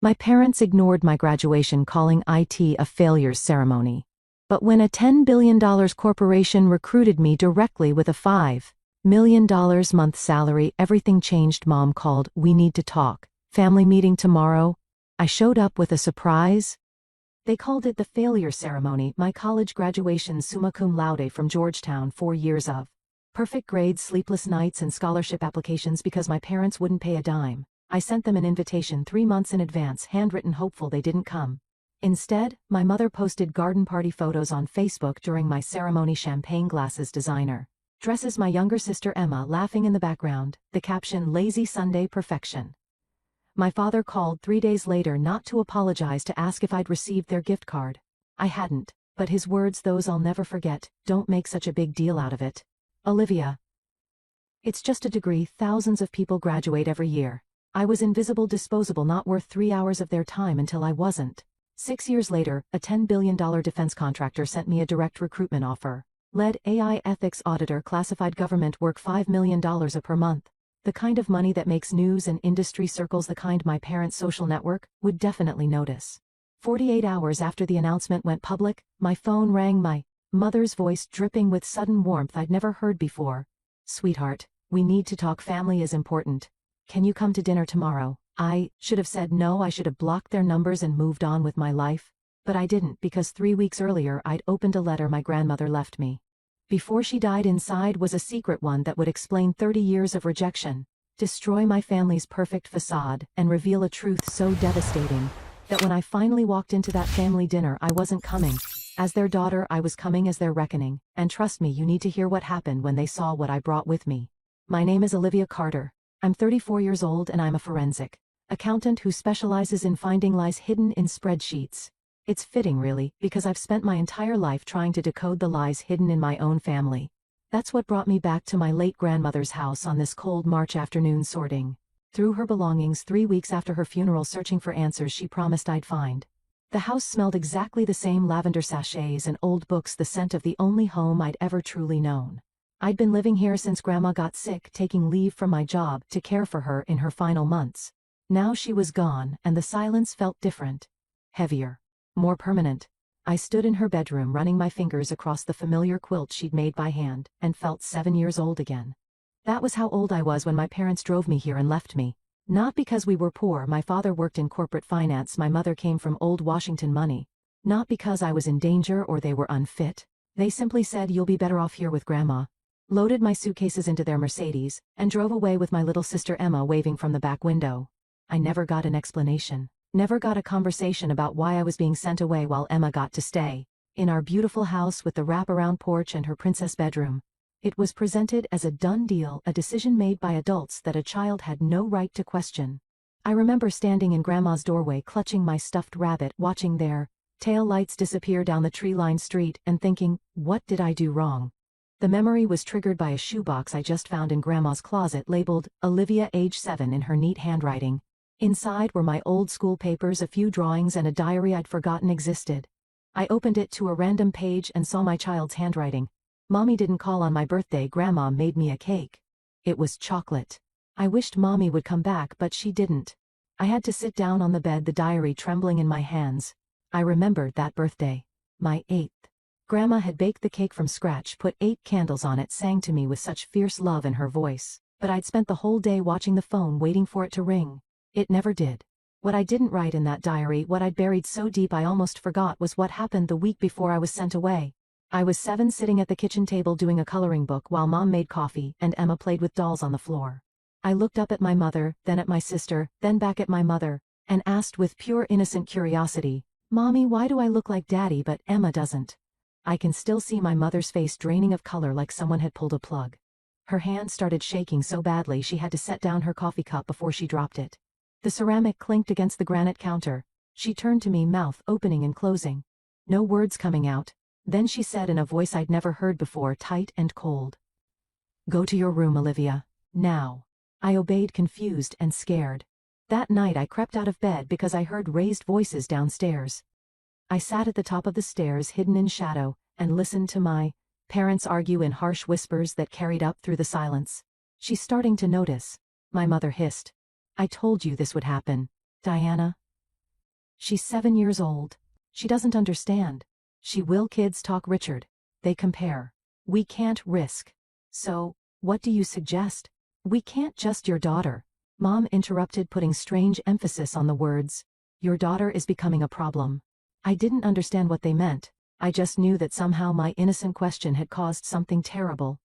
My parents ignored my graduation, calling it a failures ceremony. But when a $10 billion corporation recruited me directly with a $5 million month salary, everything changed. Mom called, "We need to talk. Family meeting tomorrow." I showed up with a surprise. They called it the failure ceremony. My college graduation, summa cum laude from Georgetown, 4 years of perfect grades, sleepless nights, and scholarship applications because my parents wouldn't pay a dime. I sent them an invitation 3 months in advance, handwritten, hopeful they didn't come. Instead, my mother posted garden party photos on Facebook during my ceremony. Champagne glasses, designer dresses, my younger sister Emma laughing in the background, the caption, "Lazy Sunday perfection." My father called 3 days later, not to apologize, to ask if I'd received their gift card. I hadn't, but his words, those I'll never forget: "Don't make such a big deal out of it, Olivia. It's just a degree. Thousands of people graduate every year." I was invisible, disposable, not worth 3 hours of their time until I wasn't. 6 years later, a $10 billion defense contractor sent me a direct recruitment offer. Lead AI ethics auditor, classified government work, $5 million per month. The kind of money that makes news and industry circles, the kind my parents' social network would definitely notice. 48 hours after the announcement went public, my phone rang, my mother's voice dripping with sudden warmth I'd never heard before. "Sweetheart, we need to talk. Family is important. Can you come to dinner tomorrow?" I should have said no. I should have blocked their numbers and moved on with my life. But I didn't, because 3 weeks earlier I'd opened a letter my grandmother left me. Before she died, inside was a secret one that would explain 30 years of rejection, destroy my family's perfect facade, and reveal a truth so devastating that when I finally walked into that family dinner, I wasn't coming as their daughter, I was coming as their reckoning. And trust me, you need to hear what happened when they saw what I brought with me. My name is Olivia Carter. I'm 34 years old and I'm a forensic accountant who specializes in finding lies hidden in spreadsheets. It's fitting, really, because I've spent my entire life trying to decode the lies hidden in my own family. That's what brought me back to my late grandmother's house on this cold March afternoon, sorting through her belongings 3 weeks after her funeral, searching for answers she promised I'd find. The house smelled exactly the same: lavender sachets and old books, the scent of the only home I'd ever truly known. I'd been living here since Grandma got sick, taking leave from my job to care for her in her final months. Now she was gone, and the silence felt different. Heavier. More permanent. I stood in her bedroom, running my fingers across the familiar quilt she'd made by hand, and felt 7 years old again. That was how old I was when my parents drove me here and left me. Not because we were poor. My father worked in corporate finance. My mother came from old Washington money. Not because I was in danger or they were unfit. They simply said, "You'll be better off here with Grandma." Loaded my suitcases into their Mercedes, and drove away with my little sister Emma waving from the back window. I never got an explanation. Never got a conversation about why I was being sent away while Emma got to stay in our beautiful house with the wraparound porch and her princess bedroom. It was presented as a done deal, a decision made by adults that a child had no right to question. I remember standing in Grandma's doorway, clutching my stuffed rabbit, watching their tail lights disappear down the tree-lined street, and thinking, what did I do wrong? The memory was triggered by a shoebox I just found in Grandma's closet, labeled Olivia, age 7, in her neat handwriting. Inside were my old school papers, a few drawings, and a diary I'd forgotten existed. I opened it to a random page and saw my child's handwriting. "Mommy didn't call on my birthday. Grandma made me a cake. It was chocolate." I wished Mommy would come back, but she didn't. I had to sit down on the bed, the diary trembling in my hands. I remembered that birthday. My 8th. Grandma had baked the cake from scratch, put 8 candles on it, sang to me with such fierce love in her voice. But I'd spent the whole day watching the phone, waiting for it to ring. It never did. What I didn't write in that diary, what I'd buried so deep I almost forgot, was what happened the week before I was sent away. I was 7, sitting at the kitchen table doing a coloring book while Mom made coffee and Emma played with dolls on the floor. I looked up at my mother, then at my sister, then back at my mother, and asked with pure innocent curiosity, "Mommy, why do I look like Daddy but Emma doesn't?" I can still see my mother's face draining of color, like someone had pulled a plug. Her hand started shaking so badly she had to set down her coffee cup before she dropped it. The ceramic clinked against the granite counter. She turned to me, mouth opening and closing. No words coming out. Then she said in a voice I'd never heard before, tight and cold, "Go to your room, Olivia. Now." I obeyed, confused and scared. That night I crept out of bed because I heard raised voices downstairs. I sat at the top of the stairs, hidden in shadow, and listened to my parents argue in harsh whispers that carried up through the silence. "She's starting to notice," my mother hissed. "I told you this would happen, Diana." She's 7 years old. She doesn't understand. She will. Kids talk, Richard. They compare. We can't risk. So, what do you suggest? We can't just your daughter. Mom interrupted, putting strange emphasis on the words. Your daughter is becoming a problem. I didn't understand what they meant. I just knew that somehow my innocent question had caused something terrible.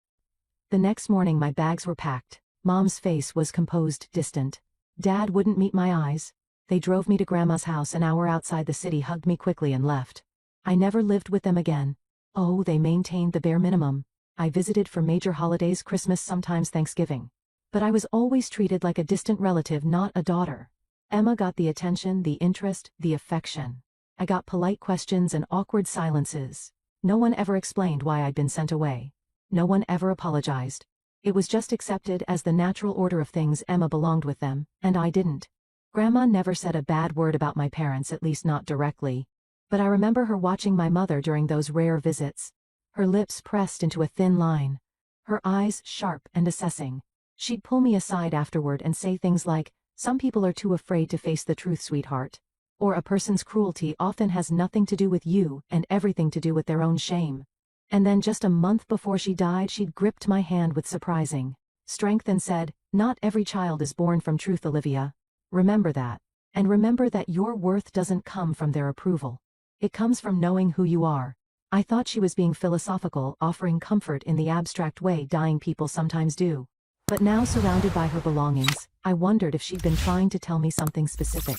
The next morning my bags were packed. Mom's face was composed, distant. Dad wouldn't meet my eyes. They drove me to Grandma's house an hour outside the city, hugged me quickly and left. I never lived with them again. Oh, they maintained the bare minimum. I visited for major holidays, Christmas, sometimes Thanksgiving. But I was always treated like a distant relative, not a daughter. Emma got the attention, the interest, the affection. I got polite questions and awkward silences. No one ever explained why I'd been sent away. No one ever apologized. It was just accepted as the natural order of things. Emma belonged with them, and I didn't. Grandma never said a bad word about my parents, at least not directly. But I remember her watching my mother during those rare visits. Her lips pressed into a thin line. Her eyes sharp and assessing. She'd pull me aside afterward and say things like, "Some people are too afraid to face the truth, sweetheart." Or, "A person's cruelty often has nothing to do with you and everything to do with their own shame." And then just a month before she died, she'd gripped my hand with surprising strength and said, "Not every child is born from truth, Olivia. Remember that. And remember that your worth doesn't come from their approval. It comes from knowing who you are." I thought she was being philosophical, offering comfort in the abstract way dying people sometimes do. But now, surrounded by her belongings, I wondered if she'd been trying to tell me something specific.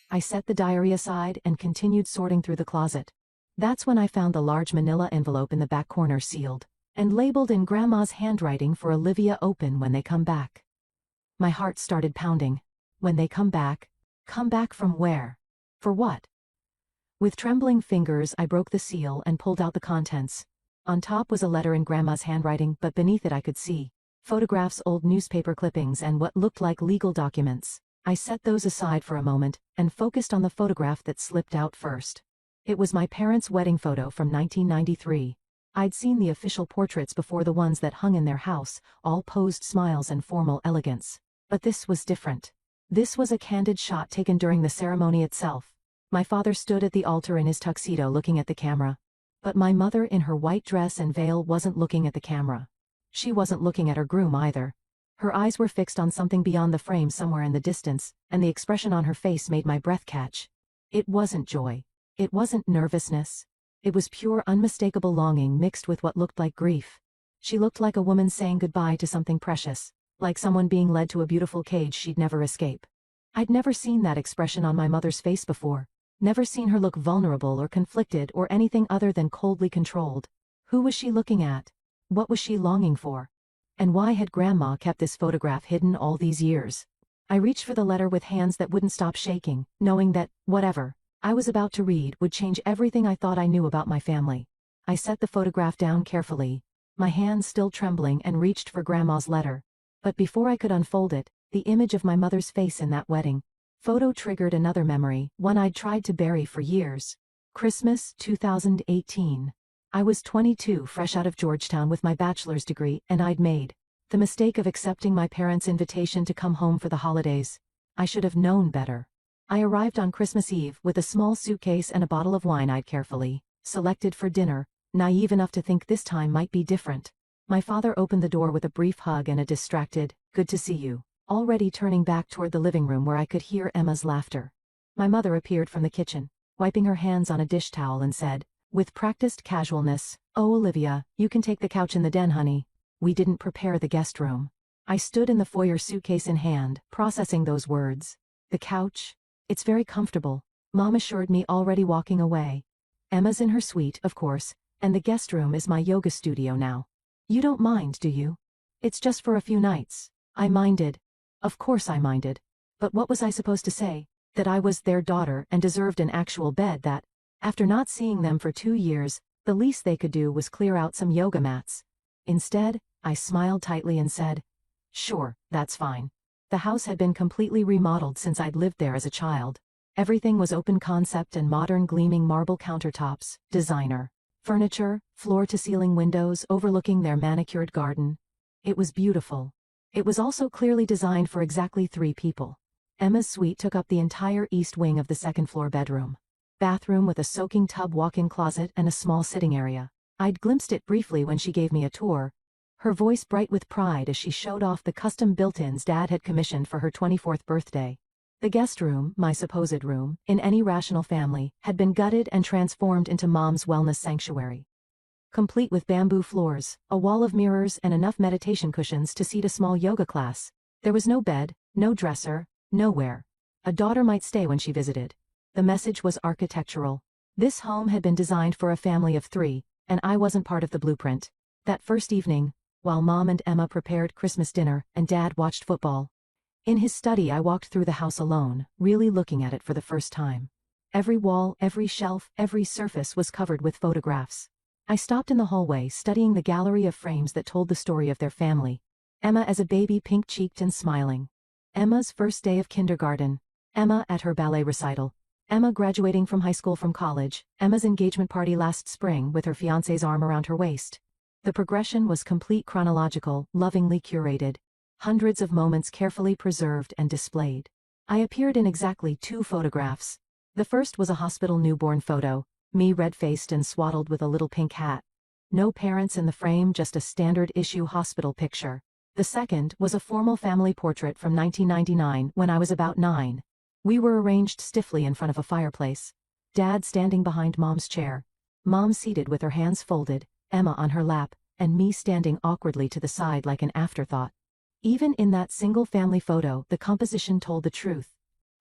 I set the diary aside and continued sorting through the closet. That's when I found the large manila envelope in the back corner, sealed and labeled in Grandma's handwriting for Olivia. "Open when they come back." My heart started pounding. When they come back? Come back from where? For what? With trembling fingers I broke the seal and pulled out the contents. On top was a letter in Grandma's handwriting, but beneath it I could see photographs, old newspaper clippings, and what looked like legal documents. I set those aside for a moment and focused on the photograph that slipped out first. It was my parents' wedding photo from 1993. I'd seen the official portraits before, the ones that hung in their house, all posed smiles and formal elegance. But this was different. This was a candid shot taken during the ceremony itself. My father stood at the altar in his tuxedo looking at the camera. But my mother, in her white dress and veil, wasn't looking at the camera. She wasn't looking at her groom either. Her eyes were fixed on something beyond the frame, somewhere in the distance, and the expression on her face made my breath catch. It wasn't joy. It wasn't nervousness. It was pure, unmistakable longing mixed with what looked like grief. She looked like a woman saying goodbye to something precious, like someone being led to a beautiful cage she'd never escape. I'd never seen that expression on my mother's face before. Never seen her look vulnerable or conflicted or anything other than coldly controlled. Who was she looking at? What was she longing for? And why had Grandma kept this photograph hidden all these years? I reached for the letter with hands that wouldn't stop shaking, knowing that, whatever I was about to read would change everything I thought I knew about my family. I set the photograph down carefully, my hands still trembling, and reached for Grandma's letter. But before I could unfold it, the image of my mother's face in that wedding photo triggered another memory, one I'd tried to bury for years. Christmas 2018. I was 22, fresh out of Georgetown with my bachelor's degree, and I'd made the mistake of accepting my parents' invitation to come home for the holidays. I should have known better. I arrived on Christmas Eve with a small suitcase and a bottle of wine I'd carefully selected for dinner, naive enough to think this time might be different. My father opened the door with a brief hug and a distracted, "Good to see you," already turning back toward the living room where I could hear Emma's laughter. My mother appeared from the kitchen, wiping her hands on a dish towel, and said, with practiced casualness, "Oh, Olivia, you can take the couch in the den, honey. We didn't prepare the guest room." I stood in the foyer, suitcase in hand, processing those words. The couch? It's very comfortable, Mom assured me, already walking away. Emma's in her suite, of course, and the guest room is my yoga studio now. You don't mind, do you? It's just for a few nights. I minded. Of course I minded. But what was I supposed to say? That I was their daughter and deserved an actual bed, that, after not seeing them for 2 years, the least they could do was clear out some yoga mats. Instead, I smiled tightly and said, "Sure, that's fine." The house had been completely remodeled since I'd lived there as a child. Everything was open concept and modern, gleaming marble countertops, designer furniture, floor-to-ceiling windows overlooking their manicured garden. It was beautiful. It was also clearly designed for exactly 3 people. Emma's suite took up the entire east wing of the second-floor bedroom. Bathroom with a soaking tub, walk-in closet, and a small sitting area. I'd glimpsed it briefly when she gave me a tour, her voice bright with pride as she showed off the custom built-ins Dad had commissioned for her 24th birthday. The guest room, my supposed room, in any rational family, had been gutted and transformed into Mom's wellness sanctuary. Complete with bamboo floors, a wall of mirrors, and enough meditation cushions to seat a small yoga class. There was no bed, no dresser, nowhere. A daughter might stay when she visited. The message was architectural. This home had been designed for a family of 3, and I wasn't part of the blueprint. That first evening, while Mom and Emma prepared Christmas dinner and Dad watched football, in his study I walked through the house alone, really looking at it for the first time. Every wall, every shelf, every surface was covered with photographs. I stopped in the hallway studying the gallery of frames that told the story of their family. Emma as a baby, pink-cheeked and smiling. Emma's first day of kindergarten. Emma at her ballet recital. Emma graduating from high school from college. Emma's engagement party last spring with her fiancé's arm around her waist. The progression was complete, chronological, lovingly curated. Hundreds of moments carefully preserved and displayed. I appeared in exactly 2 photographs. The first was a hospital newborn photo, me red-faced and swaddled with a little pink hat. No parents in the frame, just a standard-issue hospital picture. The second was a formal family portrait from 1999 when I was about 9. We were arranged stiffly in front of a fireplace. Dad standing behind Mom's chair. Mom seated with her hands folded, Emma on her lap, and me standing awkwardly to the side like an afterthought. Even in that single family photo, the composition told the truth.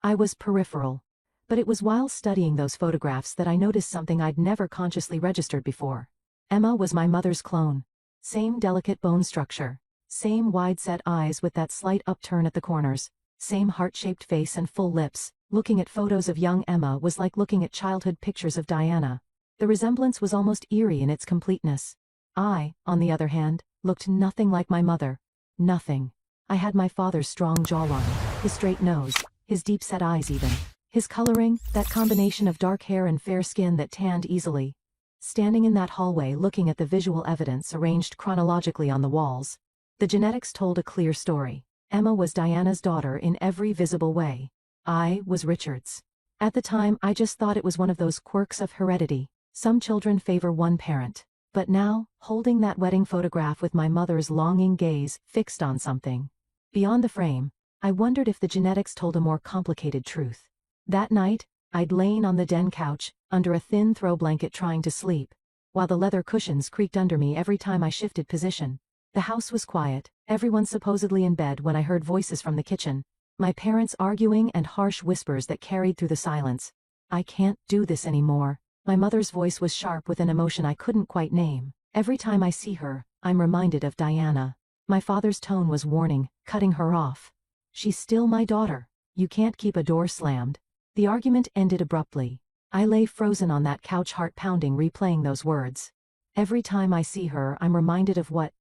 I was peripheral. But it was while studying those photographs that I noticed something I'd never consciously registered before. Emma was my mother's clone. Same delicate bone structure. Same wide-set eyes with that slight upturn at the corners. Same heart-shaped face and full lips. Looking at photos of young Emma was like looking at childhood pictures of Diana. The resemblance was almost eerie in its completeness. I, on the other hand, looked nothing like my mother. Nothing. I had my father's strong jawline, his straight nose, his deep-set eyes even. His coloring, that combination of dark hair and fair skin that tanned easily. Standing in that hallway looking at the visual evidence arranged chronologically on the walls, the genetics told a clear story. Emma was Diana's daughter in every visible way. I was Richard's. At the time I just thought it was one of those quirks of heredity. Some children favor one parent. But now, holding that wedding photograph with my mother's longing gaze fixed on something beyond the frame, I wondered if the genetics told a more complicated truth. That night, I'd lain on the den couch, under a thin throw blanket trying to sleep, while the leather cushions creaked under me every time I shifted position. The house was quiet, everyone supposedly in bed when I heard voices from the kitchen, my parents arguing and harsh whispers that carried through the silence. I can't do this anymore. My mother's voice was sharp with an emotion I couldn't quite name. Every time I see her, I'm reminded of Diana. My father's tone was warning, cutting her off. She's still my daughter. You can't keep a door slammed. The argument ended abruptly. I lay frozen on that couch, heart pounding, replaying those words. Every time I see her, I'm reminded of what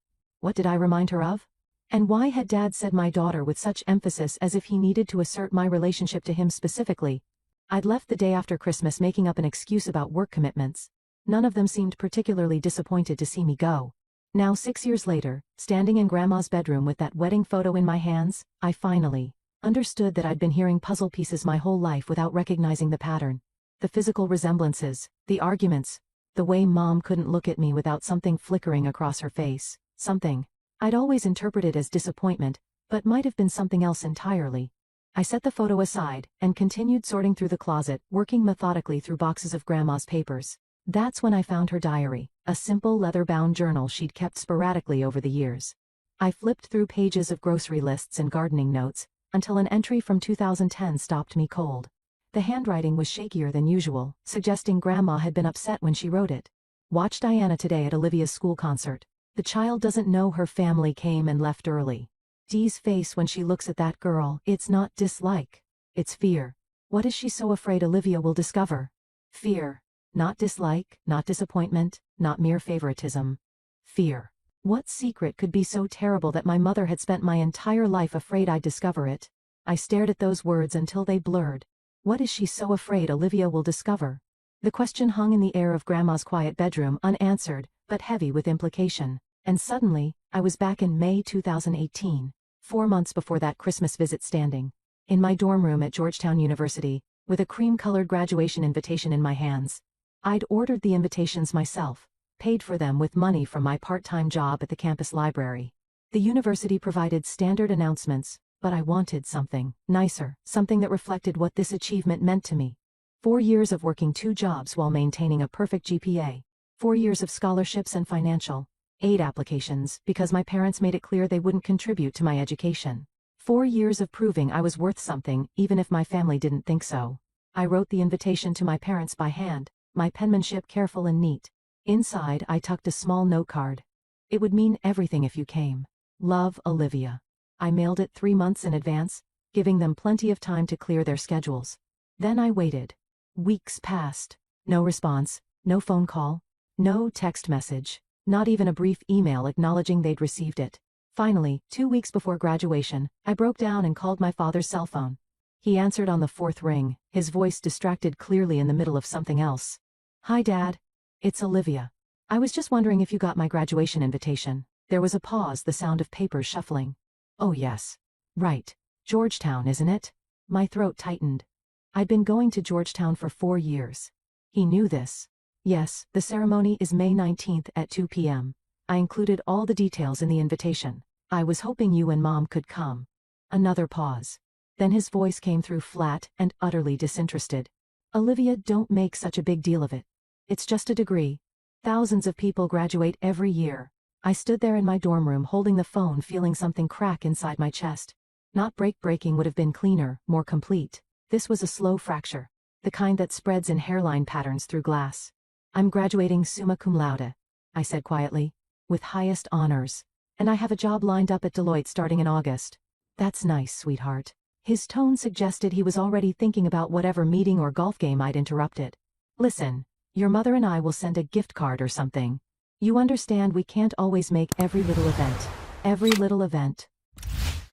did I remind her of? And why had Dad said my daughter with such emphasis, as if he needed to assert my relationship to him specifically? I'd left the day after Christmas making up an excuse about work commitments. None of them seemed particularly disappointed to see me go. Now 6 years later, standing in Grandma's bedroom with that wedding photo in my hands, I finally understood that I'd been hearing puzzle pieces my whole life without recognizing the pattern. The physical resemblances, the arguments, the way Mom couldn't look at me without something flickering across her face, something I'd always interpreted as disappointment, but might have been something else entirely. I set the photo aside and continued sorting through the closet, working methodically through boxes of Grandma's papers. That's when I found her diary, a simple leather-bound journal she'd kept sporadically over the years. I flipped through pages of grocery lists and gardening notes, until an entry from 2010 stopped me cold. The handwriting was shakier than usual, suggesting Grandma had been upset when she wrote it. Watch Diana today at Olivia's school concert. The child doesn't know her family came and left early. Dee's face when she looks at that girl, it's not dislike. It's fear. What is she so afraid Olivia will discover? Fear. Not dislike, not disappointment, not mere favoritism. Fear. What secret could be so terrible that my mother had spent my entire life afraid I'd discover it? I stared at those words until they blurred. What is she so afraid Olivia will discover? The question hung in the air of Grandma's quiet bedroom, unanswered, but heavy with implication. And suddenly, I was back in May 2018, 4 months before that Christmas visit, standing in my dorm room at Georgetown University, with a cream-colored graduation invitation in my hands. I'd ordered the invitations myself, paid for them with money from my part-time job at the campus library. The university provided standard announcements, but I wanted something nicer, something that reflected what this achievement meant to me. 4 years of working 2 jobs while maintaining a perfect GPA. 4 years of scholarships and financial aid applications because my parents made it clear they wouldn't contribute to my education. 4 years of proving I was worth something even if my family didn't think so. I wrote the invitation to my parents by hand, my penmanship careful and neat. Inside I tucked a small note card. It would mean everything if you came. Love, Olivia. I mailed it 3 months in advance, giving them plenty of time to clear their schedules. Then I waited. Weeks passed. No response, no phone call, no text message, not even a brief email acknowledging they'd received it. Finally, 2 weeks before graduation, I broke down and called my father's cell phone. He answered on the 4th ring, his voice distracted clearly in the middle of something else. "Hi, Dad. It's Olivia. I was just wondering if you got my graduation invitation." There was a pause, the sound of papers shuffling. "Oh yes. Right. Georgetown, isn't it?" My throat tightened. I'd been going to Georgetown for 4 years. He knew this. "Yes, the ceremony is May 19th at 2 p.m. I included all the details in the invitation. I was hoping you and Mom could come." Another pause. Then his voice came through flat and utterly disinterested. "Olivia, don't make such a big deal of it. It's just a degree. Thousands of people graduate every year." I stood there in my dorm room holding the phone, feeling something crack inside my chest. Not breaking would have been cleaner, more complete. This was a slow fracture, the kind that spreads in hairline patterns through glass. "I'm graduating summa cum laude," I said quietly, "with highest honors. And I have a job lined up at Deloitte starting in August." "That's nice, sweetheart." His tone suggested he was already thinking about whatever meeting or golf game I'd interrupted. "Listen, your mother and I will send a gift card or something. You understand we can't always make every little event." Every little event.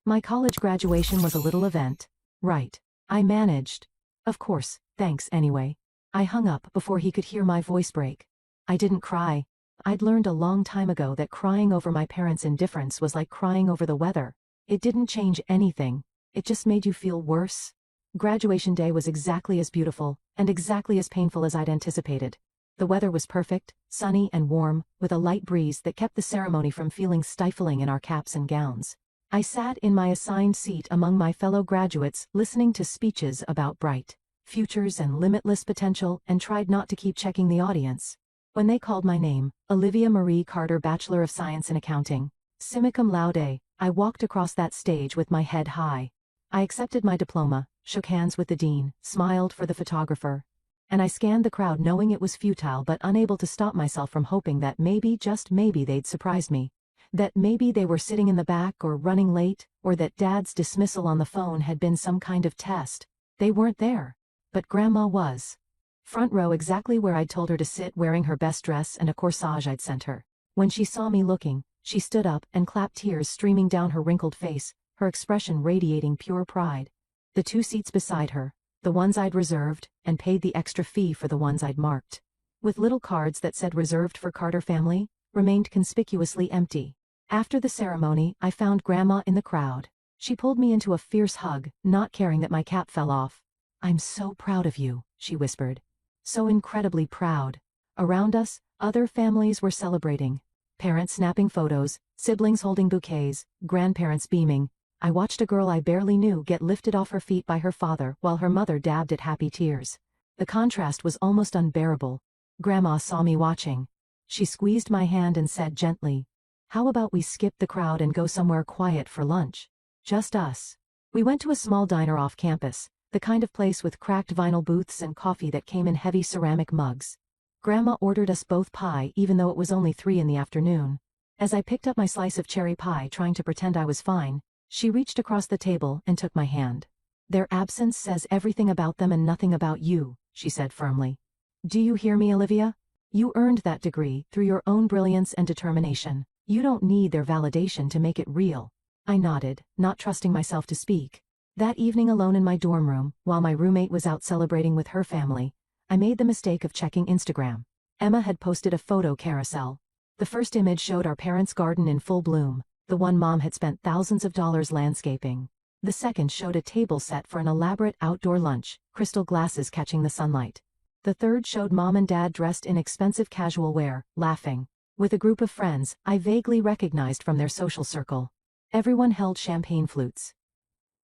My college graduation was a little event. Right. I managed. "Of course, thanks anyway." I hung up before he could hear my voice break. I didn't cry. I'd learned a long time ago that crying over my parents' indifference was like crying over the weather. It didn't change anything. It just made you feel worse. Graduation day was exactly as beautiful, and exactly as painful as I'd anticipated. The weather was perfect, sunny and warm, with a light breeze that kept the ceremony from feeling stifling in our caps and gowns. I sat in my assigned seat among my fellow graduates, listening to speeches about bright futures and limitless potential, and tried not to keep checking the audience. When they called my name, Olivia Marie Carter, Bachelor of Science in Accounting, summa cum laude, I walked across that stage with my head high. I accepted my diploma, shook hands with the dean, smiled for the photographer, and I scanned the crowd knowing it was futile but unable to stop myself from hoping that maybe, just maybe, they'd surprise me. That maybe they were sitting in the back or running late, or that Dad's dismissal on the phone had been some kind of test. They weren't there. But Grandma was. Front row, exactly where I'd told her to sit, wearing her best dress and a corsage I'd sent her. When she saw me looking, she stood up and clapped, tears streaming down her wrinkled face, her expression radiating pure pride. The 2 seats beside her, the ones I'd reserved, and paid the extra fee for the ones I'd marked, with little cards that said "reserved for Carter family," remained conspicuously empty. After the ceremony, I found Grandma in the crowd. She pulled me into a fierce hug, not caring that my cap fell off. "I'm so proud of you," she whispered. "So incredibly proud." Around us, other families were celebrating. Parents snapping photos, siblings holding bouquets, grandparents beaming. I watched a girl I barely knew get lifted off her feet by her father while her mother dabbed at happy tears. The contrast was almost unbearable. Grandma saw me watching. She squeezed my hand and said gently, "How about we skip the crowd and go somewhere quiet for lunch? Just us." We went to a small diner off campus, the kind of place with cracked vinyl booths and coffee that came in heavy ceramic mugs. Grandma ordered us both pie even though it was only 3 in the afternoon. As I picked up my slice of cherry pie, trying to pretend I was fine, she reached across the table and took my hand. "Their absence says everything about them and nothing about you," she said firmly. "Do you hear me, Olivia? You earned that degree through your own brilliance and determination. You don't need their validation to make it real." I nodded, not trusting myself to speak. That evening, alone in my dorm room, while my roommate was out celebrating with her family, I made the mistake of checking Instagram. Emma had posted a photo carousel. The first image showed our parents' garden in full bloom, the one Mom had spent thousands of dollars landscaping. The second showed a table set for an elaborate outdoor lunch, crystal glasses catching the sunlight. The third showed mom and dad dressed in expensive casual wear, laughing, with a group of friends I vaguely recognized from their social circle. Everyone held champagne flutes.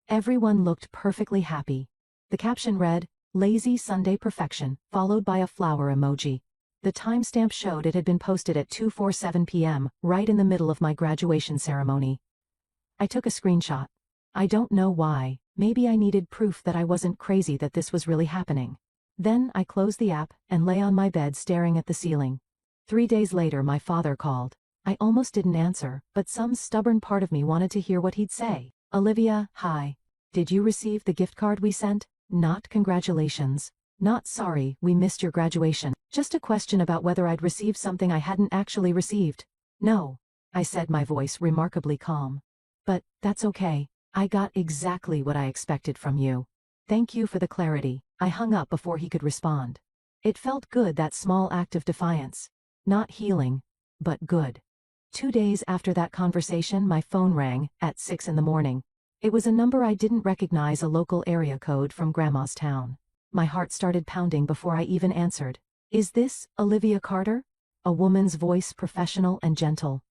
Everyone looked perfectly happy. The caption read, "Lazy Sunday Perfection," followed by a flower emoji. The timestamp showed it had been posted at 2:47 p.m., right in the middle of my graduation ceremony. I took a screenshot. I don't know why, maybe I needed proof that I wasn't crazy, that this was really happening. Then I closed the app and lay on my bed staring at the ceiling. 3 days later my father called. I almost didn't answer, but some stubborn part of me wanted to hear what he'd say. "Olivia, hi. Did you receive the gift card we sent? Not congratulations. Not sorry, we missed your graduation. Just a question about whether I'd received something I hadn't actually received." "No," I said, my voice remarkably calm. "But that's okay. I got exactly what I expected from you. Thank you for the clarity." I hung up before he could respond. It felt good, that small act of defiance. Not healing, but good. 2 days after that conversation my phone rang, at 6 in the morning. It was a number I didn't recognize, a local area code from Grandma's town. My heart started pounding before I even answered. "Is this Olivia Carter?" A woman's voice, professional and gentle.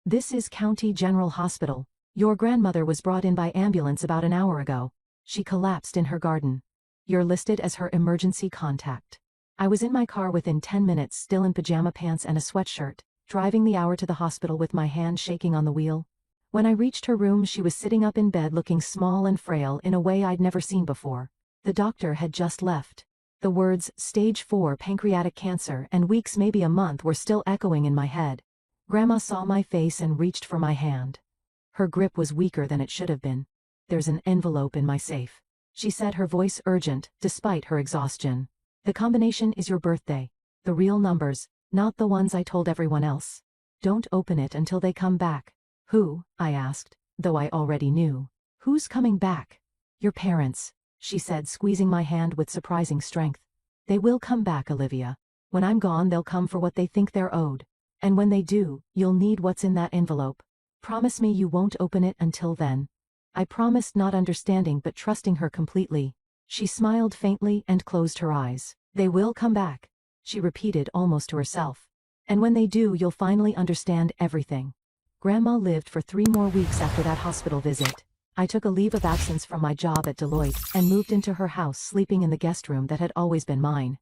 "This is County General Hospital. Your grandmother was brought in by ambulance about an hour ago. She collapsed in her garden. You're listed as her emergency contact." I was in my car within 10 minutes, still in pajama pants and a sweatshirt, driving the hour to the hospital with my hand shaking on the wheel. When I reached her room she was sitting up in bed looking small and frail in a way I'd never seen before. The doctor had just left. The words, "Stage 4 pancreatic cancer and weeks, maybe a month," were still echoing in my head. Grandma saw my face and reached for my hand. Her grip was weaker than it should have been. "There's an envelope in my safe," she said, her voice urgent, despite her exhaustion. "The combination is your birthday. The real numbers, not the ones I told everyone else. Don't open it until they come back." "Who?" I asked, though I already knew. "Who's coming back?" "Your parents," she said, squeezing my hand with surprising strength. "They will come back, Olivia. When I'm gone they'll come for what they think they're owed. And when they do, you'll need what's in that envelope. Promise me you won't open it until then." I promised, not understanding but trusting her completely. She smiled faintly and closed her eyes. "They will come back," she repeated almost to herself. "And when they do you'll finally understand everything." Grandma lived for 3 more weeks after that hospital visit. I took a leave of absence from my job at Deloitte and moved into her house, sleeping in the guest room that had always been mine.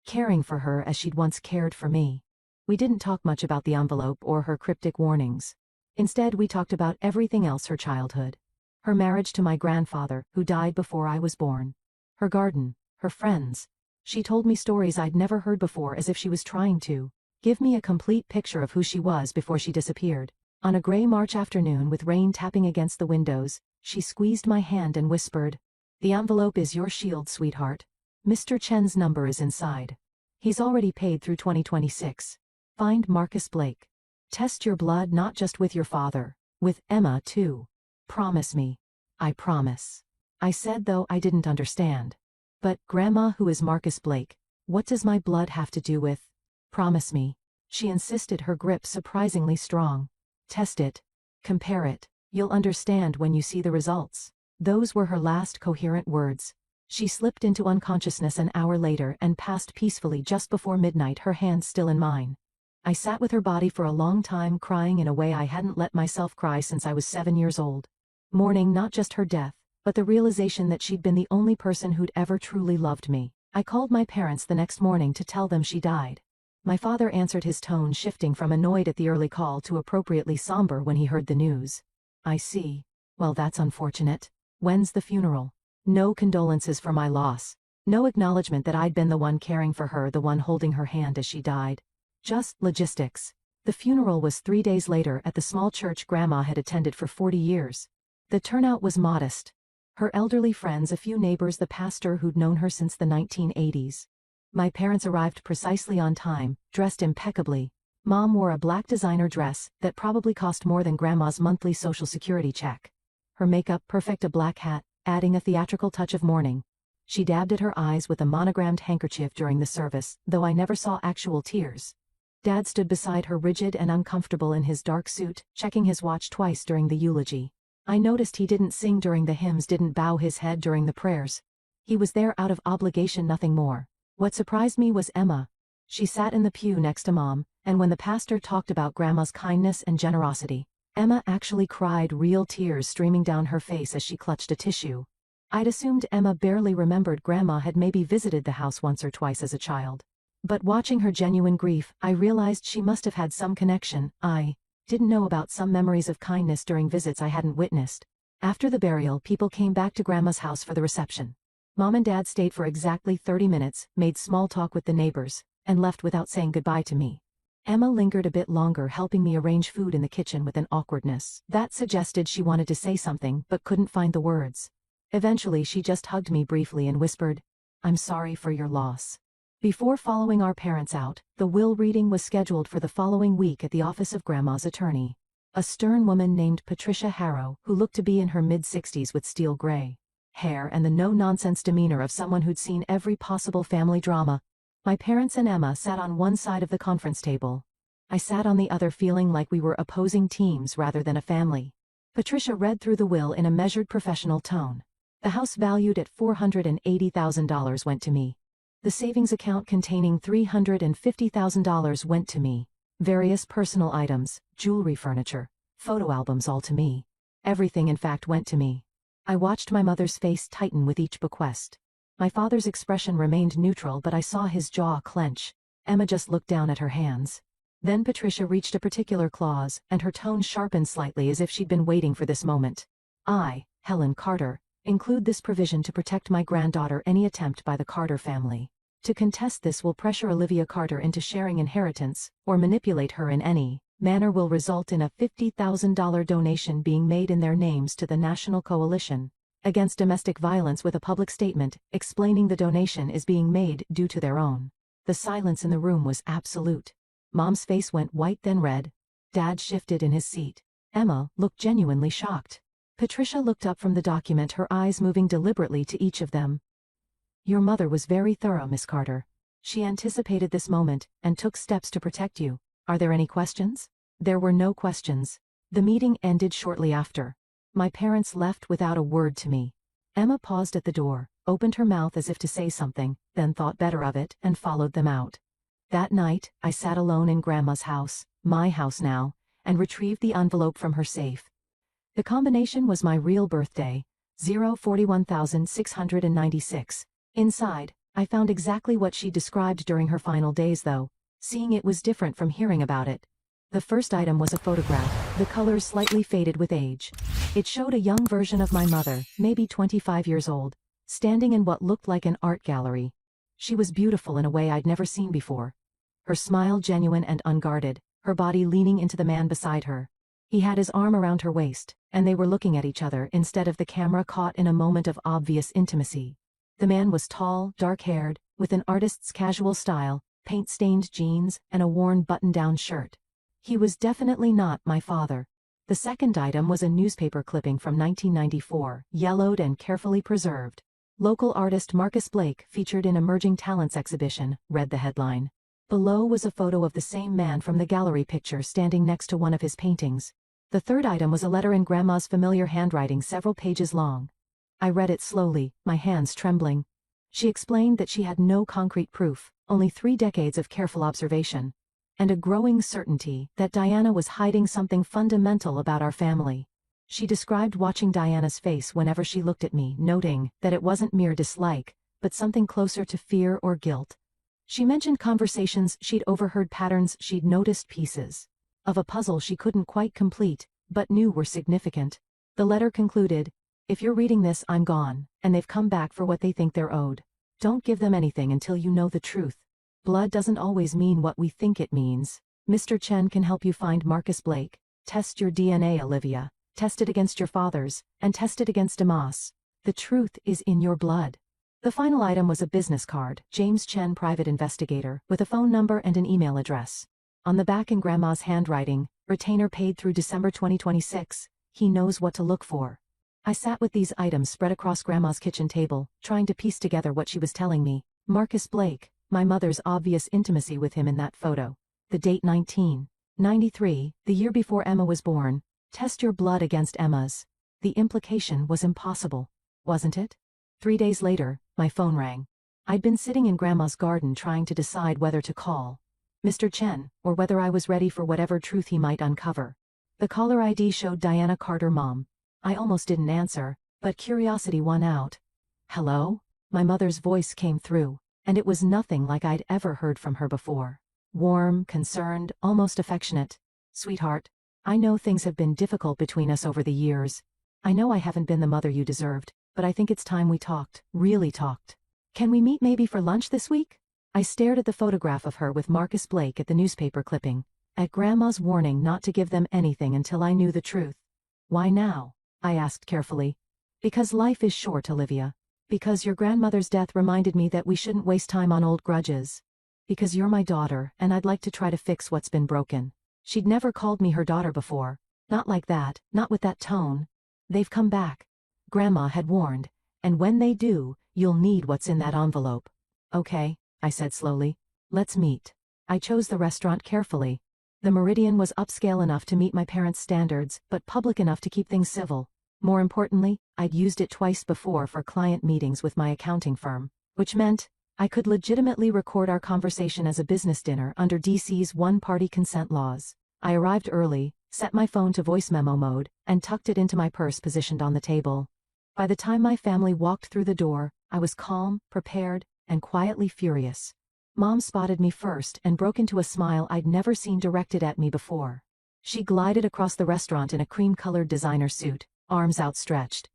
Caring for her as she'd once cared for me. We didn't talk much about the envelope or her cryptic warnings. Instead we talked about everything else: her childhood. Her marriage to my grandfather, who died before I was born. Her garden, her friends. She told me stories I'd never heard before, as if she was trying to give me a complete picture of who she was before she disappeared. On a gray March afternoon with rain tapping against the windows, she squeezed my hand and whispered, "The envelope is your shield, sweetheart. Mr. Chen's number is inside. He's already paid through 2026. Find Marcus Blake. Test your blood, not just with your father, with Emma too. Promise me." "I promise," I said, though I didn't understand. "But, Grandma, who is Marcus Blake? What does my blood have to do with—" "Promise me," she insisted, her grip surprisingly strong. "Test it. Compare it. You'll understand when you see the results." Those were her last coherent words. She slipped into unconsciousness an hour later and passed peacefully just before midnight, her hand still in mine. I sat with her body for a long time, crying in a way I hadn't let myself cry since I was 7 years old. Mourning not just her death, but the realization that she'd been the only person who'd ever truly loved me. I called my parents the next morning to tell them she died. My father answered, his tone shifting from annoyed at the early call to appropriately somber when he heard the news. "I see. Well, that's unfortunate. When's the funeral?" No condolences for my loss. No acknowledgement that I'd been the one caring for her, the one holding her hand as she died. Just logistics. The funeral was 3 days later at the small church Grandma had attended for 40 years. The turnout was modest. Her elderly friends, a few neighbors, the pastor who'd known her since the 1980s. My parents arrived precisely on time, dressed impeccably. Mom wore a black designer dress that probably cost more than Grandma's monthly Social Security check. Her makeup perfect, a black hat, adding a theatrical touch of mourning. She dabbed at her eyes with a monogrammed handkerchief during the service, though I never saw actual tears. Dad stood beside her, rigid and uncomfortable in his dark suit, checking his watch twice during the eulogy. I noticed he didn't sing during the hymns, didn't bow his head during the prayers. He was there out of obligation, nothing more. What surprised me was Emma. She sat in the pew next to Mom, and when the pastor talked about Grandma's kindness and generosity, Emma actually cried, real tears streaming down her face as she clutched a tissue. I'd assumed Emma barely remembered Grandma had maybe visited the house once or twice as a child. But watching her genuine grief, I realized she must have had some connection. I didn't know about some memories of kindness during visits I hadn't witnessed. After the burial, people came back to Grandma's house for the reception. Mom and Dad stayed for exactly 30 minutes, made small talk with the neighbors, and left without saying goodbye to me. Emma lingered a bit longer, helping me arrange food in the kitchen with an awkwardness that suggested she wanted to say something but couldn't find the words. Eventually she just hugged me briefly and whispered, "I'm sorry for your loss." Before following our parents out, the will reading was scheduled for the following week at the office of Grandma's attorney. A stern woman named Patricia Harrow, who looked to be in her mid-60s with steel gray hair and the no-nonsense demeanor of someone who'd seen every possible family drama. My parents and Emma sat on one side of the conference table. I sat on the other, feeling like we were opposing teams rather than a family. Patricia read through the will in a measured professional tone. The house valued at $480,000 went to me. The savings account containing $350,000 went to me. Various personal items, jewelry, furniture, photo albums, all to me. Everything, in fact, went to me. I watched my mother's face tighten with each bequest. My father's expression remained neutral, but I saw his jaw clench. Emma just looked down at her hands. Then Patricia reached a particular clause, and her tone sharpened slightly as if she'd been waiting for this moment. I, Helen Carter, include this provision to protect my granddaughter. Any attempt by the Carter family to contest this will pressure Olivia Carter into sharing inheritance, or manipulate her in any manner will result in a $50,000 donation being made in their names to the National Coalition Against Domestic Violence, with a public statement explaining the donation is being made due to their own. The silence in the room was absolute. Mom's face went white, then red. Dad shifted in his seat. Emma looked genuinely shocked. Patricia looked up from the document, her eyes moving deliberately to each of them. "Your mother was very thorough, Miss Carter. She anticipated this moment and took steps to protect you. Are there any questions?" There were no questions. The meeting ended shortly after. My parents left without a word to me. Emma paused at the door, opened her mouth as if to say something, then thought better of it and followed them out. That night, I sat alone in Grandma's house, my house now, and retrieved the envelope from her safe. The combination was my real birthday, 041,696. Inside, I found exactly what she described during her final days, though seeing it was different from hearing about it. The first item was a photograph, the colors slightly faded with age. It showed a young version of my mother, maybe 25 years old, standing in what looked like an art gallery. She was beautiful in a way I'd never seen before. Her smile genuine and unguarded, her body leaning into the man beside her. He had his arm around her waist, and they were looking at each other instead of the camera, caught in a moment of obvious intimacy. The man was tall, dark-haired, with an artist's casual style, paint-stained jeans, and a worn button-down shirt. He was definitely not my father. The second item was a newspaper clipping from 1994, yellowed and carefully preserved. "Local artist Marcus Blake featured in Emerging Talents exhibition," read the headline. Below was a photo of the same man from the gallery picture standing next to one of his paintings. The third item was a letter in Grandma's familiar handwriting, several pages long. I read it slowly, my hands trembling. She explained that she had no concrete proof, only 3 decades of careful observation, and a growing certainty that Diana was hiding something fundamental about our family. She described watching Diana's face whenever she looked at me, noting that it wasn't mere dislike, but something closer to fear or guilt. She mentioned conversations she'd overheard, patterns she'd noticed, pieces of a puzzle she couldn't quite complete, but knew were significant. The letter concluded, "If you're reading this, I'm gone, and they've come back for what they think they're owed. Don't give them anything until you know the truth. Blood doesn't always mean what we think it means. Mr. Chen can help you find Marcus Blake. Test your DNA, Olivia. Test it against your father's, and test it against Damas. The truth is in your blood." The final item was a business card, James Chen, private investigator, with a phone number and an email address. On the back in Grandma's handwriting, "Retainer paid through December 2026. He knows what to look for." I sat with these items spread across Grandma's kitchen table, trying to piece together what she was telling me. Marcus Blake, my mother's obvious intimacy with him in that photo. The date 1993, the year before Emma was born. Test your blood against Emma's. The implication was impossible, wasn't it? 3 days later, my phone rang. I'd been sitting in Grandma's garden trying to decide whether to call Mr. Chen or whether I was ready for whatever truth he might uncover. The caller ID showed Diana Carter Mom. I almost didn't answer, but curiosity won out. Hello? My mother's voice came through, and it was nothing like I'd ever heard from her before. Warm, concerned, almost affectionate. Sweetheart, I know things have been difficult between us over the years. I know I haven't been the mother you deserved, but I think it's time we talked, really talked. Can we meet maybe for lunch this week? I stared at the photograph of her with Marcus Blake at the newspaper clipping, at Grandma's warning not to give them anything until I knew the truth. Why now? I asked carefully. Because life is short, Olivia. Because your grandmother's death reminded me that we shouldn't waste time on old grudges. Because you're my daughter, and I'd like to try to fix what's been broken. She'd never called me her daughter before. Not like that, not with that tone. They've come back. Grandma had warned, and when they do, you'll need what's in that envelope. Okay, I said slowly. Let's meet. I chose the restaurant carefully. The Meridian was upscale enough to meet my parents' standards, but public enough to keep things civil. More importantly, I'd used it twice before for client meetings with my accounting firm, which meant I could legitimately record our conversation as a business dinner under DC's one-party consent laws. I arrived early, set my phone to voice memo mode, and tucked it into my purse positioned on the table. By the time my family walked through the door, I was calm, prepared, and quietly furious. Mom spotted me first and broke into a smile I'd never seen directed at me before. She glided across the restaurant in a cream-colored designer suit, arms outstretched,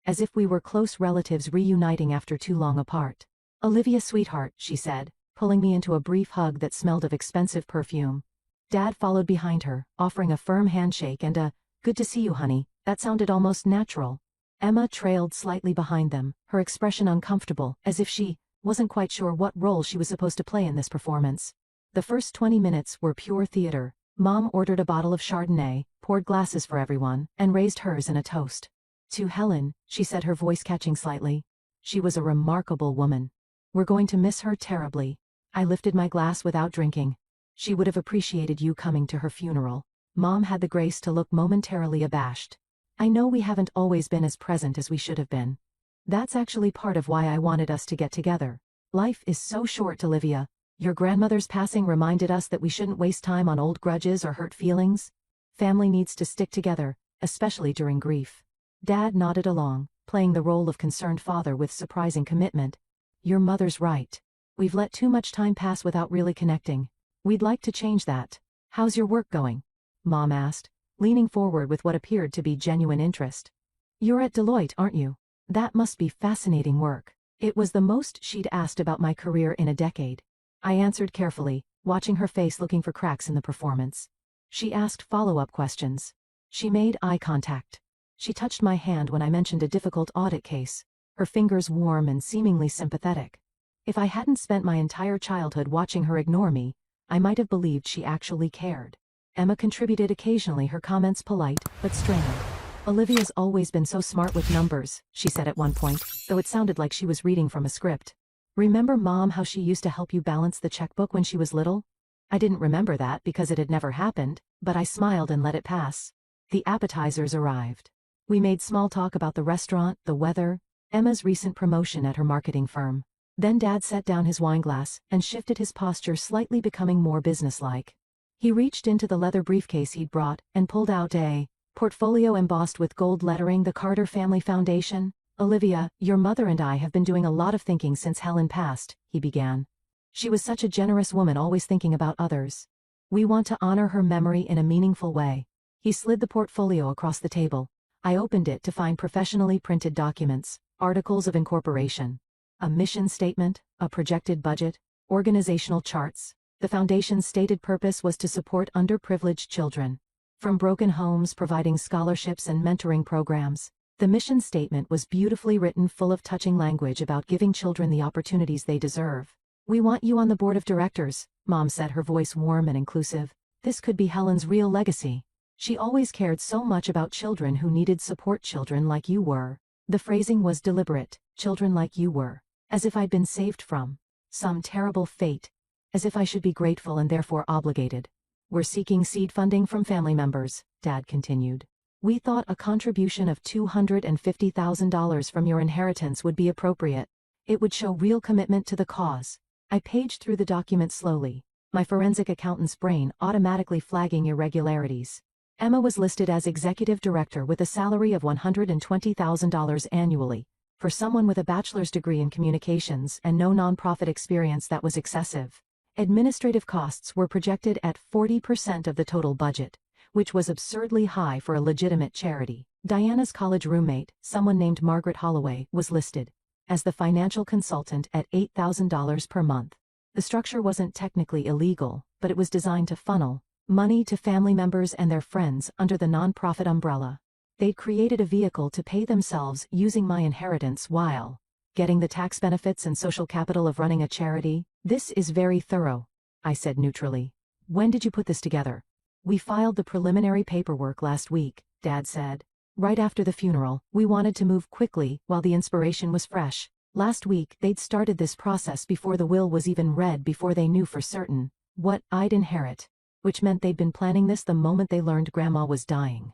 as if we were close relatives reuniting after too long apart. Olivia, sweetheart, she said, pulling me into a brief hug that smelled of expensive perfume. Dad followed behind her, offering a firm handshake and a, good to see you, honey, that sounded almost natural. Emma trailed slightly behind them, her expression uncomfortable, as if she wasn't quite sure what role she was supposed to play in this performance. The first 20 minutes were pure theater. Mom ordered a bottle of Chardonnay, poured glasses for everyone, and raised hers in a toast. To Helen, she said, her voice catching slightly. She was a remarkable woman. We're going to miss her terribly. I lifted my glass without drinking. She would have appreciated you coming to her funeral. Mom had the grace to look momentarily abashed. I know we haven't always been as present as we should have been. That's actually part of why I wanted us to get together. Life is so short, Olivia. Your grandmother's passing reminded us that we shouldn't waste time on old grudges or hurt feelings. Family needs to stick together, especially during grief. Dad nodded along, playing the role of concerned father with surprising commitment. Your mother's right. We've let too much time pass without really connecting. We'd like to change that. How's your work going? Mom asked, leaning forward with what appeared to be genuine interest. You're at Deloitte, aren't you? That must be fascinating work. It was the most she'd asked about my career in a decade. I answered carefully, watching her face looking for cracks in the performance. She asked follow-up questions. She made eye contact. She touched my hand when I mentioned a difficult audit case, her fingers warm and seemingly sympathetic. If I hadn't spent my entire childhood watching her ignore me, I might have believed she actually cared. Emma contributed occasionally, her comments polite but strained. Olivia's always been so smart with numbers, she said at one point, though it sounded like she was reading from a script. Remember, Mom, how she used to help you balance the checkbook when she was little? I didn't remember that because it had never happened, but I smiled and let it pass. The appetizers arrived. We made small talk about the restaurant, the weather, Emma's recent promotion at her marketing firm. Then Dad set down his wineglass and shifted his posture, slightly becoming more businesslike. He reached into the leather briefcase he'd brought and pulled out a portfolio embossed with gold lettering, the Carter Family Foundation. Olivia, your mother and I have been doing a lot of thinking since Helen passed, he began. She was such a generous woman, always thinking about others. We want to honor her memory in a meaningful way. He slid the portfolio across the table. I opened it to find professionally printed documents, articles of incorporation, a mission statement, a projected budget, organizational charts. The foundation's stated purpose was to support underprivileged children. From broken homes, providing scholarships and mentoring programs. The mission statement was beautifully written, full of touching language about giving children the opportunities they deserve. We want you on the board of directors, Mom said, her voice warm and inclusive. This could be Helen's real legacy. She always cared so much about children who needed support, children like you were. The phrasing was deliberate, children like you were. As if I'd been saved from some terrible fate. As if I should be grateful and therefore obligated. We're seeking seed funding from family members, Dad continued. We thought a contribution of $250,000 from your inheritance would be appropriate. It would show real commitment to the cause. I paged through the document slowly, my forensic accountant's brain automatically flagging irregularities. Emma was listed as executive director with a salary of $120,000 annually. For someone with a bachelor's degree in communications and no nonprofit experience, that was excessive. Administrative costs were projected at 40% of the total budget, which was absurdly high for a legitimate charity. Diana's college roommate, someone named Margaret Holloway, was listed as the financial consultant at $8,000 per month. The structure wasn't technically illegal, but it was designed to funnel money to family members and their friends under the nonprofit umbrella. They'd created a vehicle to pay themselves using my inheritance while getting the tax benefits and social capital of running a charity. This is very thorough, I said neutrally. When did you put this together? We filed the preliminary paperwork last week, Dad said. Right after the funeral, we wanted to move quickly while the inspiration was fresh. Last week, they'd started this process before the will was even read, before they knew for certain what I'd inherit, which meant they'd been planning this the moment they learned Grandma was dying.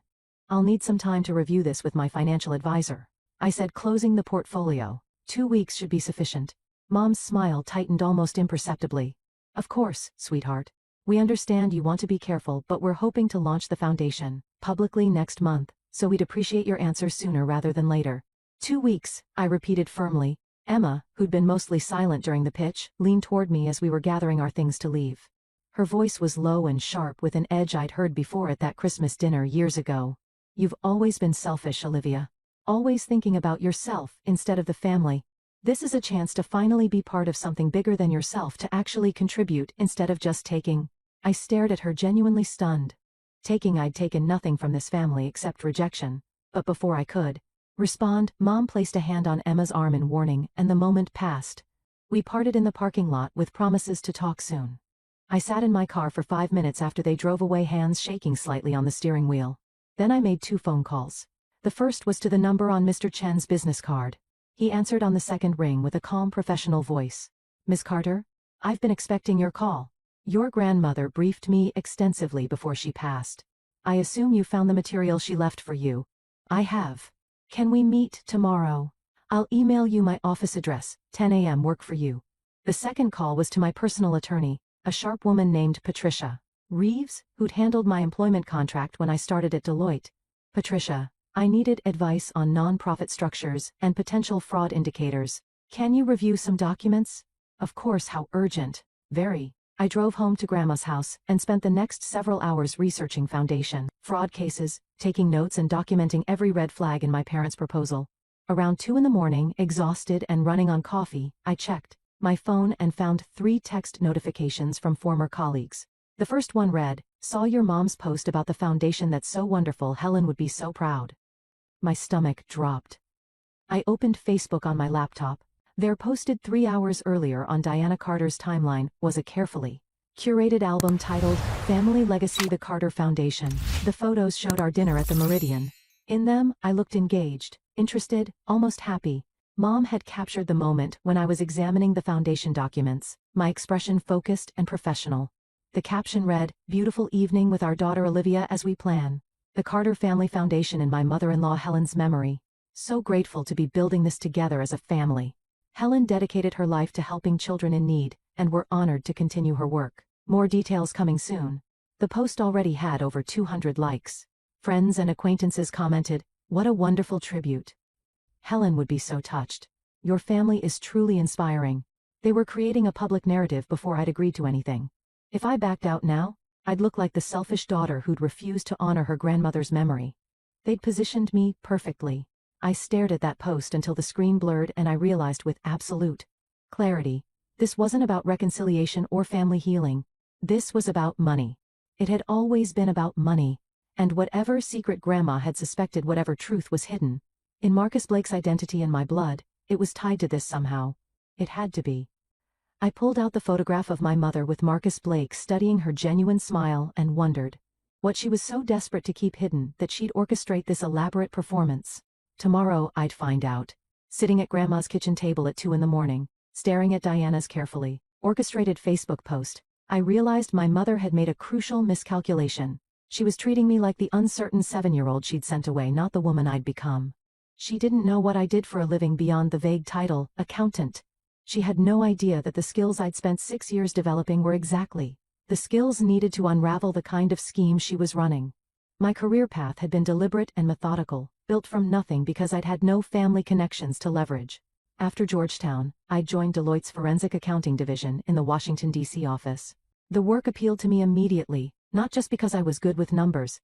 I'll need some time to review this with my financial advisor, I said, closing the portfolio. 2 weeks should be sufficient. Mom's smile tightened almost imperceptibly. Of course, sweetheart. We understand you want to be careful, but we're hoping to launch the foundation publicly next month, so we'd appreciate your answer sooner rather than later. 2 weeks, I repeated firmly. Emma, who'd been mostly silent during the pitch, leaned toward me as we were gathering our things to leave. Her voice was low and sharp, with an edge I'd heard before at that Christmas dinner years ago. You've always been selfish, Olivia. Always thinking about yourself instead of the family. This is a chance to finally be part of something bigger than yourself, to actually contribute instead of just taking. I stared at her, genuinely stunned. I'd taken nothing from this family except rejection. But before I could respond, Mom placed a hand on Emma's arm in warning, and the moment passed. We parted in the parking lot with promises to talk soon. I sat in my car for 5 minutes after they drove away, hands shaking slightly on the steering wheel. Then I made 2 phone calls. The first was to the number on Mr. Chen's business card. He answered on the second ring with a calm, professional voice. Miss Carter? I've been expecting your call. Your grandmother briefed me extensively before she passed. I assume you found the material she left for you. I have. Can we meet tomorrow? I'll email you my office address. 10 a.m. work for you? The second call was to my personal attorney, a sharp woman named Patricia Reeves, who'd handled my employment contract when I started at Deloitte. Patricia, I needed advice on nonprofit structures and potential fraud indicators. Can you review some documents? Of course. How urgent? Very. I drove home to Grandma's house and spent the next several hours researching foundation fraud cases, taking notes and documenting every red flag in my parents' proposal. Around 2 in the morning, exhausted and running on coffee, I checked my phone and found 3 text notifications from former colleagues. The first one read, "Saw your mom's post about the foundation. That's so wonderful. Helen would be so proud." My stomach dropped. I opened Facebook on my laptop. There, posted 3 hours earlier on Diana Carter's timeline, was a carefully curated album titled Family Legacy, The Carter Foundation. The photos showed our dinner at the Meridian. In them, I looked engaged, interested, almost happy. Mom had captured the moment when I was examining the foundation documents, my expression focused and professional. The caption read, "Beautiful evening with our daughter Olivia as we plan the Carter Family Foundation in my mother-in-law Helen's memory. So grateful to be building this together as a family. Helen dedicated her life to helping children in need, and we're honored to continue her work. More details coming soon." The post already had over 200 likes. Friends and acquaintances commented, "What a wonderful tribute. Helen would be so touched. Your family is truly inspiring." They were creating a public narrative before I'd agreed to anything. If I backed out now, I'd look like the selfish daughter who'd refused to honor her grandmother's memory. They'd positioned me perfectly. I stared at that post until the screen blurred and I realized with absolute clarity, this wasn't about reconciliation or family healing. This was about money. It had always been about money. And whatever secret Grandma had suspected, whatever truth was hidden in Marcus Blake's identity and my blood, it was tied to this somehow. It had to be. I pulled out the photograph of my mother with Marcus Blake studying her genuine smile and wondered what she was so desperate to keep hidden that she'd orchestrate this elaborate performance. Tomorrow I'd find out. Sitting at Grandma's kitchen table at 2 in the morning, staring at Diana's carefully orchestrated Facebook post, I realized my mother had made a crucial miscalculation. She was treating me like the uncertain 7-year-old she'd sent away, not the woman I'd become. She didn't know what I did for a living beyond the vague title, accountant. She had no idea that the skills I'd spent 6 years developing were exactly the skills needed to unravel the kind of scheme she was running. My career path had been deliberate and methodical, built from nothing because I'd had no family connections to leverage. After Georgetown, I joined Deloitte's Forensic Accounting Division in the Washington, D.C. office. The work appealed to me immediately, not just because I was good with numbers,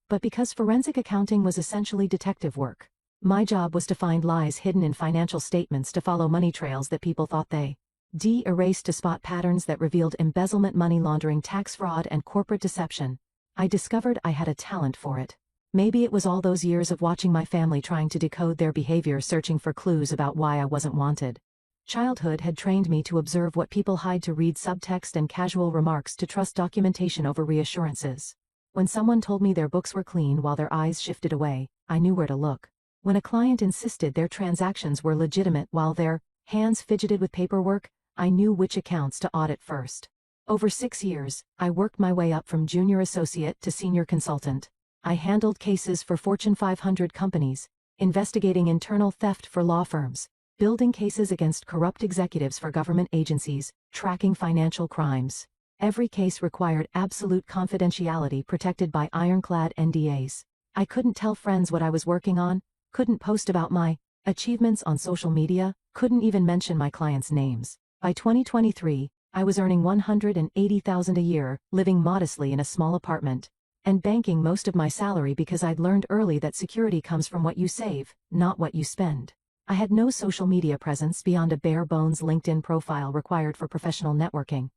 but because forensic accounting was essentially detective work. My job was to find lies hidden in financial statements, to follow money trails that people thought they erased, to spot patterns that revealed embezzlement, money laundering, tax fraud, and corporate deception. I discovered I had a talent for it. Maybe it was all those years of watching my family trying to decode their behavior, searching for clues about why I wasn't wanted. Childhood had trained me to observe what people hide, to read subtext and casual remarks, to trust documentation over reassurances. When someone told me their books were clean while their eyes shifted away, I knew where to look. When a client insisted their transactions were legitimate while their hands fidgeted with paperwork, I knew which accounts to audit first. Over 6 years, I worked my way up from junior associate to senior consultant. I handled cases for Fortune 500 companies, investigating internal theft for law firms, building cases against corrupt executives for government agencies, tracking financial crimes. Every case required absolute confidentiality, protected by ironclad NDAs. I couldn't tell friends what I was working on, couldn't post about my achievements on social media, couldn't even mention my clients' names. By 2023, I was earning $180,000 a year, living modestly in a small apartment, and banking most of my salary because I'd learned early that security comes from what you save, not what you spend. I had no social media presence beyond a bare-bones LinkedIn profile required for professional networking.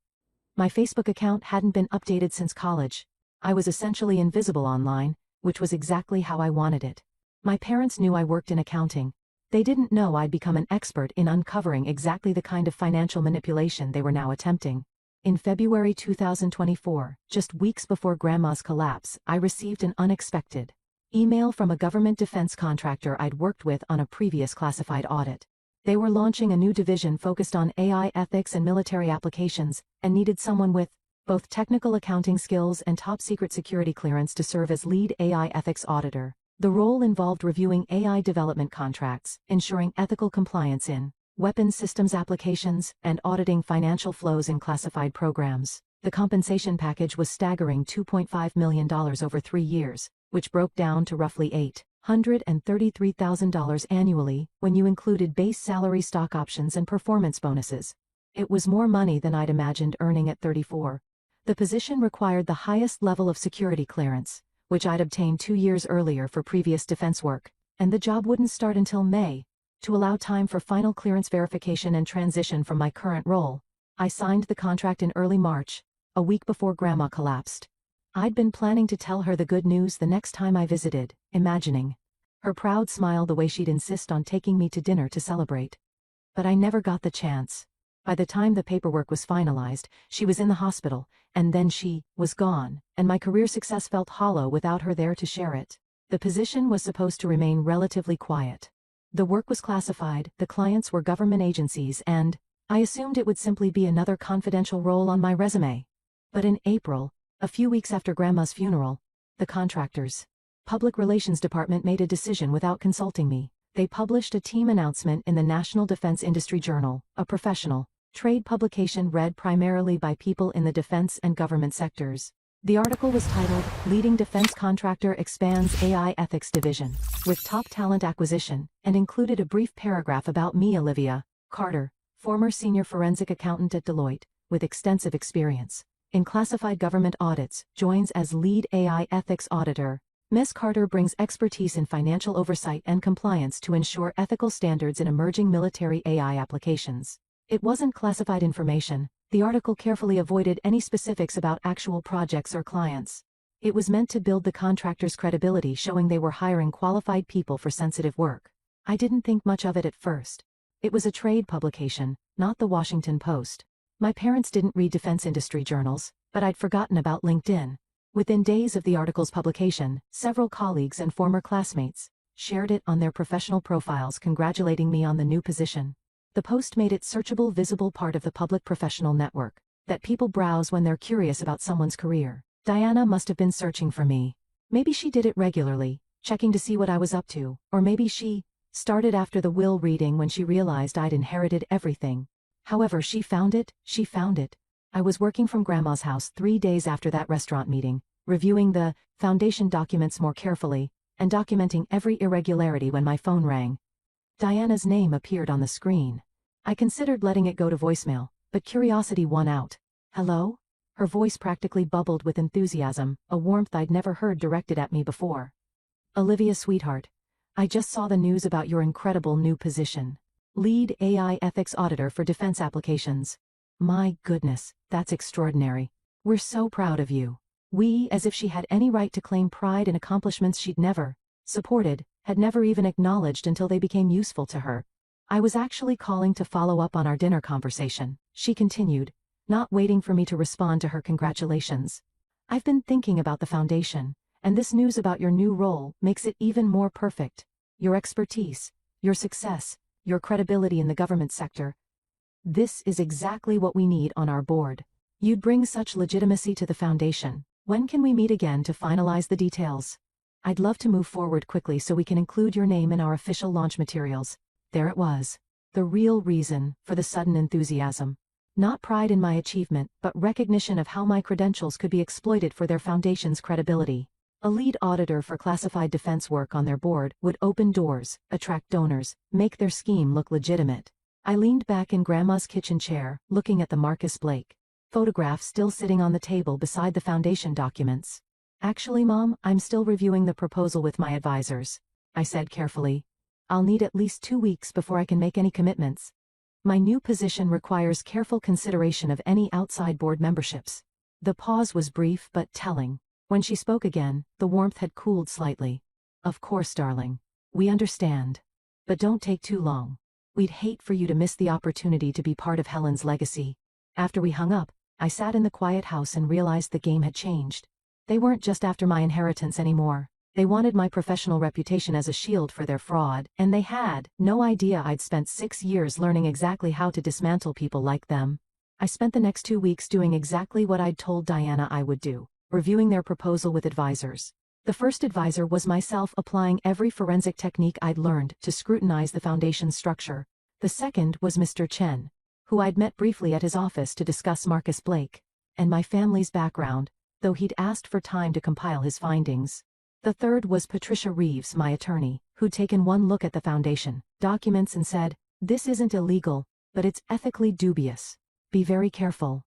My Facebook account hadn't been updated since college. I was essentially invisible online, which was exactly how I wanted it. My parents knew I worked in accounting. They didn't know I'd become an expert in uncovering exactly the kind of financial manipulation they were now attempting. In February 2024, just weeks before Grandma's collapse, I received an unexpected email from a government defense contractor I'd worked with on a previous classified audit. They were launching a new division focused on AI ethics and military applications, and needed someone with both technical accounting skills and top-secret security clearance to serve as lead AI ethics auditor. The role involved reviewing AI development contracts, ensuring ethical compliance in weapons systems applications, and auditing financial flows in classified programs. The compensation package was staggering $2.5 million over 3 years, which broke down to roughly $833,000 annually when you included base salary, stock options, and performance bonuses. It was more money than I'd imagined earning at 34. The position required the highest level of security clearance, which I'd obtained 2 years earlier for previous defense work, and the job wouldn't start until May. To allow time for final clearance verification and transition from my current role, I signed the contract in early March, a week before Grandma collapsed. I'd been planning to tell her the good news the next time I visited, imagining her proud smile the way she'd insist on taking me to dinner to celebrate. But I never got the chance. By the time the paperwork was finalized, she was in the hospital, and then she was gone, and my career success felt hollow without her there to share it. The position was supposed to remain relatively quiet. The work was classified, the clients were government agencies, and I assumed it would simply be another confidential role on my resume. But in April, a few weeks after Grandma's funeral, the contractor's public relations department made a decision without consulting me. They published a team announcement in the National Defense Industry Journal, a professional trade publication read primarily by people in the defense and government sectors. The article was titled, "Leading Defense Contractor Expands AI Ethics Division with Top Talent Acquisition," and included a brief paragraph about me. Olivia Carter, former senior forensic accountant at Deloitte, with extensive experience in classified government audits, joins as lead AI ethics auditor. Ms. Carter brings expertise in financial oversight and compliance to ensure ethical standards in emerging military AI applications. It wasn't classified information. The article carefully avoided any specifics about actual projects or clients. It was meant to build the contractor's credibility, showing they were hiring qualified people for sensitive work. I didn't think much of it at first. It was a trade publication, not the Washington Post. My parents didn't read defense industry journals, but I'd forgotten about LinkedIn. Within days of the article's publication, several colleagues and former classmates shared it on their professional profiles, congratulating me on the new position. The post made it searchable, visible part of the public professional network that people browse when they're curious about someone's career. Diana must have been searching for me. Maybe she did it regularly, checking to see what I was up to, or maybe she started after the will reading when she realized I'd inherited everything. However, she found it. I was working from Grandma's house 3 days after that restaurant meeting, reviewing the foundation documents more carefully, and documenting every irregularity when my phone rang. Diana's name appeared on the screen. I considered letting it go to voicemail, but curiosity won out. Hello? Her voice practically bubbled with enthusiasm, a warmth I'd never heard directed at me before. Olivia, sweetheart, I just saw the news about your incredible new position. Lead AI Ethics Auditor for Defense Applications. My goodness, that's extraordinary. We're so proud of you. We, as if she had any right to claim pride in accomplishments she'd never supported, had never even acknowledged until they became useful to her. I was actually calling to follow up on our dinner conversation, she continued, not waiting for me to respond to her congratulations. I've been thinking about the foundation, and this news about your new role makes it even more perfect. Your expertise, your success, your credibility in the government sector. This is exactly what we need on our board. You'd bring such legitimacy to the foundation. When can we meet again to finalize the details? I'd love to move forward quickly so we can include your name in our official launch materials. There it was. The real reason for the sudden enthusiasm. Not pride in my achievement, but recognition of how my credentials could be exploited for their foundation's credibility. A lead auditor for classified defense work on their board would open doors, attract donors, make their scheme look legitimate. I leaned back in Grandma's kitchen chair, looking at the Marcus Blake photograph still sitting on the table beside the foundation documents. Actually, Mom, I'm still reviewing the proposal with my advisors, I said carefully. I'll need at least 2 weeks before I can make any commitments. My new position requires careful consideration of any outside board memberships. The pause was brief but telling. When she spoke again, the warmth had cooled slightly. Of course, darling. We understand. But don't take too long. We'd hate for you to miss the opportunity to be part of Helen's legacy. After we hung up, I sat in the quiet house and realized the game had changed. They weren't just after my inheritance anymore. They wanted my professional reputation as a shield for their fraud, and they had no idea I'd spent 6 years learning exactly how to dismantle people like them. I spent the next 2 weeks doing exactly what I'd told Diana I would do, reviewing their proposal with advisors. The first advisor was myself, applying every forensic technique I'd learned to scrutinize the foundation's structure. The second was Mr. Chen, who I'd met briefly at his office to discuss Marcus Blake and my family's background, though he'd asked for time to compile his findings. The third was Patricia Reeves, my attorney, who'd taken one look at the foundation documents and said, "This isn't illegal, but it's ethically dubious. Be very careful."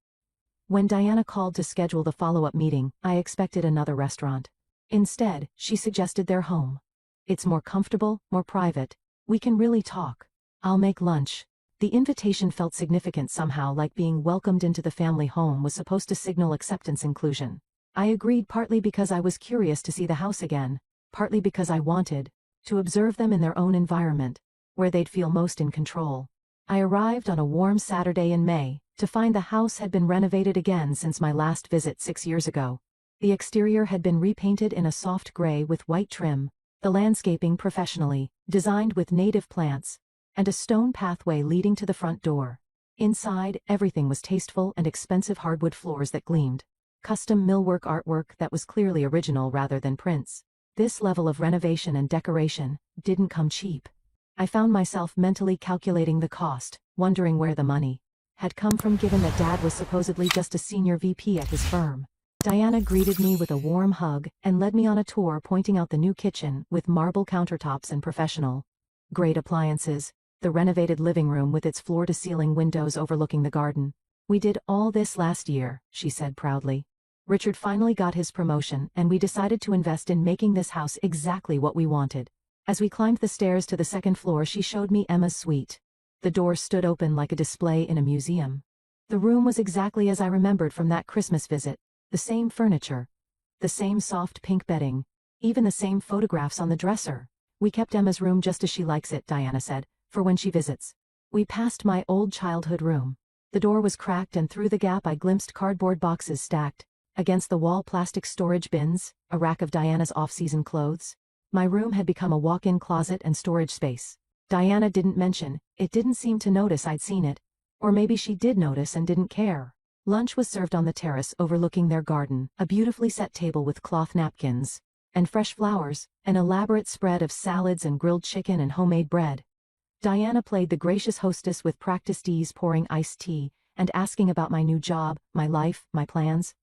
When Diana called to schedule the follow-up meeting, I expected another restaurant. Instead, she suggested their home. It's more comfortable, more private. We can really talk. I'll make lunch. The invitation felt significant somehow, like being welcomed into the family home was supposed to signal acceptance inclusion. I agreed, partly because I was curious to see the house again, partly because I wanted to observe them in their own environment, where they'd feel most in control. I arrived on a warm Saturday in May, to find the house had been renovated again since my last visit 6 years ago. The exterior had been repainted in a soft gray with white trim, the landscaping professionally designed with native plants, and a stone pathway leading to the front door. Inside, everything was tasteful and expensive hardwood floors that gleamed. Custom millwork artwork that was clearly original rather than prints. This level of renovation and decoration didn't come cheap. I found myself mentally calculating the cost, wondering where the money had come from, given that Dad was supposedly just a senior VP at his firm. Diana greeted me with a warm hug and led me on a tour, pointing out the new kitchen with marble countertops and professional-grade appliances, the renovated living room with its floor-to-ceiling windows overlooking the garden. "We did all this last year," she said proudly. "Richard finally got his promotion, and we decided to invest in making this house exactly what we wanted." As we climbed the stairs to the second floor, she showed me Emma's suite. The door stood open like a display in a museum. The room was exactly as I remembered from that Christmas visit. The same furniture, the same soft pink bedding, even the same photographs on the dresser. "We kept Emma's room just as she likes it," Diana said, "for when she visits." We passed my old childhood room. The door was cracked, and through the gap I glimpsed cardboard boxes stacked against the wall, plastic storage bins, a rack of Diana's off-season clothes. My room had become a walk-in closet and storage space. Diana didn't mention, it didn't seem to notice I'd seen it. Or maybe she did notice and didn't care. Lunch was served on the terrace overlooking their garden, a beautifully set table with cloth napkins and fresh flowers, an elaborate spread of salads and grilled chicken and homemade bread. Diana played the gracious hostess with practiced ease, pouring iced tea and asking about my new job, my life, my plans.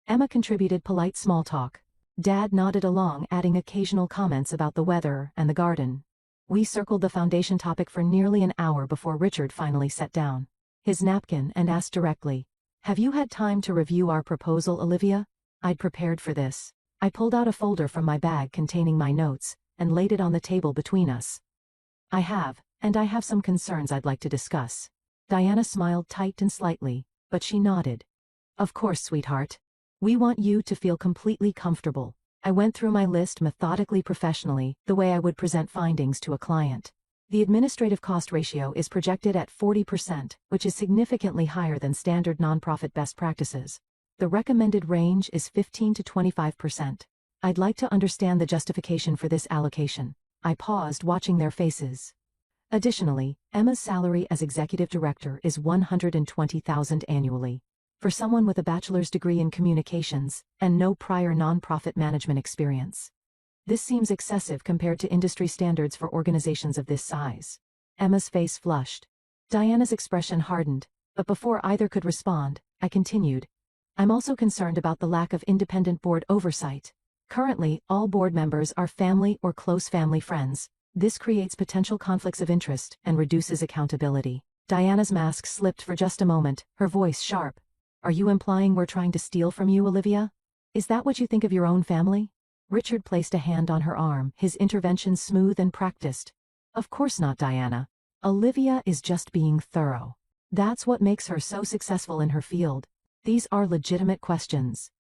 Emma contributed polite small talk. Dad nodded along, adding occasional comments about the weather and the garden. We circled the foundation topic for nearly an hour before Richard finally set down his napkin and asked directly, "Have you had time to review our proposal, Olivia?" I'd prepared for this. I pulled out a folder from my bag containing my notes and laid it on the table between us. "I have, and I have some concerns I'd like to discuss." Diana smiled tight and slightly, but she nodded. "Of course, sweetheart. We want you to feel completely comfortable." I went through my list methodically, professionally, the way I would present findings to a client. The administrative cost ratio is projected at 40%, which is significantly higher than standard nonprofit best practices. The recommended range is 15 to 25%. I'd like to understand the justification for this allocation. I paused, watching their faces. Additionally, Emma's salary as executive director is $120,000 annually. For someone with a bachelor's degree in communications and no prior nonprofit management experience, this seems excessive compared to industry standards for organizations of this size. Emma's face flushed. Diana's expression hardened, but before either could respond, I continued. "I'm also concerned about the lack of independent board oversight. Currently, all board members are family or close family friends. This creates potential conflicts of interest and reduces accountability." Diana's mask slipped for just a moment, her voice sharp. "Are you implying we're trying to steal from you, Olivia? Is that what you think of your own family?" Richard placed a hand on her arm, his intervention smooth and practiced. "Of course not, Diana. Olivia is just being thorough. That's what makes her so successful in her field. These are legitimate questions."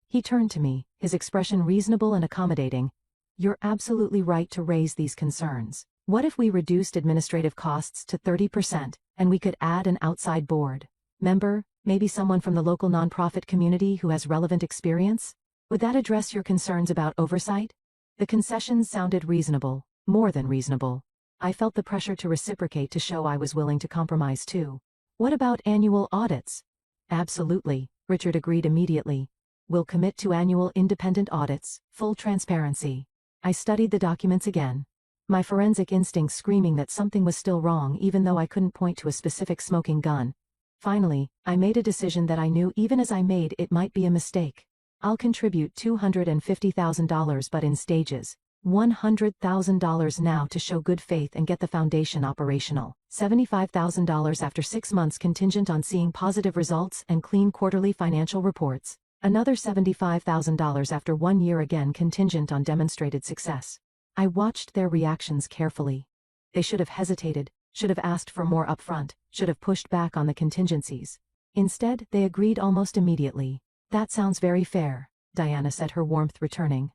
He turned to me, his expression reasonable and accommodating. "You're absolutely right to raise these concerns. What if we reduced administrative costs to 30% and we could add an outside board member, maybe someone from the local nonprofit community who has relevant experience? Would that address your concerns about oversight?" The concessions sounded reasonable, more than reasonable. I felt the pressure to reciprocate, to show I was willing to compromise too. "What about annual audits?" "Absolutely," Richard agreed immediately. "We'll commit to annual independent audits, full transparency." I studied the documents again, my forensic instincts screaming that something was still wrong even though I couldn't point to a specific smoking gun. Finally, I made a decision that I knew even as I made it might be a mistake. I'll contribute $250,000, but in stages. $100,000 now to show good faith and get the foundation operational. $75,000 after 6 months, contingent on seeing positive results and clean quarterly financial reports. Another $75,000 after 1 year, again contingent on demonstrated success. I watched their reactions carefully. They should have hesitated, should have asked for more upfront, should have pushed back on the contingencies. Instead, they agreed almost immediately. "That sounds very fair," Diana said, her warmth returning.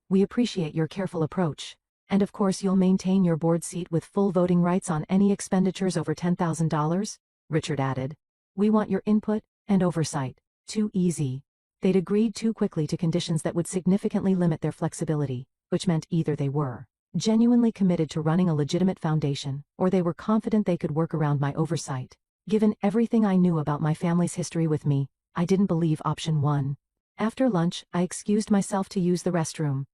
"We appreciate your careful approach. And of course you'll maintain your board seat with full voting rights on any expenditures over $10,000, Richard added. "We want your input and oversight." Too easy. They'd agreed too quickly to conditions that would significantly limit their flexibility, which meant either they were genuinely committed to running a legitimate foundation, or they were confident they could work around my oversight. Given everything I knew about my family's history with me, I didn't believe option 1. After lunch, I excused myself to use the restroom.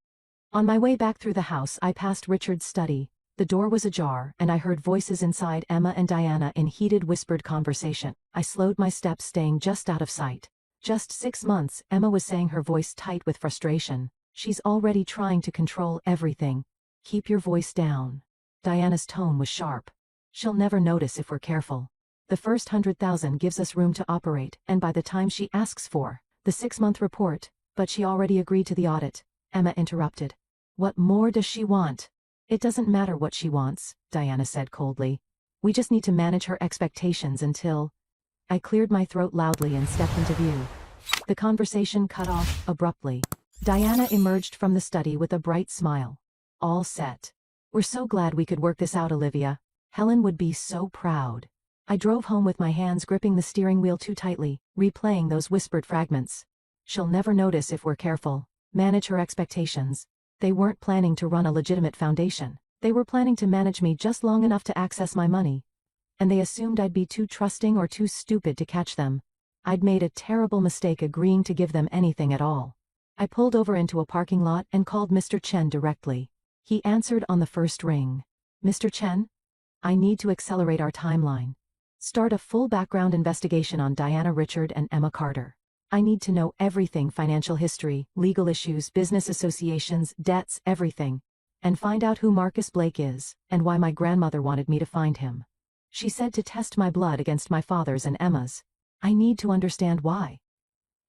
On my way back through the house, I passed Richard's study. The door was ajar, and I heard voices inside, Emma and Diana in heated, whispered conversation. I slowed my steps, staying just out of sight. "Just 6 months," Emma was saying, her voice tight with frustration. "She's already trying to control everything." "Keep your voice down." Diana's tone was sharp. "She'll never notice if we're careful. The first 100,000 gives us room to operate, and by the time she asks for the 6-month report..." "But she already agreed to the audit," Emma interrupted. "What more does she want?" "It doesn't matter what she wants," Diana said coldly. "We just need to manage her expectations until..." I cleared my throat loudly and stepped into view. The conversation cut off abruptly. Diana emerged from the study with a bright smile. "All set. We're so glad we could work this out, Olivia. Helen would be so proud." I drove home with my hands gripping the steering wheel too tightly, replaying those whispered fragments. "She'll never notice if we're careful. Manage her expectations." They weren't planning to run a legitimate foundation. They were planning to manage me just long enough to access my money. And they assumed I'd be too trusting or too stupid to catch them. I'd made a terrible mistake agreeing to give them anything at all. I pulled over into a parking lot and called Mr. Chen directly. He answered on the first ring. "Mr. Chen? I need to accelerate our timeline. Start a full background investigation on Diana Richard and Emma Carter. I need to know everything: financial history, legal issues, business associations, debts, everything. And find out who Marcus Blake is, and why my grandmother wanted me to find him. She said to test my blood against my father's and Emma's. I need to understand why."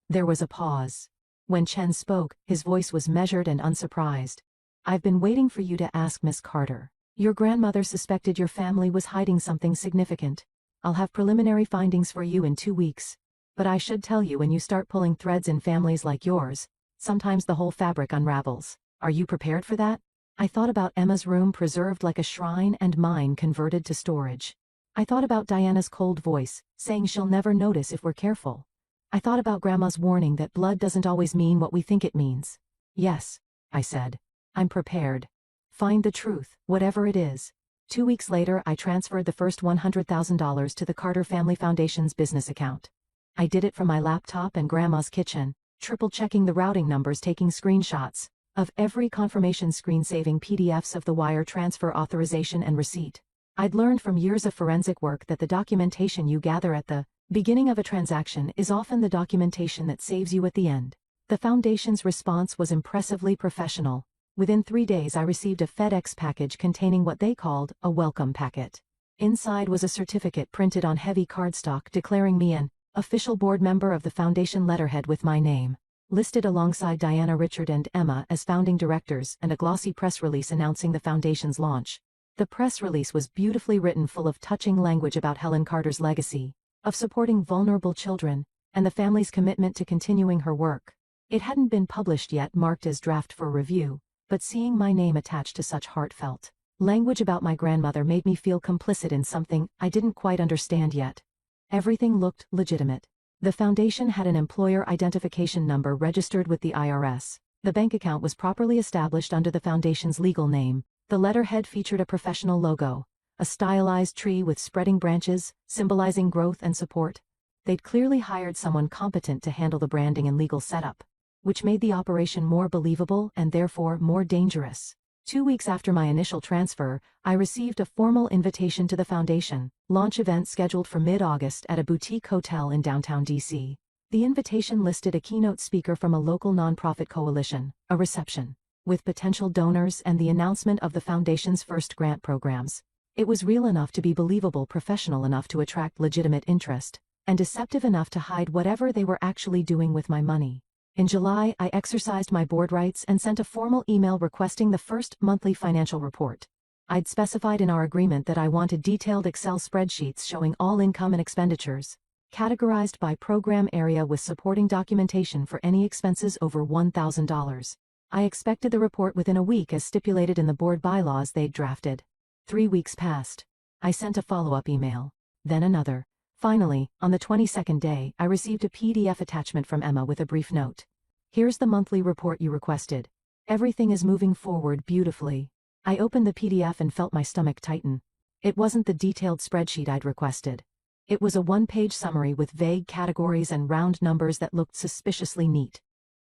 There was a pause. When Chen spoke, his voice was measured and unsurprised. "I've been waiting for you to ask Miss Carter. Your grandmother suspected your family was hiding something significant. I'll have preliminary findings for you in 2 weeks. But I should tell you, when you start pulling threads in families like yours, sometimes the whole fabric unravels. Are you prepared for that?" I thought about Emma's room preserved like a shrine and mine converted to storage. I thought about Diana's cold voice, saying she'll never notice if we're careful. I thought about Grandma's warning that blood doesn't always mean what we think it means. "Yes," I said. "I'm prepared. Find the truth, whatever it is." 2 weeks later, I transferred the first $100,000 to the Carter Family Foundation's business account. I did it from my laptop and Grandma's kitchen, triple-checking the routing numbers, taking screenshots of every confirmation screen, saving PDFs of the wire transfer authorization and receipt. I'd learned from years of forensic work that the documentation you gather at the beginning of a transaction is often the documentation that saves you at the end. The Foundation's response was impressively professional. Within 3 days, I received a FedEx package containing what they called a welcome packet. Inside was a certificate printed on heavy cardstock declaring me an official board member of the Foundation, letterhead with my name listed alongside Diana Richard and Emma as founding directors, and a glossy press release announcing the Foundation's launch. The press release was beautifully written, full of touching language about Helen Carter's legacy of supporting vulnerable children, and the family's commitment to continuing her work. It hadn't been published yet, marked as draft for review, but seeing my name attached to such heartfelt language about my grandmother made me feel complicit in something I didn't quite understand yet. Everything looked legitimate. The Foundation had an employer identification number registered with the IRS. The bank account was properly established under the Foundation's legal name. The letterhead featured a professional logo, a stylized tree with spreading branches, symbolizing growth and support. They'd clearly hired someone competent to handle the branding and legal setup, which made the operation more believable and therefore more dangerous. 2 weeks after my initial transfer, I received a formal invitation to the Foundation launch event scheduled for mid-August at a boutique hotel in downtown D.C. The invitation listed a keynote speaker from a local nonprofit coalition, a reception with potential donors, and the announcement of the Foundation's first grant programs. It was real enough to be believable, professional enough to attract legitimate interest, and deceptive enough to hide whatever they were actually doing with my money. In July, I exercised my board rights and sent a formal email requesting the first monthly financial report. I'd specified in our agreement that I wanted detailed Excel spreadsheets showing all income and expenditures, categorized by program area with supporting documentation for any expenses over $1,000. I expected the report within a week as stipulated in the board bylaws they'd drafted. 3 weeks passed. I sent a follow-up email, then another. Finally, on the 22nd day, I received a PDF attachment from Emma with a brief note. "Here's the monthly report you requested. Everything is moving forward beautifully." I opened the PDF and felt my stomach tighten. It wasn't the detailed spreadsheet I'd requested. It was a one-page summary with vague categories and round numbers that looked suspiciously neat.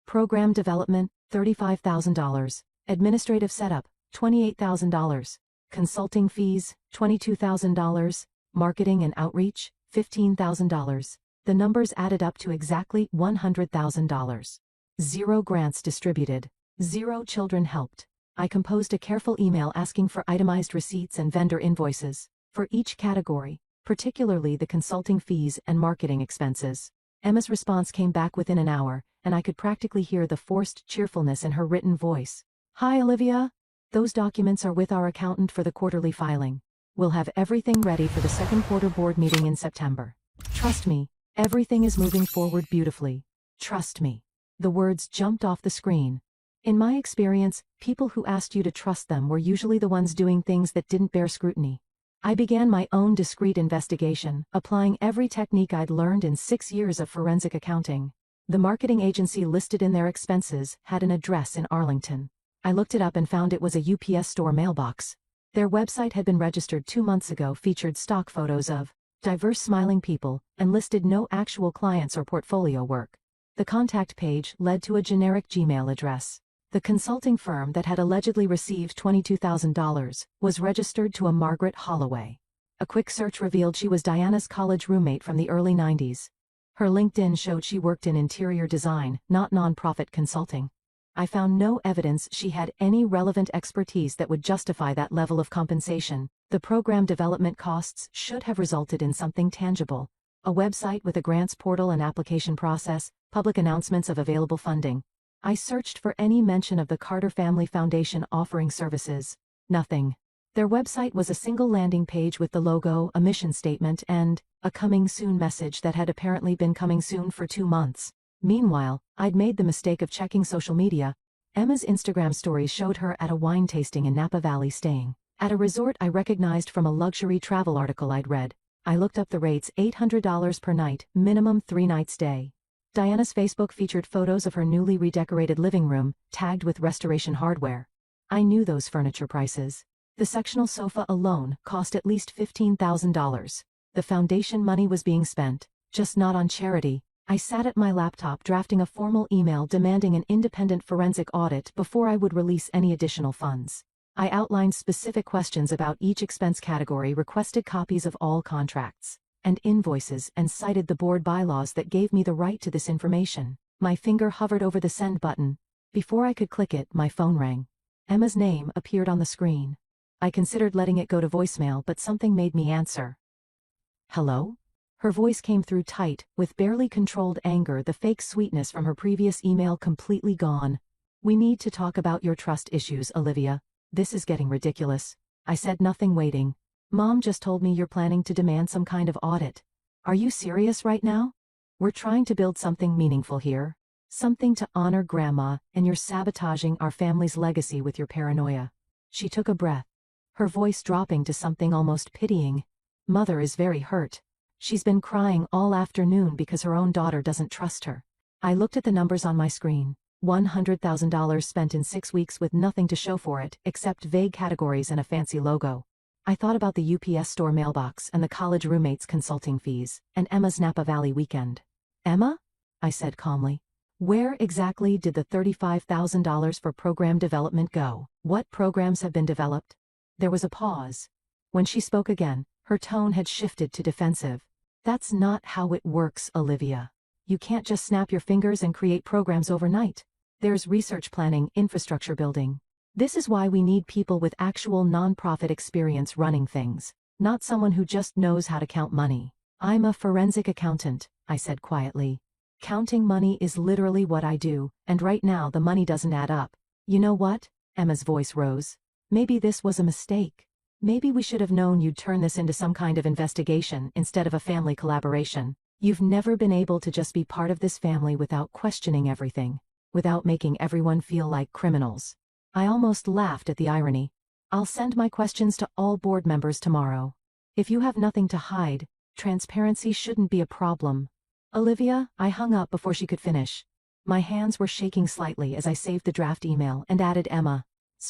Program development, $35,000. Administrative setup, $28,000. Consulting fees, $22,000. Marketing and outreach, $15,000. The numbers added up to exactly $100,000. 0 grants distributed. 0 children helped. I composed a careful email asking for itemized receipts and vendor invoices for each category, particularly the consulting fees and marketing expenses. Emma's response came back within an hour, and I could practically hear the forced cheerfulness in her written voice. "Hi, Olivia. Those documents are with our accountant for the quarterly filing. We'll have everything ready for the second quarter board meeting in September. Trust me, everything is moving forward beautifully. Trust me." The words jumped off the screen. In my experience, people who asked you to trust them were usually the ones doing things that didn't bear scrutiny. I began my own discreet investigation, applying every technique I'd learned in 6 years of forensic accounting. The marketing agency listed in their expenses had an address in Arlington. I looked it up and found it was a UPS store mailbox. Their website had been registered 2 months ago, featured stock photos of diverse smiling people, and listed no actual clients or portfolio work. The contact page led to a generic Gmail address. The consulting firm that had allegedly received $22,000 was registered to a Margaret Holloway. A quick search revealed she was Diana's college roommate from the early 90s. Her LinkedIn showed she worked in interior design, not nonprofit consulting. I found no evidence she had any relevant expertise that would justify that level of compensation. The program development costs should have resulted in something tangible. A website with a grants portal and application process, public announcements of available funding. I searched for any mention of the Carter Family Foundation offering services. Nothing. Their website was a single landing page with the logo, a mission statement, and a coming soon message that had apparently been coming soon for 2 months. Meanwhile, I'd made the mistake of checking social media. Emma's Instagram stories showed her at a wine tasting in Napa Valley staying at a resort I recognized from a luxury travel article I'd read. I looked up the rates: $800 per night, minimum 3-night stay. Diana's Facebook featured photos of her newly redecorated living room, tagged with restoration hardware. I knew those furniture prices. The sectional sofa alone cost at least $15,000. The foundation money was being spent, just not on charity. I sat at my laptop drafting a formal email demanding an independent forensic audit before I would release any additional funds. I outlined specific questions about each expense category, requested copies of all contracts and invoices, and cited the board bylaws that gave me the right to this information. My finger hovered over the send button. Before I could click it, my phone rang. Emma's name appeared on the screen. I considered letting it go to voicemail, but something made me answer. Hello? Her voice came through tight, with barely controlled anger, the fake sweetness from her previous email completely gone. We need to talk about your trust issues, Olivia. This is getting ridiculous. I said, nothing, waiting. Mom just told me you're planning to demand some kind of audit. Are you serious right now? We're trying to build something meaningful here. Something to honor Grandma, and you're sabotaging our family's legacy with your paranoia. She took a breath, her voice dropping to something almost pitying. Mother is very hurt. She's been crying all afternoon because her own daughter doesn't trust her. I looked at the numbers on my screen. $100,000 spent in 6 weeks with nothing to show for it, except vague categories and a fancy logo. I thought about the UPS store mailbox and the college roommates' consulting fees, and Emma's Napa Valley weekend. Emma? I said calmly. Where exactly did the $35,000 for program development go? What programs have been developed? There was a pause. When she spoke again, her tone had shifted to defensive. That's not how it works, Olivia. You can't just snap your fingers and create programs overnight. There's research planning, infrastructure building. This is why we need people with actual nonprofit experience running things, not someone who just knows how to count money. I'm a forensic accountant, I said quietly. Counting money is literally what I do, and right now the money doesn't add up. You know what? Emma's voice rose. Maybe this was a mistake. Maybe we should have known you'd turn this into some kind of investigation instead of a family collaboration. You've never been able to just be part of this family without questioning everything, without making everyone feel like criminals. I almost laughed at the irony. I'll send my questions to all board members tomorrow. If you have nothing to hide, transparency shouldn't be a problem. Olivia, I hung up before she could finish. My hands were shaking slightly as I saved the draft email and added Emma's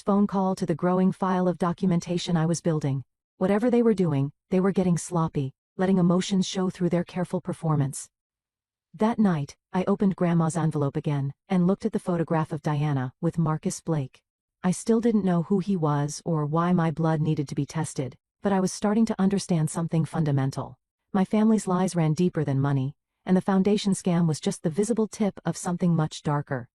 phone call to the growing file of documentation I was building. Whatever they were doing, they were getting sloppy, letting emotions show through their careful performance. That night, I opened Grandma's envelope again and looked at the photograph of Diana with Marcus Blake. I still didn't know who he was or why my blood needed to be tested, but I was starting to understand something fundamental. My family's lies ran deeper than money, and the foundation scam was just the visible tip of something much darker.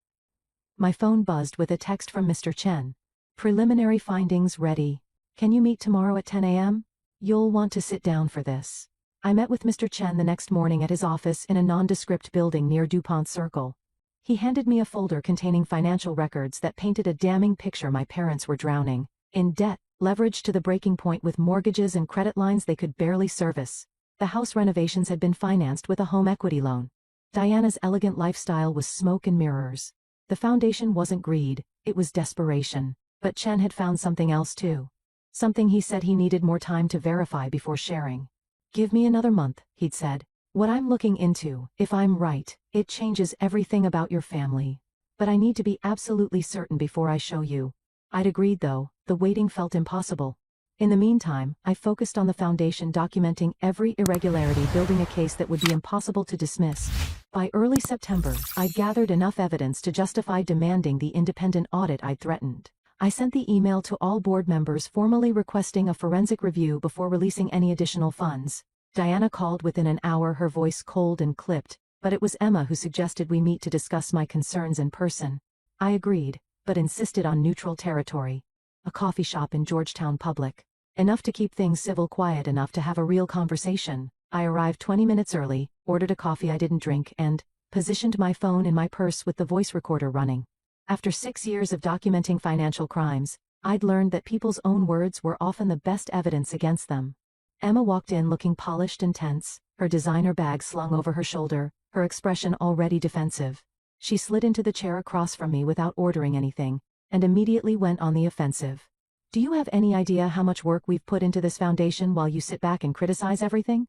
My phone buzzed with a text from Mr. Chen. Preliminary findings ready. Can you meet tomorrow at 10 a.m.? You'll want to sit down for this. I met with Mr. Chen the next morning at his office in a nondescript building near DuPont Circle. He handed me a folder containing financial records that painted a damning picture. My parents were drowning in debt, leveraged to the breaking point with mortgages and credit lines they could barely service. The house renovations had been financed with a home equity loan. Diana's elegant lifestyle was smoke and mirrors. The foundation wasn't greed, it was desperation. But Chen had found something else too. Something he said he needed more time to verify before sharing. Give me another month, he'd said. What I'm looking into, if I'm right, it changes everything about your family. But I need to be absolutely certain before I show you. I'd agreed though, the waiting felt impossible. In the meantime, I focused on the foundation, documenting every irregularity, building a case that would be impossible to dismiss. By early September, I'd gathered enough evidence to justify demanding the independent audit I'd threatened. I sent the email to all board members formally requesting a forensic review before releasing any additional funds. Diana called within an hour, her voice cold and clipped, but it was Emma who suggested we meet to discuss my concerns in person. I agreed, but insisted on neutral territory. A coffee shop in Georgetown Public. Enough to keep things civil, quiet enough to have a real conversation. I arrived 20 minutes early, ordered a coffee I didn't drink, and positioned my phone in my purse with the voice recorder running. After 6 years of documenting financial crimes, I'd learned that people's own words were often the best evidence against them. Emma walked in looking polished and tense, her designer bag slung over her shoulder, her expression already defensive. She slid into the chair across from me without ordering anything, and immediately went on the offensive. "Do you have any idea how much work we've put into this foundation while you sit back and criticize everything?"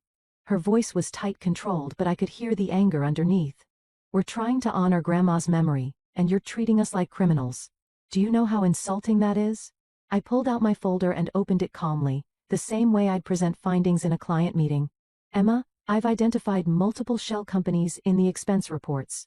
Her voice was tight, controlled, but I could hear the anger underneath. "We're trying to honor Grandma's memory, and you're treating us like criminals. Do you know how insulting that is?" I pulled out my folder and opened it calmly, the same way I'd present findings in a client meeting. "Emma, I've identified multiple shell companies in the expense reports.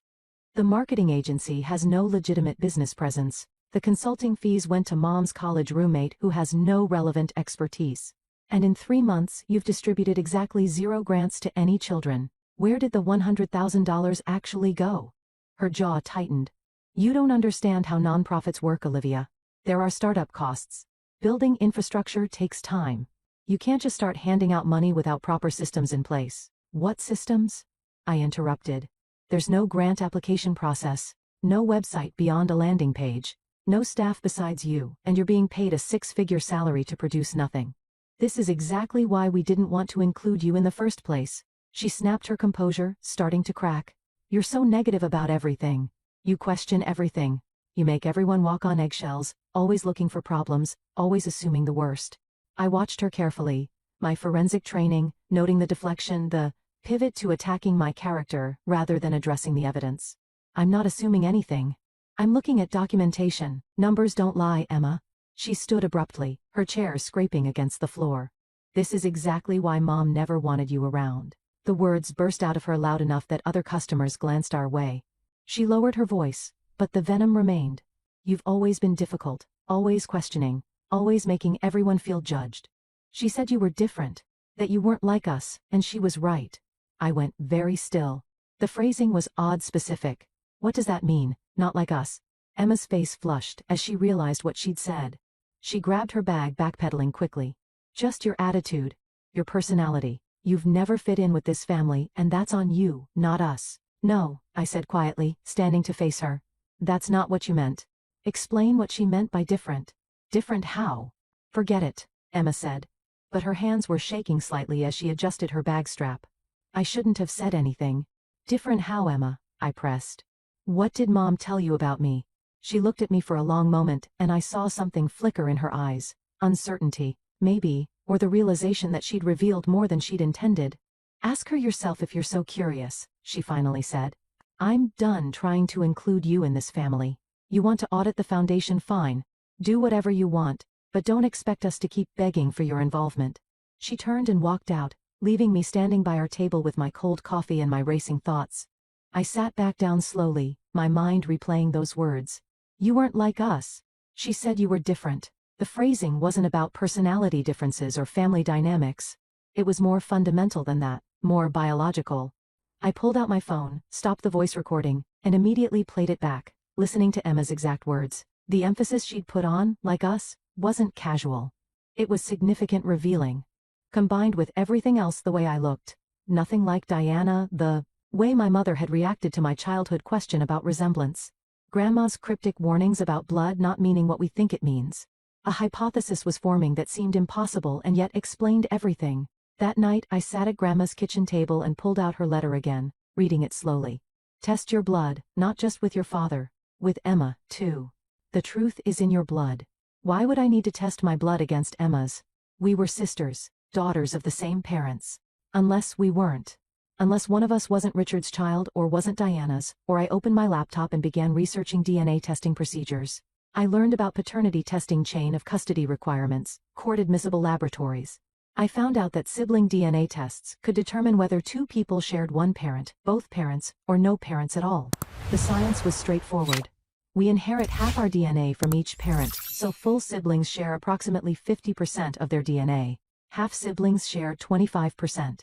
The marketing agency has no legitimate business presence. The consulting fees went to Mom's college roommate who has no relevant expertise. And in 3 months, you've distributed exactly 0 grants to any children. Where did the $100,000 actually go?" Her jaw tightened. "You don't understand how nonprofits work, Olivia. There are startup costs. Building infrastructure takes time. You can't just start handing out money without proper systems in place." "What systems?" I interrupted. "There's no grant application process, no website beyond a landing page, no staff besides you, and you're being paid a 6-figure salary to produce nothing. This is exactly why we didn't want to include you in the first place." She snapped, her composure starting to crack. "You're so negative about everything. You question everything. You make everyone walk on eggshells, always looking for problems, always assuming the worst." I watched her carefully, my forensic training, noting the deflection, the pivot to attacking my character rather than addressing the evidence. "I'm not assuming anything. I'm looking at documentation. Numbers don't lie, Emma." She stood abruptly, her chair scraping against the floor. "This is exactly why Mom never wanted you around." The words burst out of her loud enough that other customers glanced our way. She lowered her voice, but the venom remained. "You've always been difficult, always questioning, always making everyone feel judged. She said you were different, that you weren't like us, and she was right." I went very still. The phrasing was odd, specific. "What does that mean, not like us?" Emma's face flushed as she realized what she'd said. She grabbed her bag, backpedaling quickly. "Just your attitude, your personality. You've never fit in with this family, and that's on you, not us." "No," I said quietly, standing to face her. "That's not what you meant." "Explain what she meant by different." "Different how?" "Forget it," Emma said. But her hands were shaking slightly as she adjusted her bag strap. "I shouldn't have said anything." "Different how, Emma?" I pressed. "What did Mom tell you about me?" She looked at me for a long moment, and I saw something flicker in her eyes. Uncertainty, maybe, or the realization that she'd revealed more than she'd intended. "Ask her yourself if you're so curious," she finally said. "I'm done trying to include you in this family. You want to audit the foundation, fine. Do whatever you want, but don't expect us to keep begging for your involvement." She turned and walked out, leaving me standing by our table with my cold coffee and my racing thoughts. I sat back down slowly, my mind replaying those words. "You weren't like us. She said you were different." The phrasing wasn't about personality differences or family dynamics. It was more fundamental than that, more biological. I pulled out my phone, stopped the voice recording, and immediately played it back, listening to Emma's exact words. The emphasis she'd put on, like us, wasn't casual. It was significant, revealing. Combined with everything else, the way I looked. Nothing like Diana, the way my mother had reacted to my childhood question about resemblance. Grandma's cryptic warnings about blood not meaning what we think it means. A hypothesis was forming that seemed impossible and yet explained everything. That night I sat at Grandma's kitchen table and pulled out her letter again, reading it slowly. "Test your blood, not just with your father. With Emma, too. The truth is in your blood." Why would I need to test my blood against Emma's? We were sisters, daughters of the same parents. Unless we weren't. Unless one of us wasn't Richard's child or wasn't Diana's, or I opened my laptop and began researching DNA testing procedures. I learned about paternity testing chain of custody requirements, court-admissible laboratories. I found out that sibling DNA tests could determine whether two people shared one parent, both parents, or no parents at all. The science was straightforward. We inherit half our DNA from each parent, so full siblings share approximately 50% of their DNA. Half siblings share 25%.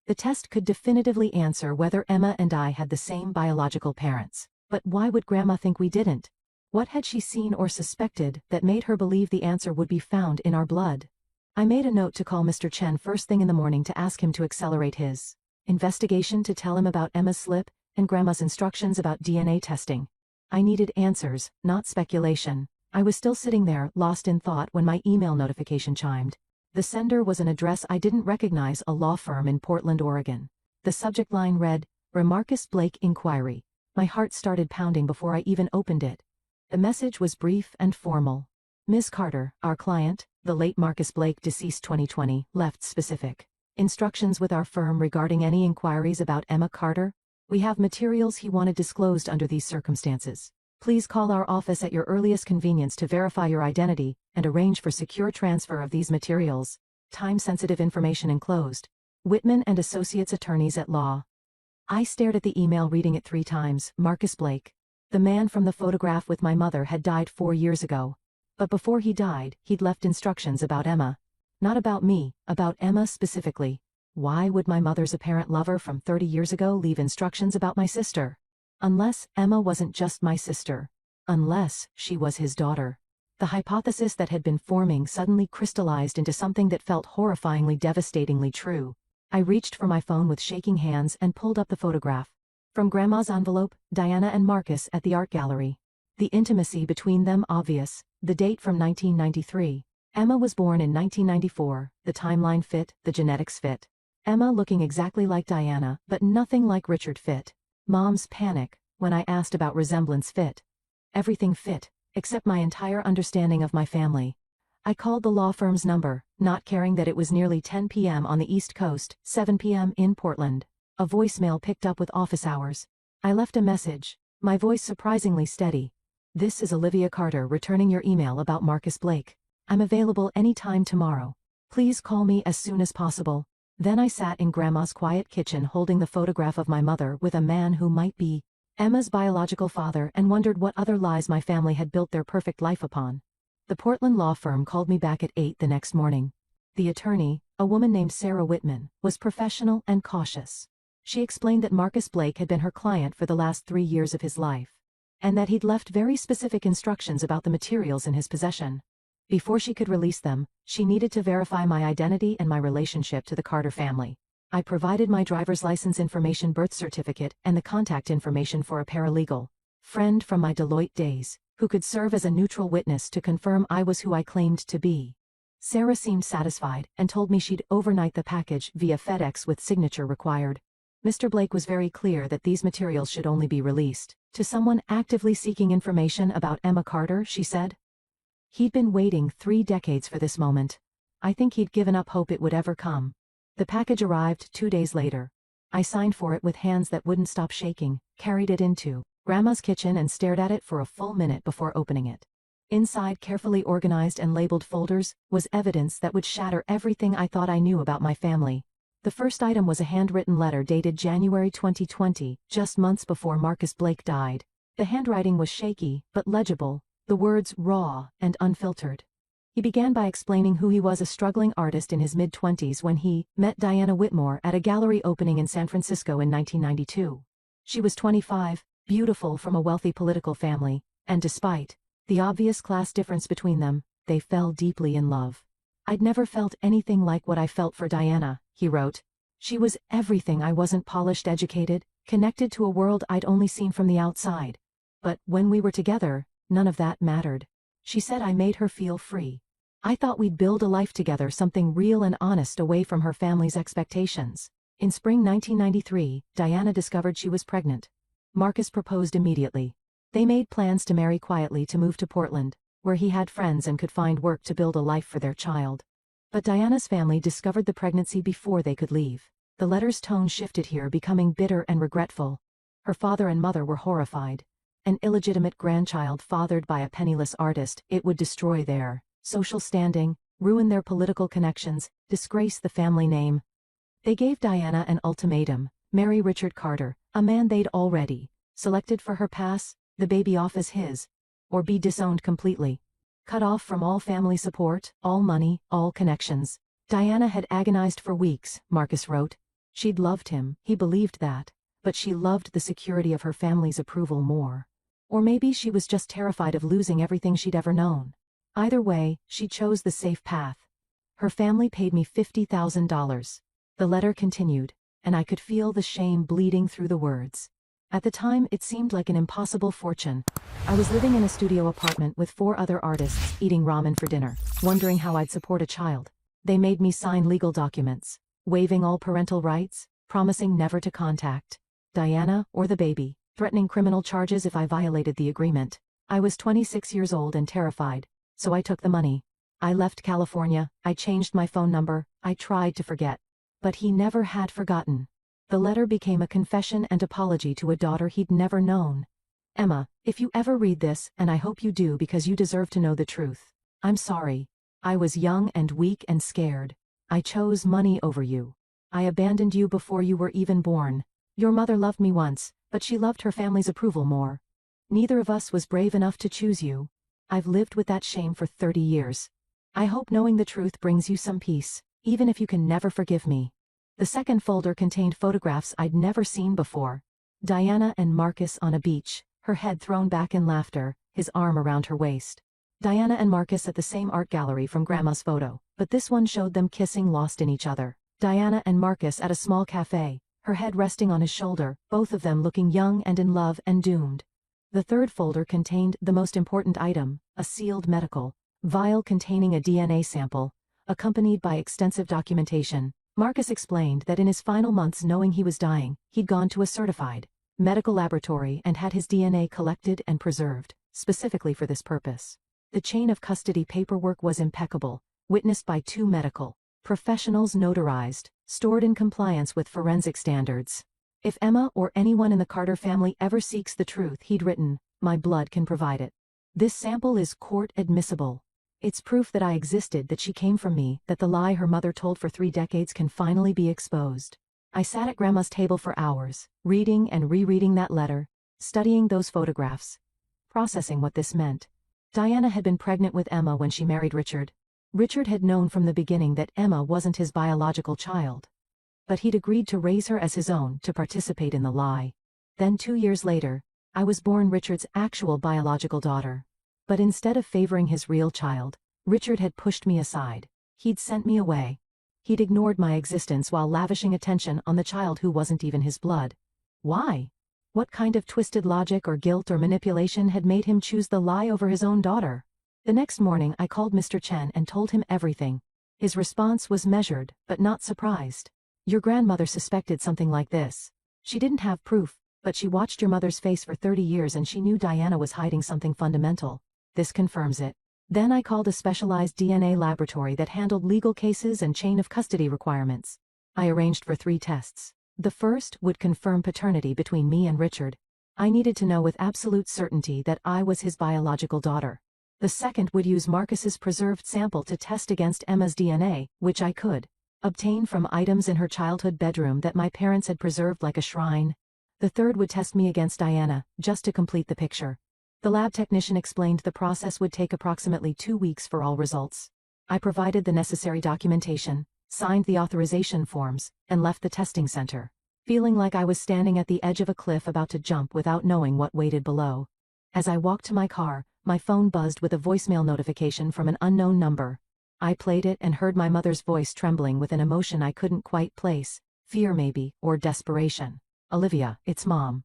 The test could definitively answer whether Emma and I had the same biological parents. But why would Grandma think we didn't? What had she seen or suspected that made her believe the answer would be found in our blood? I made a note to call Mr. Chen first thing in the morning to ask him to accelerate his investigation, to tell him about Emma's slip and Grandma's instructions about DNA testing. I needed answers, not speculation. I was still sitting there, lost in thought, when my email notification chimed. The sender was an address I didn't recognize, a law firm in Portland, Oregon. The subject line read, Marcus Blake Inquiry. My heart started pounding before I even opened it. The message was brief and formal. Ms. Carter, our client, the late Marcus Blake, deceased 2020, left specific instructions with our firm regarding any inquiries about Emma Carter. We have materials he wanted disclosed under these circumstances. Please call our office at your earliest convenience to verify your identity and arrange for secure transfer of these materials. Time-sensitive information enclosed. Whitman and Associates, Attorneys at Law. I stared at the email, reading it 3 times. Marcus Blake. The man from the photograph with my mother had died 4 years ago. But before he died, he'd left instructions about Emma. Not about me, about Emma specifically. Why would my mother's apparent lover from 30 years ago leave instructions about my sister? Unless Emma wasn't just my sister. Unless she was his daughter. The hypothesis that had been forming suddenly crystallized into something that felt horrifyingly, devastatingly true. I reached for my phone with shaking hands and pulled up the photograph. From Grandma's envelope, Diana and Marcus at the art gallery. The intimacy between them obvious. The date from 1993. Emma was born in 1994. The timeline fit, the genetics fit. Emma looking exactly like Diana, but nothing like Richard fit. Mom's panic when I asked about resemblance fit. Everything fit, except my entire understanding of my family. I called the law firm's number, not caring that it was nearly 10 p.m. on the East Coast, 7 p.m. in Portland. A voicemail picked up with office hours. I left a message, my voice surprisingly steady. This is Olivia Carter returning your email about Marcus Blake. I'm available anytime tomorrow. Please call me as soon as possible. Then I sat in Grandma's quiet kitchen holding the photograph of my mother with a man who might be Emma's biological father, and wondered what other lies my family had built their perfect life upon. The Portland law firm called me back at 8 the next morning. The attorney, a woman named Sarah Whitman, was professional and cautious. She explained that Marcus Blake had been her client for the last 3 years of his life, and that he'd left very specific instructions about the materials in his possession. Before she could release them, she needed to verify my identity and my relationship to the Carter family. I provided my driver's license information, birth certificate, and the contact information for a paralegal friend from my Deloitte days, who could serve as a neutral witness to confirm I was who I claimed to be. Sarah seemed satisfied and told me she'd overnight the package via FedEx with signature required. Mr. Blake was very clear that these materials should only be released to someone actively seeking information about Emma Carter, she said. He'd been waiting 3 decades for this moment. I think he'd given up hope it would ever come. The package arrived 2 days later. I signed for it with hands that wouldn't stop shaking, carried it into Grandma's kitchen and stared at it for a full minute before opening it. Inside, carefully organized and labeled folders, was evidence that would shatter everything I thought I knew about my family. The first item was a handwritten letter dated January 2020, just months before Marcus Blake died. The handwriting was shaky, but legible, the words raw and unfiltered. He began by explaining who he was, a struggling artist in his mid-20s when he met Diana Whitmore at a gallery opening in San Francisco in 1992. She was 25, beautiful, from a wealthy political family, and despite the obvious class difference between them, they fell deeply in love. I'd never felt anything like what I felt for Diana, he wrote. She was everything I wasn't: polished, educated, connected to a world I'd only seen from the outside. But when we were together, none of that mattered. She said I made her feel free. I thought we'd build a life together, something real and honest away from her family's expectations. In spring 1993, Diana discovered she was pregnant. Marcus proposed immediately. They made plans to marry quietly, to move to Portland, where he had friends and could find work to build a life for their child. But Diana's family discovered the pregnancy before they could leave. The letter's tone shifted here, becoming bitter and regretful. Her father and mother were horrified. An illegitimate grandchild fathered by a penniless artist, it would destroy their social standing, ruin their political connections, disgrace the family name. They gave Diana an ultimatum: marry Richard Carter, a man they'd already selected for her pass the baby off as his, or be disowned completely. Cut off from all family support, all money, all connections. Diana had agonized for weeks, Marcus wrote. She'd loved him, he believed that, but she loved the security of her family's approval more. Or maybe she was just terrified of losing everything she'd ever known. Either way, she chose the safe path. Her family paid me $50,000. The letter continued, and I could feel the shame bleeding through the words. At the time, it seemed like an impossible fortune. I was living in a studio apartment with 4 other artists, eating ramen for dinner, wondering how I'd support a child. They made me sign legal documents, waiving all parental rights, promising never to contact Diana or the baby, threatening criminal charges if I violated the agreement. I was 26 years old and terrified, so I took the money. I left California, I changed my phone number, I tried to forget. But he never had forgotten. The letter became a confession and apology to a daughter he'd never known. Emma, if you ever read this, and I hope you do because you deserve to know the truth, I'm sorry. I was young and weak and scared. I chose money over you. I abandoned you before you were even born. Your mother loved me once, but she loved her family's approval more. Neither of us was brave enough to choose you. I've lived with that shame for 30 years. I hope knowing the truth brings you some peace, even if you can never forgive me. The second folder contained photographs I'd never seen before. Diana and Marcus on a beach, her head thrown back in laughter, his arm around her waist. Diana and Marcus at the same art gallery from Grandma's photo, but this one showed them kissing, lost in each other. Diana and Marcus at a small cafe, her head resting on his shoulder, both of them looking young and in love and doomed. The third folder contained the most important item, a sealed medical vial containing a DNA sample, accompanied by extensive documentation. Marcus explained that in his final months, knowing he was dying, he'd gone to a certified medical laboratory and had his DNA collected and preserved, specifically for this purpose. The chain of custody paperwork was impeccable, witnessed by 2 medical professionals, notarized, stored in compliance with forensic standards. If Emma or anyone in the Carter family ever seeks the truth, he'd written, my blood can provide it. This sample is court admissible. It's proof that I existed, that she came from me, that the lie her mother told for 3 decades can finally be exposed. I sat at Grandma's table for hours, reading and rereading that letter, studying those photographs, processing what this meant. Diana had been pregnant with Emma when she married Richard. Richard had known from the beginning that Emma wasn't his biological child. But he'd agreed to raise her as his own, to participate in the lie. Then 2 years later, I was born Richard's actual biological daughter. But instead of favoring his real child, Richard had pushed me aside. He'd sent me away. He'd ignored my existence while lavishing attention on the child who wasn't even his blood. Why? What kind of twisted logic or guilt or manipulation had made him choose the lie over his own daughter? The next morning I called Mr. Chen and told him everything. His response was measured, but not surprised. Your grandmother suspected something like this. She didn't have proof, but she watched your mother's face for 30 years and she knew Diana was hiding something fundamental. This confirms it. Then I called a specialized DNA laboratory that handled legal cases and chain of custody requirements. I arranged for 3 tests. The first would confirm paternity between me and Richard. I needed to know with absolute certainty that I was his biological daughter. The second would use Marcus's preserved sample to test against Emma's DNA, which I could obtain from items in her childhood bedroom that my parents had preserved like a shrine. The third would test me against Diana, just to complete the picture. The lab technician explained the process would take approximately 2 weeks for all results. I provided the necessary documentation, signed the authorization forms, and left the testing center, feeling like I was standing at the edge of a cliff about to jump without knowing what waited below. As I walked to my car, my phone buzzed with a voicemail notification from an unknown number. I played it and heard my mother's voice trembling with an emotion I couldn't quite place, fear maybe, or desperation. Olivia, it's Mom.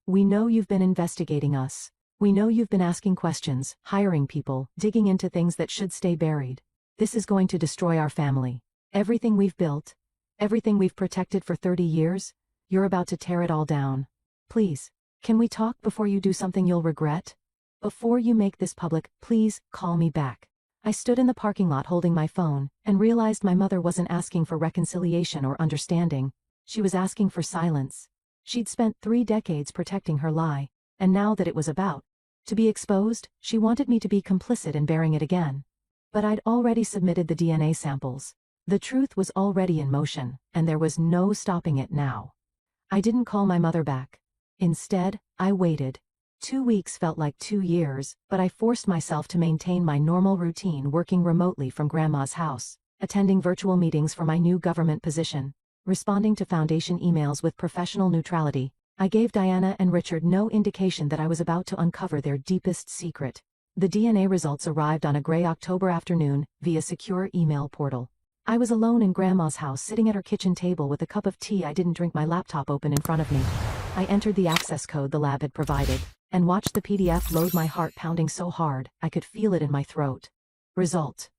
We know you've been investigating us. We know you've been asking questions, hiring people, digging into things that should stay buried. This is going to destroy our family. Everything we've built, everything we've protected for 30 years, you're about to tear it all down. Please, can we talk before you do something you'll regret? Before you make this public, please call me back. I stood in the parking lot holding my phone and realized my mother wasn't asking for reconciliation or understanding. She was asking for silence. She'd spent 3 decades protecting her lie, And now that it was about to be exposed, she wanted me to be complicit in bearing it again. But I'd already submitted the DNA samples. The truth was already in motion, and there was no stopping it now. I didn't call my mother back. Instead, I waited. 2 weeks felt like 2 years, but I forced myself to maintain my normal routine, working remotely from Grandma's house, attending virtual meetings for my new government position, responding to Foundation emails with professional neutrality. I gave Diana and Richard no indication that I was about to uncover their deepest secret. The DNA results arrived on a gray October afternoon via secure email portal. I was alone in Grandma's house, sitting at her kitchen table with a cup of tea. I didn't drink, my laptop open in front of me. I entered the access code the lab had provided, and watched the PDF load, my heart pounding so hard I could feel it in my throat. Result: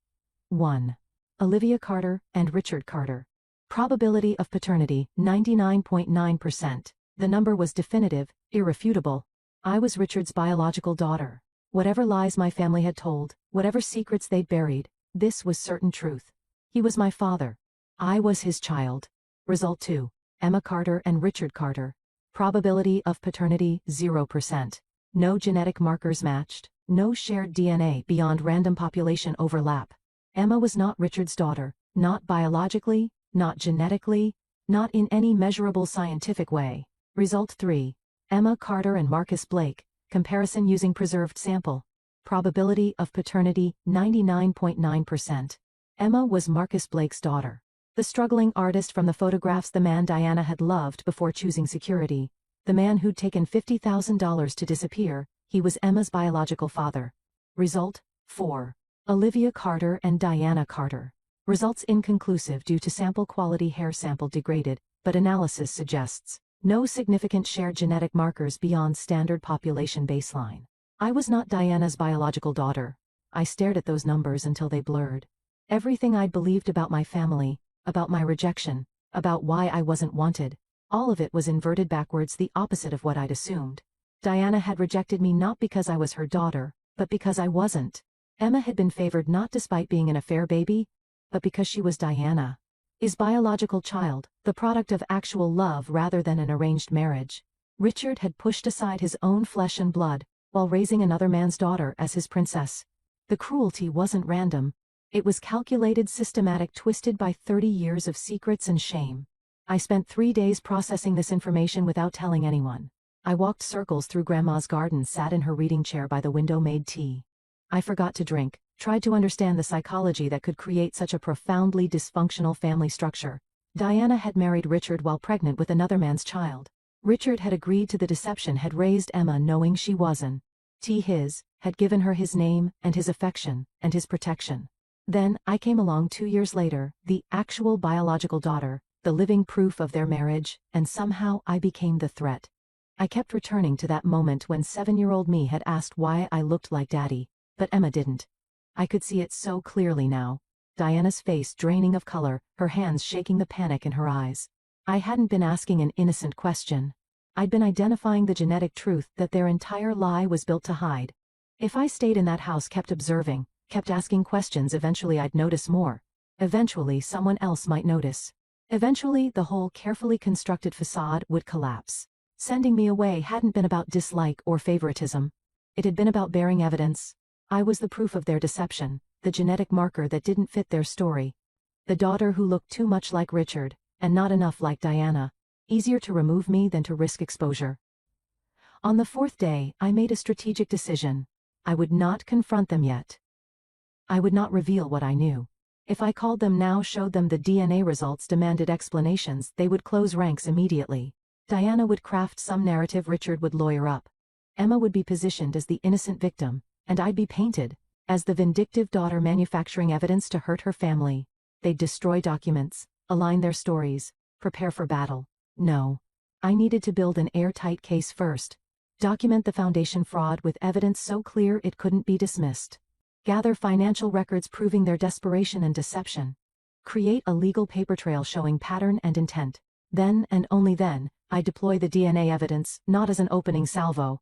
1. Olivia Carter and Richard Carter. Probability of paternity, 99.9%. The number was definitive, irrefutable. I was Richard's biological daughter. Whatever lies my family had told, whatever secrets they'd buried, this was certain truth. He was my father. I was his child. Result 2. Emma Carter and Richard Carter. Probability of paternity, 0%. No genetic markers matched, no shared DNA beyond random population overlap. Emma was not Richard's daughter, not biologically, not genetically, not in any measurable scientific way. Result 3. Emma Carter and Marcus Blake. Comparison using preserved sample. Probability of paternity, 99.9%. Emma was Marcus Blake's daughter. The struggling artist from the photographs, the man Diana had loved before choosing security. The man who'd taken $50,000 to disappear, he was Emma's biological father. Result: 4. Olivia Carter and Diana Carter. Results inconclusive due to sample quality, hair sample degraded, but analysis suggests no significant shared genetic markers beyond standard population baseline. I was not Diana's biological daughter. I stared at those numbers until they blurred. Everything I'd believed about my family, about my rejection, about why I wasn't wanted, all of it was inverted backwards, the opposite of what I'd assumed. Diana had rejected me not because I was her daughter, but because I wasn't. Emma had been favored not despite being an affair baby, but because she was Diana. His biological child, the product of actual love rather than an arranged marriage. Richard had pushed aside his own flesh and blood, while raising another man's daughter as his princess. The cruelty wasn't random. It was calculated, systematic, twisted by 30 years of secrets and shame. I spent 3 days processing this information without telling anyone. I walked circles through Grandma's garden, sat in her reading chair by the window, made tea. I forgot to drink, tried to understand the psychology that could create such a profoundly dysfunctional family structure. Diana had married Richard while pregnant with another man's child. Richard had agreed to the deception, had raised Emma knowing she wasn't his, had given her his name and his affection and his protection. Then, I came along 2 years later, the actual biological daughter, the living proof of their marriage, and somehow I became the threat. I kept returning to that moment when 7-year-old me had asked why I looked like Daddy, but Emma didn't. I could see it so clearly now. Diana's face draining of color, her hands shaking, the panic in her eyes. I hadn't been asking an innocent question. I'd been identifying the genetic truth that their entire lie was built to hide. If I stayed in that house, kept observing, kept asking questions, eventually I'd notice more. Eventually someone else might notice. Eventually the whole carefully constructed facade would collapse. Sending me away hadn't been about dislike or favoritism. It had been about bearing evidence. I was the proof of their deception, the genetic marker that didn't fit their story. The daughter who looked too much like Richard, and not enough like Diana. Easier to remove me than to risk exposure. On the 4th day, I made a strategic decision. I would not confront them yet. I would not reveal what I knew. If I called them now, showed them the DNA results, demanded explanations, they would close ranks immediately. Diana would craft some narrative, Richard would lawyer up. Emma would be positioned as the innocent victim, and I'd be painted as the vindictive daughter manufacturing evidence to hurt her family. They'd destroy documents, align their stories, prepare for battle. No. I needed to build an airtight case first. Document the Foundation fraud with evidence so clear it couldn't be dismissed. Gather financial records proving their desperation and deception. Create a legal paper trail showing pattern and intent. Then, and only then, I deploy the DNA evidence, not as an opening salvo,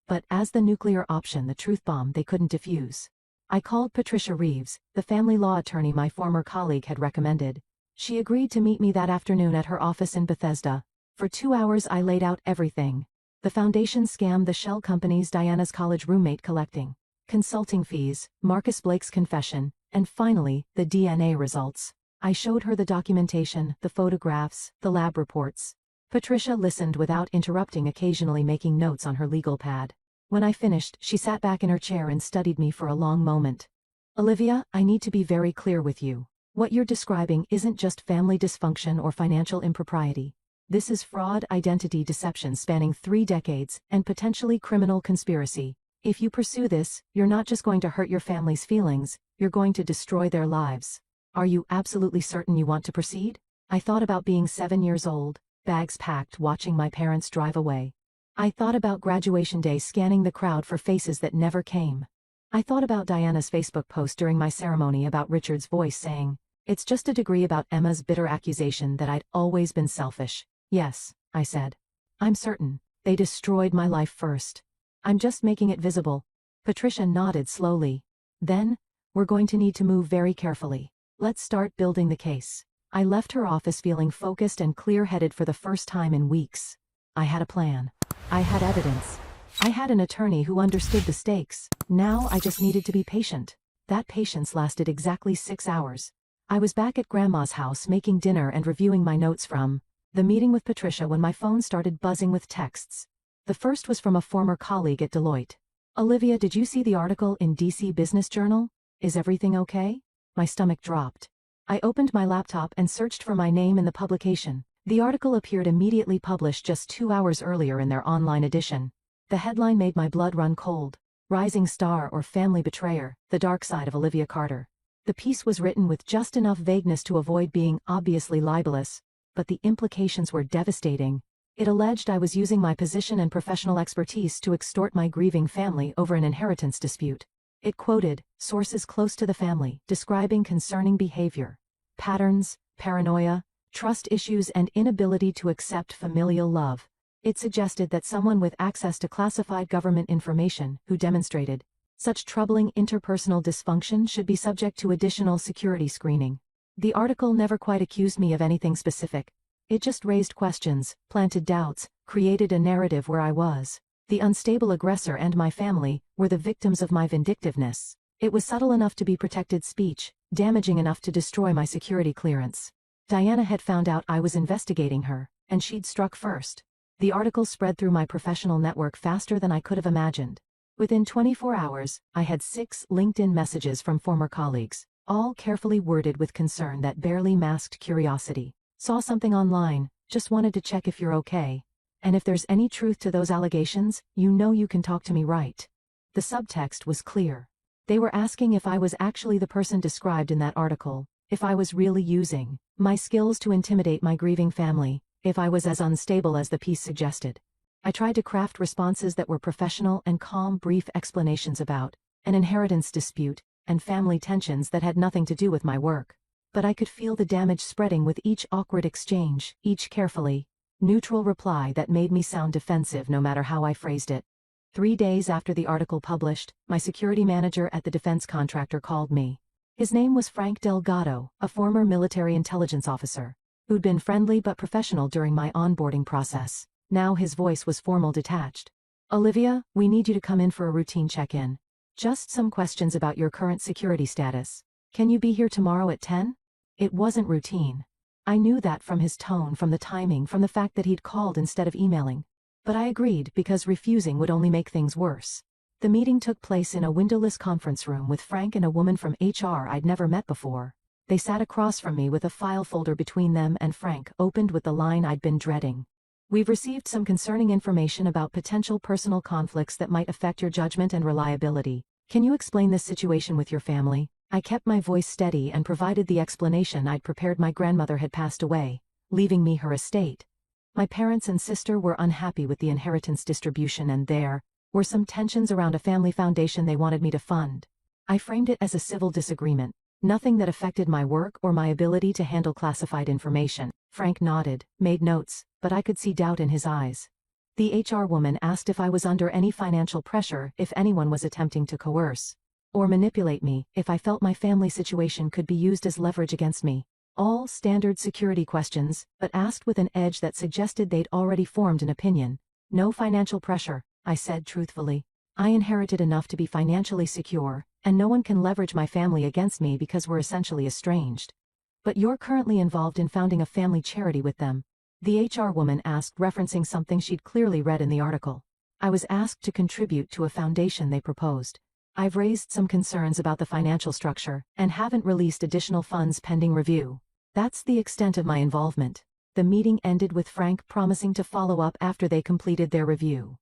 but as the nuclear option, the truth bomb they couldn't defuse. I called Patricia Reeves, the family law attorney my former colleague had recommended. She agreed to meet me that afternoon at her office in Bethesda. For 2 hours I laid out everything. The foundation scam, the shell companies, Diana's college roommate collecting, consulting fees, Marcus Blake's confession, and finally, the DNA results. I showed her the documentation, the photographs, the lab reports. Patricia listened without interrupting, occasionally making notes on her legal pad. When I finished, she sat back in her chair and studied me for a long moment. Olivia, I need to be very clear with you. What you're describing isn't just family dysfunction or financial impropriety. This is fraud, identity deception spanning 3 decades, and potentially criminal conspiracy. If you pursue this, you're not just going to hurt your family's feelings, you're going to destroy their lives. Are you absolutely certain you want to proceed? I thought about being 7 years old, bags packed, watching my parents drive away. I thought about graduation day, scanning the crowd for faces that never came. I thought about Diana's Facebook post during my ceremony about Richard's voice saying, "It's just a degree," about Emma's bitter accusation that I'd always been selfish. "Yes," I said. "I'm certain. They destroyed my life first. I'm just making it visible." Patricia nodded slowly. "Then, we're going to need to move very carefully. Let's start building the case." I left her office feeling focused and clear-headed for the first time in weeks. I had a plan. I had evidence. I had an attorney who understood the stakes. Now I just needed to be patient. That patience lasted exactly 6 hours. I was back at Grandma's house making dinner and reviewing my notes from the meeting with Patricia when my phone started buzzing with texts. The first was from a former colleague at Deloitte. "Olivia, did you see the article in DC Business Journal? Is everything okay?" My stomach dropped. I opened my laptop and searched for my name in the publication. The article appeared immediately, published just 2 hours earlier in their online edition. The headline made my blood run cold. "Rising Star or Family Betrayer, The Dark Side of Olivia Carter." The piece was written with just enough vagueness to avoid being obviously libelous, but the implications were devastating. It alleged I was using my position and professional expertise to extort my grieving family over an inheritance dispute. It quoted sources close to the family, describing concerning behavior, patterns, paranoia, trust issues, and inability to accept familial love. It suggested that someone with access to classified government information who demonstrated such troubling interpersonal dysfunction should be subject to additional security screening. The article never quite accused me of anything specific. It just raised questions, planted doubts, created a narrative where I was the unstable aggressor and my family were the victims of my vindictiveness. It was subtle enough to be protected speech, damaging enough to destroy my security clearance. Diana had found out I was investigating her, and she'd struck first. The article spread through my professional network faster than I could have imagined. Within 24 hours, I had 6 LinkedIn messages from former colleagues, all carefully worded with concern that barely masked curiosity. "Saw something online, just wanted to check if you're okay. And if there's any truth to those allegations, you know you can talk to me, right?" The subtext was clear. They were asking if I was actually the person described in that article, if I was really using my skills to intimidate my grieving family, if I was as unstable as the piece suggested. I tried to craft responses that were professional and calm, brief explanations about an inheritance dispute and family tensions that had nothing to do with my work. But I could feel the damage spreading with each awkward exchange, each carefully neutral reply that made me sound defensive no matter how I phrased it. 3 days after the article published, my security manager at the defense contractor called me. His name was Frank Delgado, a former military intelligence officer, who'd been friendly but professional during my onboarding process. Now his voice was formal, detached. "Olivia, we need you to come in for a routine check-in. Just some questions about your current security status. Can you be here tomorrow at 10? It wasn't routine. I knew that from his tone, from the timing, from the fact that he'd called instead of emailing. But I agreed because refusing would only make things worse. The meeting took place in a windowless conference room with Frank and a woman from HR I'd never met before. They sat across from me with a file folder between them, and Frank opened with the line I'd been dreading. "We've received some concerning information about potential personal conflicts that might affect your judgment and reliability. Can you explain this situation with your family?" I kept my voice steady and provided the explanation I'd prepared. My grandmother had passed away, leaving me her estate. My parents and sister were unhappy with the inheritance distribution, and there were some tensions around a family foundation they wanted me to fund. I framed it as a civil disagreement, nothing that affected my work or my ability to handle classified information. Frank nodded, made notes, but I could see doubt in his eyes. The HR woman asked if I was under any financial pressure, if anyone was attempting to coerce or manipulate me, if I felt my family situation could be used as leverage against me. All standard security questions, but asked with an edge that suggested they'd already formed an opinion. No financial pressure, I said truthfully. I inherited enough to be financially secure, and no one can leverage my family against me because we're essentially estranged. But you're currently involved in founding a family charity with them, the HR woman asked, referencing something she'd clearly read in the article. I was asked to contribute to a foundation they proposed. I've raised some concerns about the financial structure and haven't released additional funds pending review. That's the extent of my involvement. The meeting ended with Frank promising to follow up after they completed their review.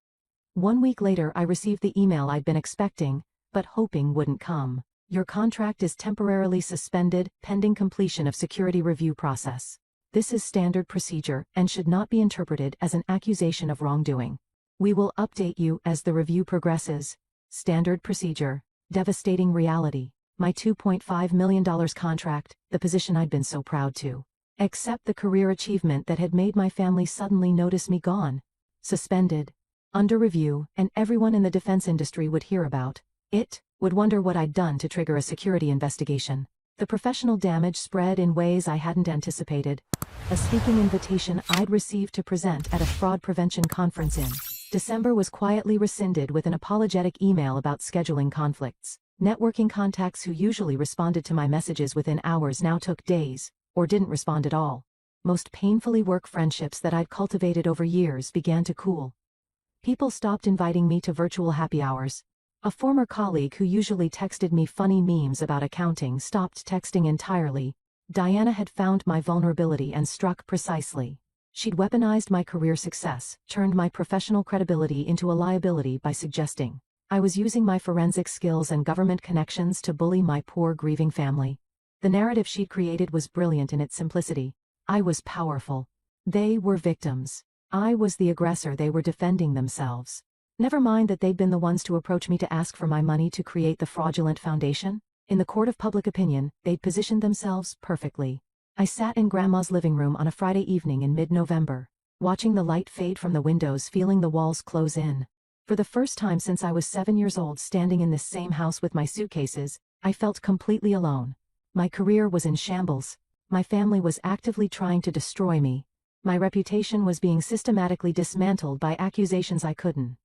1 week later, I received the email I'd been expecting, but hoping wouldn't come. Your contract is temporarily suspended pending completion of security review process. This is standard procedure and should not be interpreted as an accusation of wrongdoing. We will update you as the review progresses. Standard procedure. Devastating reality. My $2.5 million contract, the position I'd been so proud to accept, the career achievement that had made my family suddenly notice me, gone. Suspended. Under review, and everyone in the defense industry would hear about it, would wonder what I'd done to trigger a security investigation. The professional damage spread in ways I hadn't anticipated. A speaking invitation I'd received to present at a fraud prevention conference in December was quietly rescinded with an apologetic email about scheduling conflicts. Networking contacts who usually responded to my messages within hours now took days, or didn't respond at all. Most painfully, work friendships that I'd cultivated over years began to cool. People stopped inviting me to virtual happy hours. A former colleague who usually texted me funny memes about accounting stopped texting entirely. Diana had found my vulnerability and struck precisely. She'd weaponized my career success, turned my professional credibility into a liability by suggesting I was using my forensic skills and government connections to bully my poor grieving family. The narrative she'd created was brilliant in its simplicity. I was powerful. They were victims. I was the aggressor. They were defending themselves. Never mind that they'd been the ones to approach me to ask for my money to create the fraudulent foundation. In the court of public opinion, they'd positioned themselves perfectly. I sat in Grandma's living room on a Friday evening in mid-November, watching the light fade from the windows, feeling the walls close in. For the first time since I was 7 years old, standing in this same house with my suitcases, I felt completely alone. My career was in shambles. My family was actively trying to destroy me. My reputation was being systematically dismantled by accusations I couldn't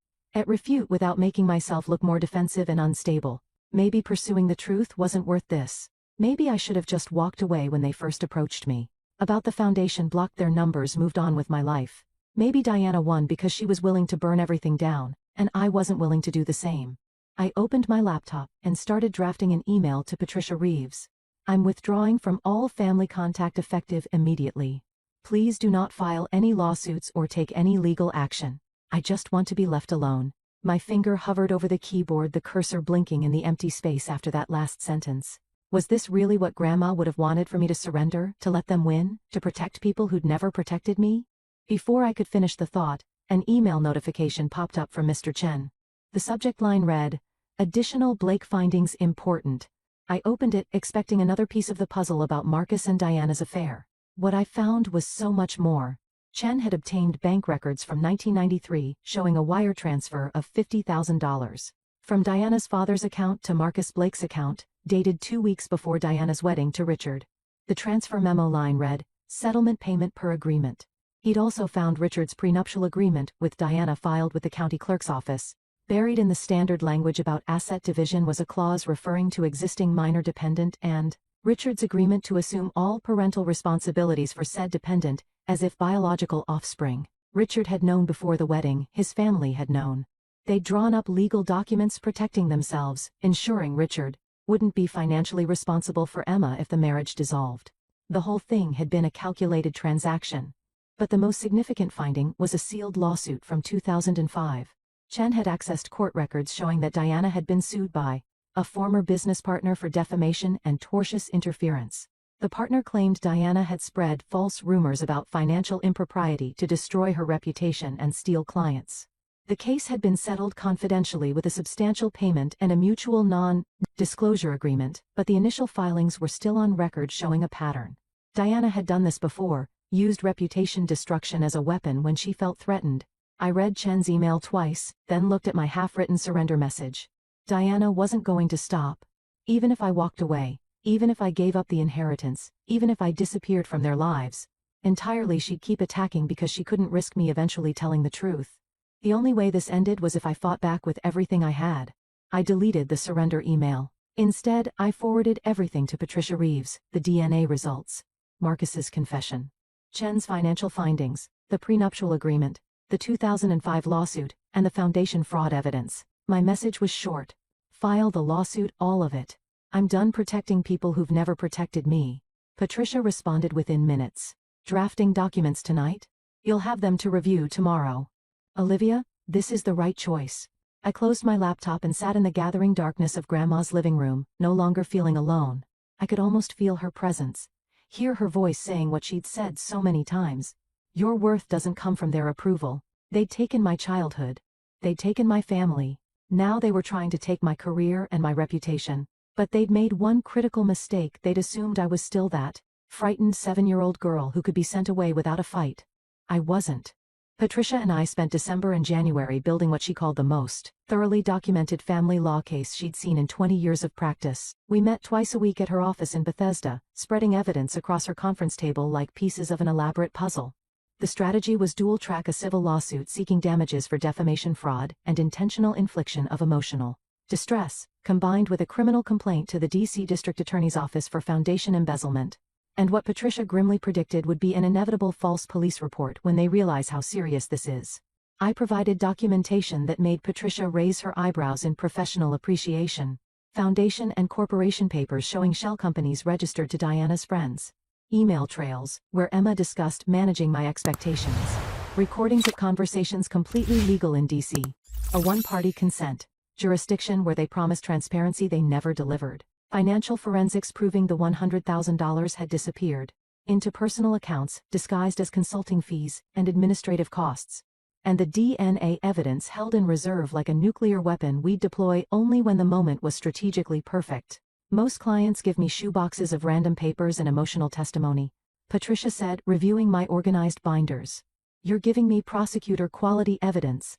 refute without making myself look more defensive and unstable. Maybe pursuing the truth wasn't worth this. Maybe I should have just walked away when they first approached me about the foundation, blocked their numbers, moved on with my life. Maybe Diana won because she was willing to burn everything down, and I wasn't willing to do the same. I opened my laptop and started drafting an email to Patricia Reeves. I'm withdrawing from all family contact effective immediately. Please do not file any lawsuits or take any legal action. I just want to be left alone. My finger hovered over the keyboard, the cursor blinking in the empty space after that last sentence. Was this really what Grandma would have wanted for me to surrender, to let them win, to protect people who'd never protected me? Before I could finish the thought, an email notification popped up from Mr. Chen. The subject line read, "Additional Blake findings important." I opened it, expecting another piece of the puzzle about Marcus and Diana's affair. What I found was so much more. Chen had obtained bank records from 1993 showing a wire transfer of $50,000 from Diana's father's account to Marcus Blake's account, dated 2 weeks before Diana's wedding to Richard. The transfer memo line read, "Settlement payment per agreement." He'd also found Richard's prenuptial agreement with Diana filed with the county clerk's office. Buried in the standard language about asset division was a clause referring to existing minor dependent and Richard's agreement to assume all parental responsibilities for said dependent, as if biological offspring. Richard had known before the wedding, his family had known. They'd drawn up legal documents protecting themselves, ensuring Richard wouldn't be financially responsible for Emma if the marriage dissolved. The whole thing had been a calculated transaction. But the most significant finding was a sealed lawsuit from 2005. Chen had accessed court records showing that Diana had been sued by a former business partner for defamation and tortious interference. The partner claimed Diana had spread false rumors about financial impropriety to destroy her reputation and steal clients. The case had been settled confidentially with a substantial payment and a mutual non-disclosure agreement, but the initial filings were still on record showing a pattern. Diana had done this before, used reputation destruction as a weapon when she felt threatened. I read Chen's email twice, then looked at my half-written surrender message. Diana wasn't going to stop. Even if I walked away, even if I gave up the inheritance, even if I disappeared from their lives, entirely, she'd keep attacking because she couldn't risk me eventually telling the truth. The only way this ended was if I fought back with everything I had. I deleted the surrender email. Instead, I forwarded everything to Patricia Reeves, the DNA results, Marcus's confession, Chen's financial findings, the prenuptial agreement, the 2005 lawsuit, and the foundation fraud evidence. My message was short. File the lawsuit, all of it. I'm done protecting people who've never protected me. Patricia responded within minutes. Drafting documents tonight? You'll have them to review tomorrow. Olivia, this is the right choice. I closed my laptop and sat in the gathering darkness of Grandma's living room, no longer feeling alone. I could almost feel her presence. Hear her voice saying what she'd said so many times. Your worth doesn't come from their approval. They'd taken my childhood. They'd taken my family. Now they were trying to take my career and my reputation. But they'd made one critical mistake. They'd assumed I was still that frightened 7-year-old girl who could be sent away without a fight. I wasn't. Patricia and I spent December and January building what she called the most thoroughly documented family law case she'd seen in 20 years of practice. We met twice a week at her office in Bethesda, spreading evidence across her conference table like pieces of an elaborate puzzle. The strategy was dual-track a civil lawsuit seeking damages for defamation fraud and intentional infliction of emotional distress, combined with a criminal complaint to the D.C. District Attorney's Office for foundation embezzlement. And what Patricia grimly predicted would be an inevitable false police report when they realize how serious this is. I provided documentation that made Patricia raise her eyebrows in professional appreciation. Foundation and corporation papers showing shell companies registered to Diana's friends. Email trails, where Emma discussed managing my expectations. Recordings of conversations completely legal in D.C. A one-party consent. Jurisdiction where they promised transparency they never delivered. Financial forensics proving the $100,000 had disappeared into personal accounts disguised as consulting fees and administrative costs. And the DNA evidence held in reserve like a nuclear weapon we'd deploy only when the moment was strategically perfect. Most clients give me shoeboxes of random papers and emotional testimony, Patricia said, reviewing my organized binders. You're giving me prosecutor-quality evidence.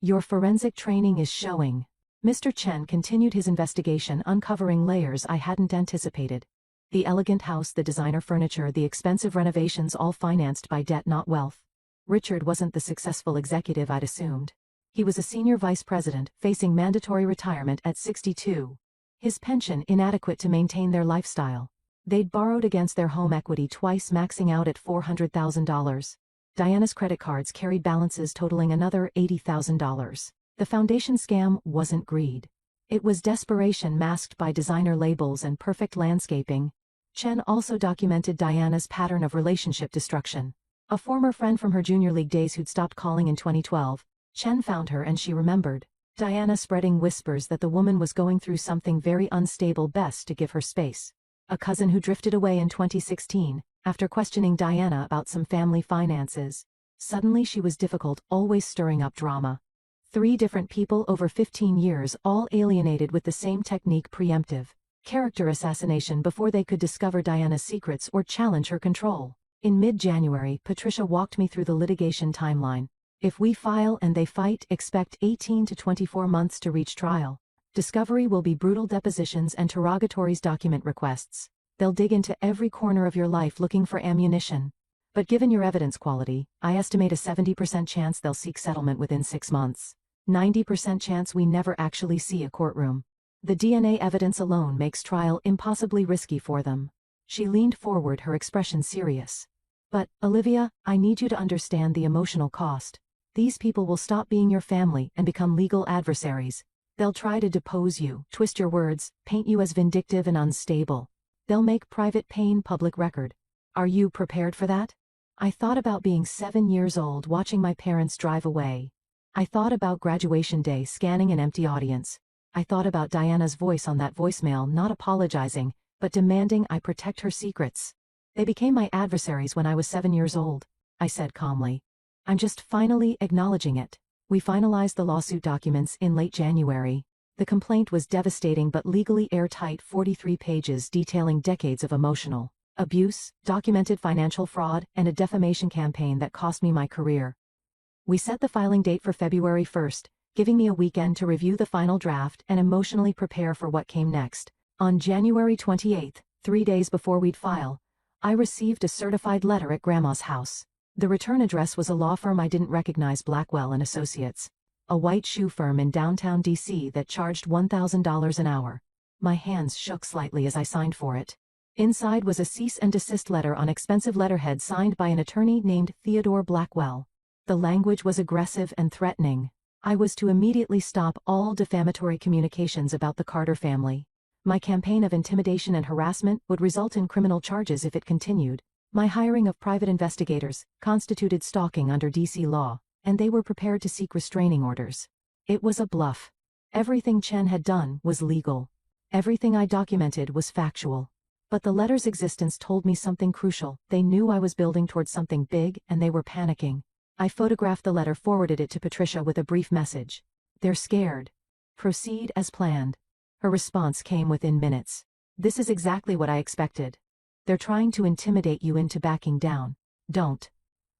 Your forensic training is showing. Mr. Chen continued his investigation, uncovering layers I hadn't anticipated. The elegant house, the designer furniture, the expensive renovations, all financed by debt, not wealth. Richard wasn't the successful executive I'd assumed. He was a senior vice president, facing mandatory retirement at 62. His pension inadequate to maintain their lifestyle. They'd borrowed against their home equity twice, maxing out at $400,000. Diana's credit cards carried balances totaling another $80,000. The foundation scam wasn't greed. It was desperation masked by designer labels and perfect landscaping. Chen also documented Diana's pattern of relationship destruction. A former friend from her junior league days who'd stopped calling in 2012, Chen found her and she remembered. Diana spreading whispers that the woman was going through something very unstable, best to give her space. A cousin who drifted away in 2016, after questioning Diana about some family finances. Suddenly she was difficult, always stirring up drama. 3 different people over 15 years, all alienated with the same technique: preemptive character assassination before they could discover Diana's secrets or challenge her control. In mid-January, Patricia walked me through the litigation timeline. If we file and they fight, expect 18 to 24 months to reach trial. Discovery will be brutal: depositions, interrogatories, document requests. They'll dig into every corner of your life looking for ammunition. But given your evidence quality, I estimate a 70% chance they'll seek settlement within 6 months. 90% chance we never actually see a courtroom. The DNA evidence alone makes trial impossibly risky for them. She leaned forward, her expression serious. But, Olivia, I need you to understand the emotional cost. These people will stop being your family and become legal adversaries. They'll try to depose you, twist your words, paint you as vindictive and unstable. They'll make private pain public record. Are you prepared for that? I thought about being 7 years old watching my parents drive away. I thought about graduation day scanning an empty audience. I thought about Diana's voice on that voicemail, not apologizing, but demanding I protect her secrets. They became my adversaries when I was 7 years old, I said calmly. I'm just finally acknowledging it. We finalized the lawsuit documents in late January. The complaint was devastating but legally airtight: 43 pages detailing decades of emotional abuse, documented financial fraud, and a defamation campaign that cost me my career. We set the filing date for February 1st, giving me a weekend to review the final draft and emotionally prepare for what came next. On January 28th, 3 days before we'd file, I received a certified letter at Grandma's house. The return address was a law firm I didn't recognize, Blackwell and Associates, a white shoe firm in downtown DC that charged $1,000 an hour. My hands shook slightly as I signed for it. Inside was a cease and desist letter on expensive letterhead signed by an attorney named Theodore Blackwell. The language was aggressive and threatening. I was to immediately stop all defamatory communications about the Carter family. My campaign of intimidation and harassment would result in criminal charges if it continued. My hiring of private investigators constituted stalking under DC law, and they were prepared to seek restraining orders. It was a bluff. Everything Chen had done was legal. Everything I documented was factual. But the letter's existence told me something crucial. They knew I was building towards something big, and they were panicking. I photographed the letter, forwarded it to Patricia with a brief message. "They're scared. Proceed as planned." Her response came within minutes. "This is exactly what I expected. They're trying to intimidate you into backing down. Don't."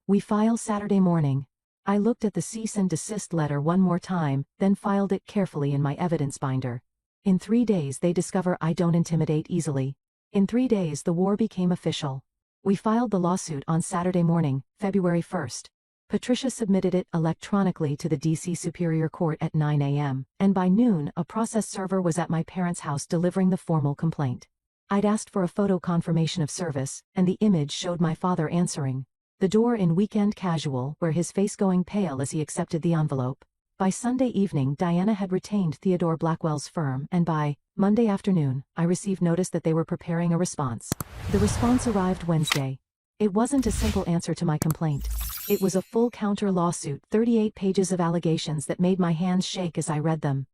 We file Saturday morning. I looked at the cease and desist letter one more time, then filed it carefully in my evidence binder. In 3 days they discover I don't intimidate easily. In 3 days the war became official. We filed the lawsuit on Saturday morning, February 1st. Patricia submitted it electronically to the DC Superior Court at 9 a.m., and by noon a process server was at my parents' house delivering the formal complaint. I'd asked for a photo confirmation of service, and the image showed my father answering the door in weekend casual, where his face going pale as he accepted the envelope. By Sunday evening Diana had retained Theodore Blackwell's firm, and by Monday afternoon I received notice that they were preparing a response. The response arrived Wednesday. It wasn't a simple answer to my complaint. It was a full counter lawsuit, 38 pages of allegations that made my hands shake as I read them.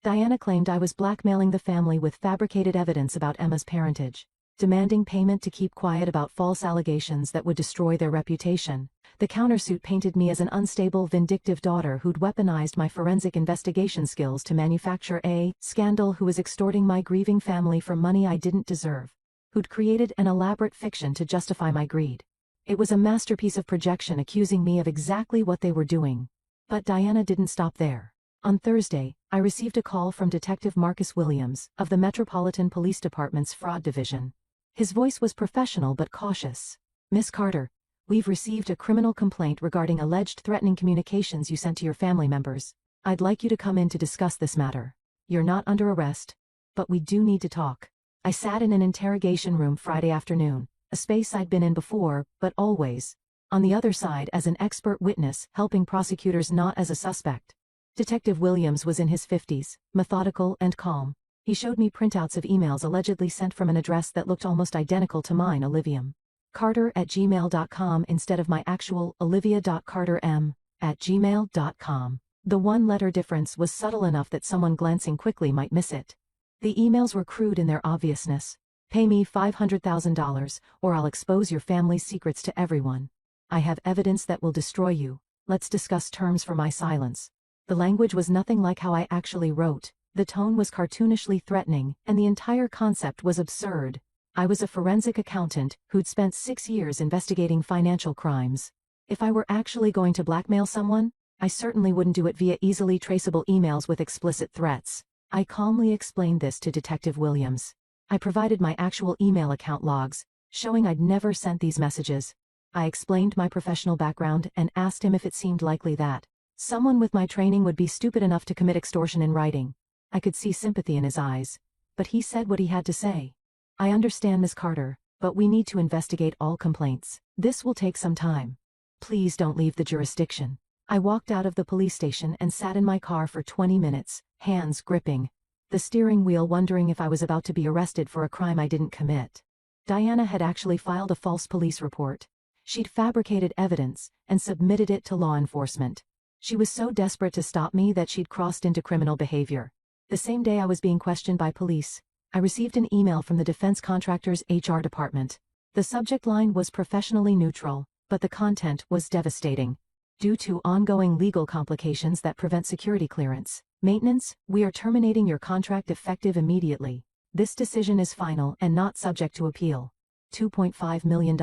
Diana claimed I was blackmailing the family with fabricated evidence about Emma's parentage, demanding payment to keep quiet about false allegations that would destroy their reputation. The countersuit painted me as an unstable, vindictive daughter who'd weaponized my forensic investigation skills to manufacture a scandal, who was extorting my grieving family for money I didn't deserve, who'd created an elaborate fiction to justify my greed. It was a masterpiece of projection, accusing me of exactly what they were doing. But Diana didn't stop there. On Thursday, I received a call from Detective Marcus Williams of the Metropolitan Police Department's Fraud Division. His voice was professional but cautious. "Miss Carter, we've received a criminal complaint regarding alleged threatening communications you sent to your family members. I'd like you to come in to discuss this matter. You're not under arrest, but we do need to talk." I sat in an interrogation room Friday afternoon, a space I'd been in before, but always on the other side as an expert witness, helping prosecutors, not as a suspect. Detective Williams was in his 50s, methodical and calm. He showed me printouts of emails allegedly sent from an address that looked almost identical to mine, oliviacarter@gmail.com, instead of my actual olivia.carterm@gmail.com. The one-letter difference was subtle enough that someone glancing quickly might miss it. The emails were crude in their obviousness. "Pay me $500,000, or I'll expose your family's secrets to everyone. I have evidence that will destroy you. Let's discuss terms for my silence." The language was nothing like how I actually wrote. The tone was cartoonishly threatening, and the entire concept was absurd. I was a forensic accountant who'd spent 6 years investigating financial crimes. If I were actually going to blackmail someone, I certainly wouldn't do it via easily traceable emails with explicit threats. I calmly explained this to Detective Williams. I provided my actual email account logs, showing I'd never sent these messages. I explained my professional background and asked him if it seemed likely that someone with my training would be stupid enough to commit extortion in writing. I could see sympathy in his eyes, but he said what he had to say. "I understand, Miss Carter, but we need to investigate all complaints. This will take some time. Please don't leave the jurisdiction." I walked out of the police station and sat in my car for 20 minutes, hands gripping the steering wheel, wondering if I was about to be arrested for a crime I didn't commit. Diana had actually filed a false police report. She'd fabricated evidence and submitted it to law enforcement. She was so desperate to stop me that she'd crossed into criminal behavior. The same day I was being questioned by police, I received an email from the defense contractor's HR department. The subject line was professionally neutral, but the content was devastating. "Due to ongoing legal complications that prevent security clearance, maintenance, we are terminating your contract effective immediately. This decision is final and not subject to appeal. $2.5 million.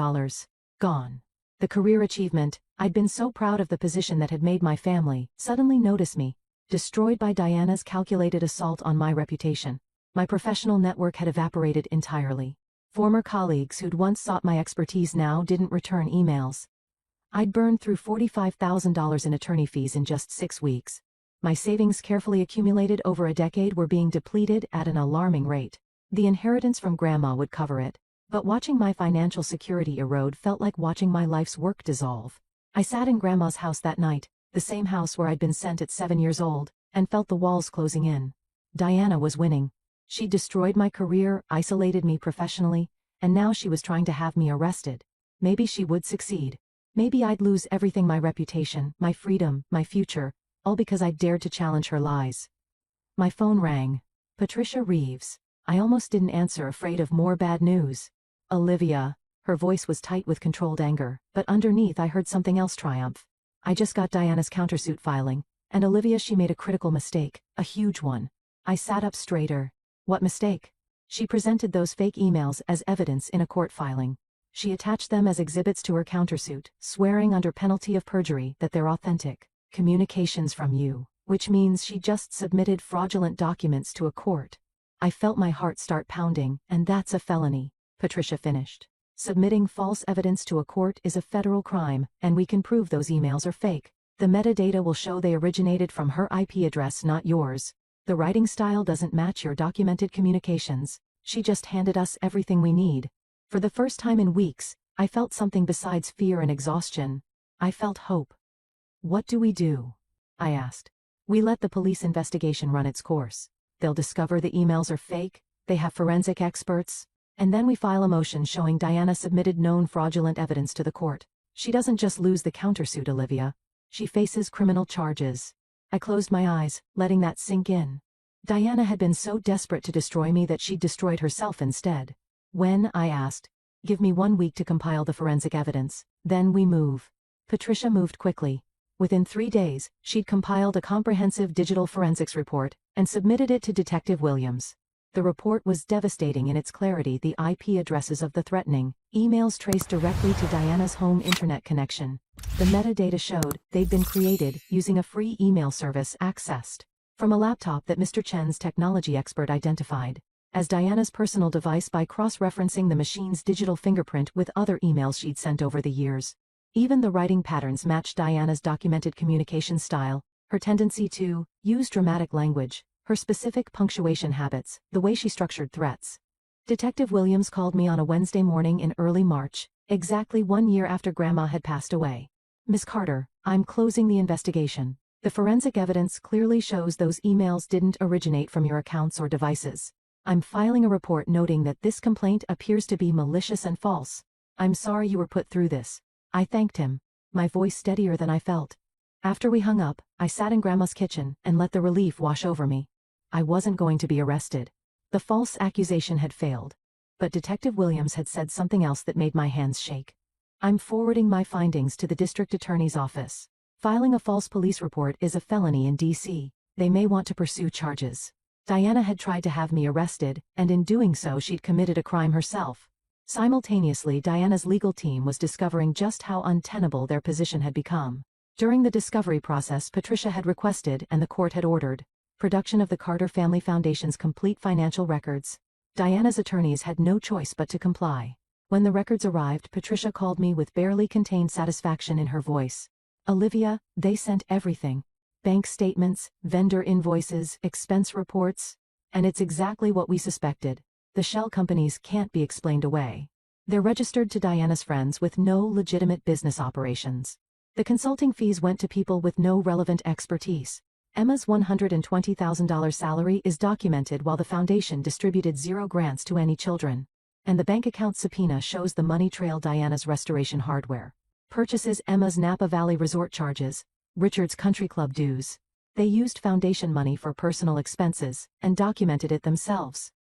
Gone." The career achievement I'd been so proud of, the position that had made my family suddenly notice me, destroyed by Diana's calculated assault on my reputation. My professional network had evaporated entirely. Former colleagues who'd once sought my expertise now didn't return emails. I'd burned through $45,000 in attorney fees in just 6 weeks. My savings, carefully accumulated over a decade, were being depleted at an alarming rate. The inheritance from Grandma would cover it, but watching my financial security erode felt like watching my life's work dissolve. I sat in Grandma's house that night, the same house where I'd been sent at 7 years old, and felt the walls closing in. Diana was winning. She'd destroyed my career, isolated me professionally, and now she was trying to have me arrested. Maybe she would succeed. Maybe I'd lose everything: my reputation, my freedom, my future, all because I dared to challenge her lies. My phone rang. Patricia Reeves. I almost didn't answer, afraid of more bad news. Olivia. Her voice was tight with controlled anger, but underneath I heard something else triumph. I just got Diana's countersuit filing, and Olivia, she made a critical mistake, a huge one. I sat up straighter. What mistake? She presented those fake emails as evidence in a court filing. She attached them as exhibits to her countersuit, swearing under penalty of perjury that they're authentic communications from you, which means she just submitted fraudulent documents to a court. I felt my heart start pounding, and that's a felony, Patricia finished. Submitting false evidence to a court is a federal crime, and we can prove those emails are fake. The metadata will show they originated from her IP address, not yours. The writing style doesn't match your documented communications. She just handed us everything we need. For the first time in weeks, I felt something besides fear and exhaustion. I felt hope. What do we do? I asked. We let the police investigation run its course. They'll discover the emails are fake, they have forensic experts, and then we file a motion showing Diana submitted known fraudulent evidence to the court. She doesn't just lose the countersuit, Olivia. She faces criminal charges. I closed my eyes, letting that sink in. Diana had been so desperate to destroy me that she'd destroyed herself instead. When? I asked. Give me 1 week to compile the forensic evidence, then we move. Patricia moved quickly. Within 3 days, she'd compiled a comprehensive digital forensics report and submitted it to Detective Williams. The report was devastating in its clarity. The IP addresses of the threatening emails traced directly to Diana's home internet connection. The metadata showed they'd been created using a free email service accessed from a laptop that Mr. Chen's technology expert identified as Diana's personal device by cross-referencing the machine's digital fingerprint with other emails she'd sent over the years. Even the writing patterns matched Diana's documented communication style, her tendency to use dramatic language, her specific punctuation habits, the way she structured threats. Detective Williams called me on a Wednesday morning in early March, exactly 1 year after Grandma had passed away. Miss Carter, I'm closing the investigation. The forensic evidence clearly shows those emails didn't originate from your accounts or devices. I'm filing a report noting that this complaint appears to be malicious and false. I'm sorry you were put through this. I thanked him, my voice steadier than I felt. After we hung up, I sat in Grandma's kitchen and let the relief wash over me. I wasn't going to be arrested. The false accusation had failed. But Detective Williams had said something else that made my hands shake. I'm forwarding my findings to the district attorney's office. Filing a false police report is a felony in D.C. They may want to pursue charges. Diana had tried to have me arrested, and in doing so she'd committed a crime herself. Simultaneously, Diana's legal team was discovering just how untenable their position had become. During the discovery process, Patricia had requested, and the court had ordered, production of the Carter Family Foundation's complete financial records. Diana's attorneys had no choice but to comply. When the records arrived, Patricia called me with barely contained satisfaction in her voice. Olivia, they sent everything. Bank statements, vendor invoices, expense reports. And it's exactly what we suspected. The shell companies can't be explained away. They're registered to Diana's friends with no legitimate business operations. The consulting fees went to people with no relevant expertise. Emma's $120,000 salary is documented while the foundation distributed 0 grants to any children. And the bank account subpoena shows the money trail: Diana's restoration hardware purchases, Emma's Napa Valley resort charges, Richard's country club dues. They used foundation money for personal expenses and documented it themselves.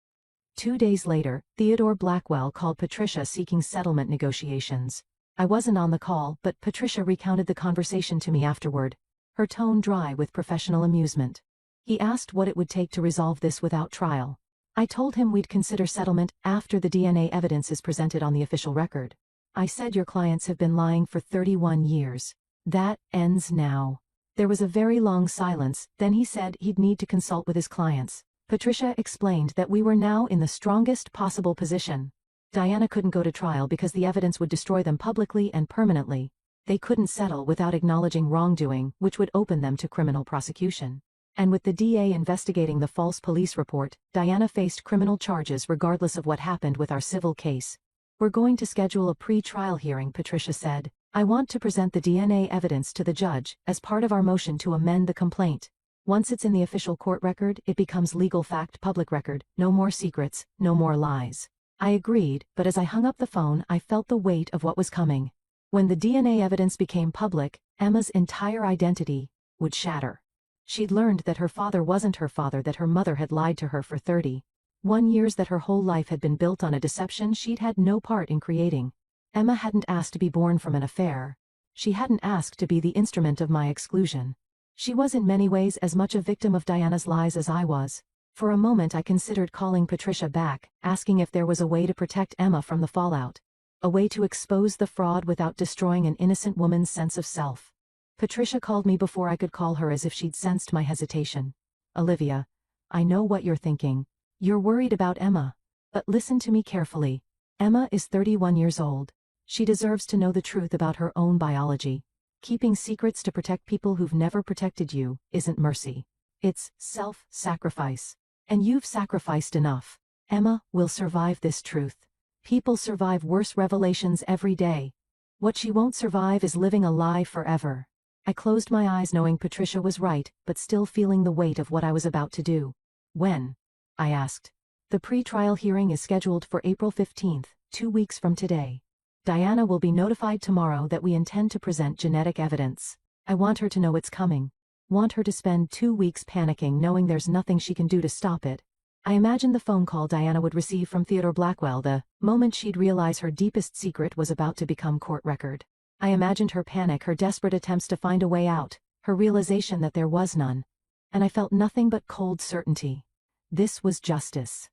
2 days later, Theodore Blackwell called Patricia seeking settlement negotiations. I wasn't on the call, but Patricia recounted the conversation to me afterward, her tone dry with professional amusement. He asked what it would take to resolve this without trial. I told him we'd consider settlement after the DNA evidence is presented on the official record. I said your clients have been lying for 31 years. That ends now. There was a very long silence, then he said he'd need to consult with his clients. Patricia explained that we were now in the strongest possible position. Diana couldn't go to trial because the evidence would destroy them publicly and permanently. They couldn't settle without acknowledging wrongdoing, which would open them to criminal prosecution. And with the DA investigating the false police report, Diana faced criminal charges regardless of what happened with our civil case. We're going to schedule a pre-trial hearing, Patricia said. I want to present the DNA evidence to the judge as part of our motion to amend the complaint. Once it's in the official court record, it becomes legal fact, public record, no more secrets, no more lies. I agreed, but as I hung up the phone, I felt the weight of what was coming. When the DNA evidence became public, Emma's entire identity would shatter. She'd learned that her father wasn't her father, that her mother had lied to her for 31 years, that her whole life had been built on a deception she'd had no part in creating. Emma hadn't asked to be born from an affair. She hadn't asked to be the instrument of my exclusion. She was in many ways as much a victim of Diana's lies as I was. For a moment I considered calling Patricia back, asking if there was a way to protect Emma from the fallout. A way to expose the fraud without destroying an innocent woman's sense of self. Patricia called me before I could call her, as if she'd sensed my hesitation. Olivia, I know what you're thinking. You're worried about Emma. But listen to me carefully. Emma is 31 years old. She deserves to know the truth about her own biology. Keeping secrets to protect people who've never protected you isn't mercy. It's self-sacrifice. And you've sacrificed enough. Emma will survive this truth. People survive worse revelations every day. What she won't survive is living a lie forever. I closed my eyes knowing Patricia was right, but still feeling the weight of what I was about to do. When? I asked. The pre-trial hearing is scheduled for April 15th, 2 weeks from today. Diana will be notified tomorrow that we intend to present genetic evidence. I want her to know it's coming. Want her to spend 2 weeks panicking, knowing there's nothing she can do to stop it. I imagined the phone call Diana would receive from Theodore Blackwell the moment she'd realize her deepest secret was about to become court record. I imagined her panic, her desperate attempts to find a way out, her realization that there was none. And I felt nothing but cold certainty. This was justice.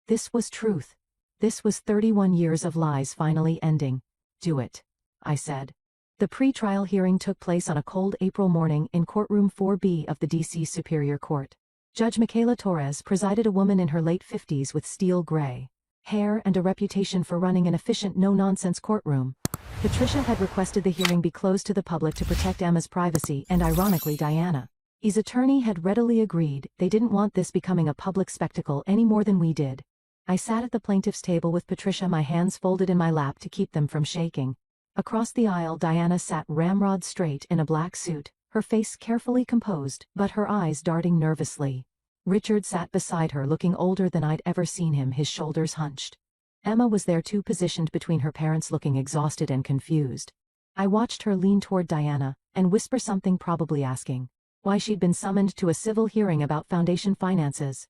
This was truth. This was 31 years of lies finally ending. Do it, I said. The pre-trial hearing took place on a cold April morning in courtroom 4B of the D.C. Superior Court. Judge Michaela Torres presided, a woman in her late 50s with steel gray hair and a reputation for running an efficient, no-nonsense courtroom. Patricia had requested the hearing be closed to the public to protect Emma's privacy, and ironically Diana's attorney had readily agreed. They didn't want this becoming a public spectacle any more than we did. I sat at the plaintiff's table with Patricia, my hands folded in my lap to keep them from shaking. Across the aisle, Diana sat ramrod straight in a black suit, her face carefully composed, but her eyes darting nervously. Richard sat beside her, looking older than I'd ever seen him, his shoulders hunched. Emma was there too, positioned between her parents, looking exhausted and confused. I watched her lean toward Diana and whisper something, probably asking why she'd been summoned to a civil hearing about foundation finances.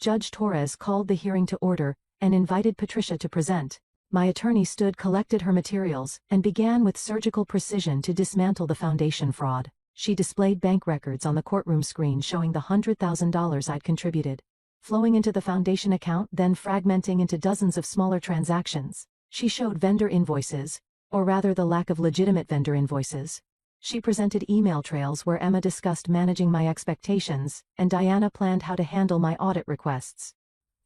Judge Torres called the hearing to order and invited Patricia to present. My attorney stood, collected her materials, and began with surgical precision to dismantle the foundation fraud. She displayed bank records on the courtroom screen showing the $100,000 I'd contributed, flowing into the foundation account, then fragmenting into dozens of smaller transactions. She showed vendor invoices, or rather the lack of legitimate vendor invoices. She presented email trails where Emma discussed managing my expectations, and Diana planned how to handle my audit requests.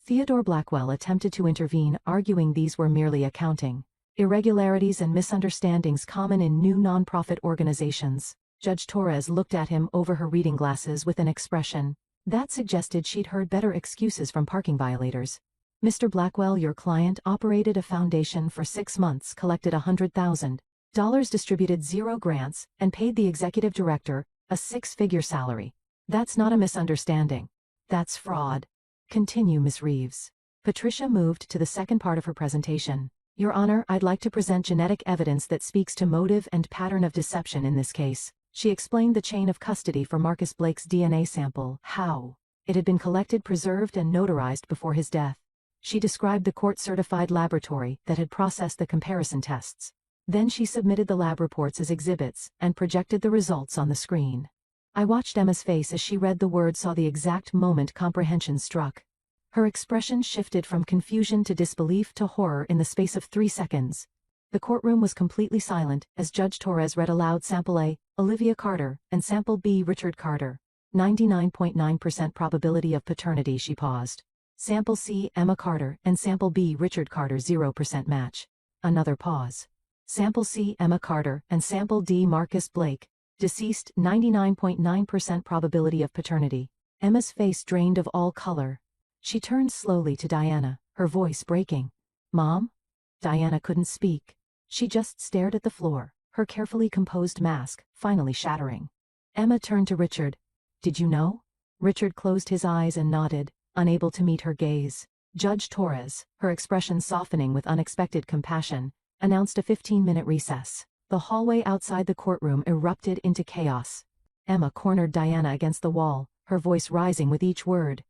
Theodore Blackwell attempted to intervene, arguing these were merely accounting irregularities and misunderstandings common in new nonprofit organizations. Judge Torres looked at him over her reading glasses with an expression that suggested she'd heard better excuses from parking violators. Mr. Blackwell, your client operated a foundation for 6 months, collected $100,000, distributed 0 grants, and paid the executive director a 6-figure salary. That's not a misunderstanding. That's fraud. Continue, Ms. Reeves. Patricia moved to the second part of her presentation. Your Honor, I'd like to present genetic evidence that speaks to motive and pattern of deception in this case. She explained the chain of custody for Marcus Blake's DNA sample, how it had been collected, preserved, and notarized before his death. She described the court-certified laboratory that had processed the comparison tests. Then she submitted the lab reports as exhibits and projected the results on the screen. I watched Emma's face as she read the words, saw the exact moment comprehension struck. Her expression shifted from confusion to disbelief to horror in the space of 3 seconds. The courtroom was completely silent as Judge Torres read aloud Sample A, Olivia Carter, and Sample B, Richard Carter. 99.9% probability of paternity, she paused. Sample C, Emma Carter, and Sample B, Richard Carter, 0% match. Another pause. Sample C. Emma Carter, and Sample D. Marcus Blake. Deceased, 99.9% probability of paternity. Emma's face drained of all color. She turned slowly to Diana, her voice breaking. "Mom?" Diana couldn't speak. She just stared at the floor, her carefully composed mask finally shattering. Emma turned to Richard. "Did you know?" Richard closed his eyes and nodded, unable to meet her gaze. Judge Torres, her expression softening with unexpected compassion, announced a 15-minute recess. The hallway outside the courtroom erupted into chaos. Emma cornered Diana against the wall, her voice rising with each word.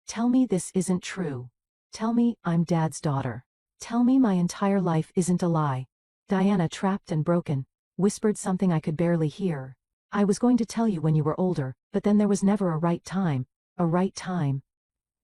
"Tell me this isn't true. Tell me I'm Dad's daughter. Tell me my entire life isn't a lie." Diana, trapped and broken, whispered something I could barely hear. "I was going to tell you when you were older, but then there was never a right time. A right time."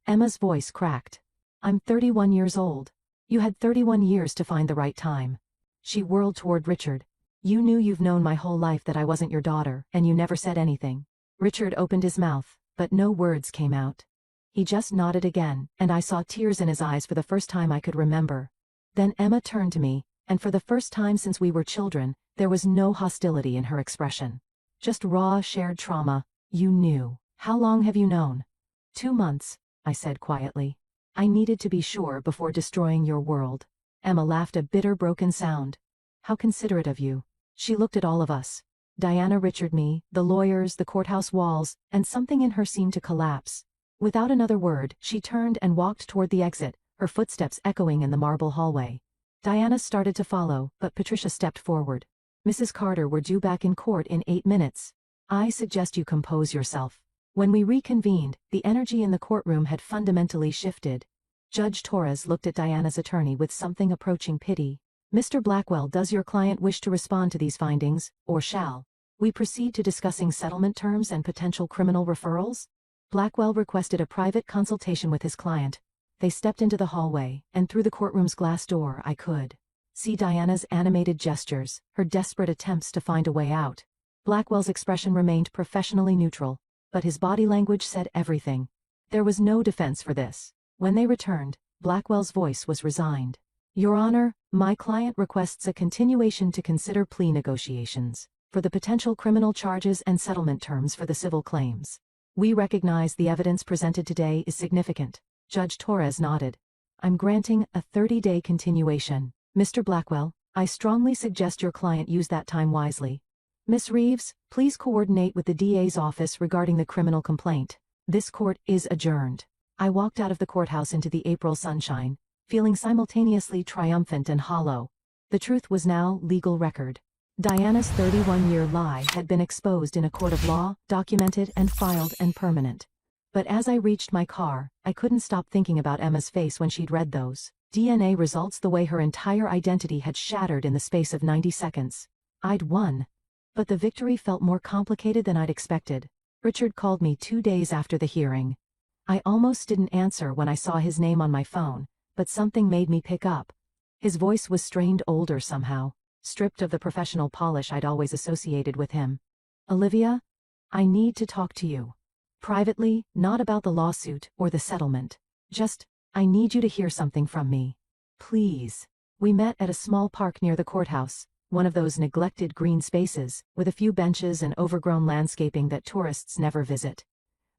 Emma's voice cracked. "I'm 31 years old. You had 31 years to find the right time." She whirled toward Richard. "You knew you've known my whole life that I wasn't your daughter, and you never said anything." Richard opened his mouth, but no words came out. He just nodded again, and I saw tears in his eyes for the first time I could remember. Then Emma turned to me, and for the first time since we were children, there was no hostility in her expression. Just raw, shared trauma. "You knew. How long have you known?" 2 months, I said quietly. "I needed to be sure before destroying your world." Emma laughed a bitter, broken sound. "How considerate of you." She looked at all of us. Diana, Richard, me, the lawyers, the courthouse walls, and something in her seemed to collapse. Without another word, she turned and walked toward the exit, her footsteps echoing in the marble hallway. Diana started to follow, but Patricia stepped forward. "Mrs. Carter, we're due back in court in 8 minutes. I suggest you compose yourself." When we reconvened, the energy in the courtroom had fundamentally shifted. Judge Torres looked at Diana's attorney with something approaching pity. "Mr. Blackwell, does your client wish to respond to these findings, or shall we proceed to discussing settlement terms and potential criminal referrals?" Blackwell requested a private consultation with his client. They stepped into the hallway, and through the courtroom's glass door I could see Diana's animated gestures, her desperate attempts to find a way out. Blackwell's expression remained professionally neutral, but his body language said everything. There was no defense for this. When they returned, Blackwell's voice was resigned. "Your Honor, my client requests a continuation to consider plea negotiations for the potential criminal charges and settlement terms for the civil claims. We recognize the evidence presented today is significant." Judge Torres nodded. "I'm granting a 30-day continuation. Mr. Blackwell, I strongly suggest your client use that time wisely. Ms. Reeves, please coordinate with the DA's office regarding the criminal complaint. This court is adjourned." I walked out of the courthouse into the April sunshine, feeling simultaneously triumphant and hollow. The truth was now legal record. Diana's 31-year lie had been exposed in a court of law, documented and filed and permanent. But as I reached my car, I couldn't stop thinking about Emma's face when she'd read those DNA results, the way her entire identity had shattered in the space of 90 seconds. I'd won. But the victory felt more complicated than I'd expected. Richard called me 2 days after the hearing. I almost didn't answer when I saw his name on my phone, but something made me pick up. His voice was strained, older somehow, stripped of the professional polish I'd always associated with him. "Olivia, I need to talk to you. Privately, not about the lawsuit or the settlement. Just, I need you to hear something from me. Please." We met at a small park near the courthouse, one of those neglected green spaces, with a few benches and overgrown landscaping that tourists never visit.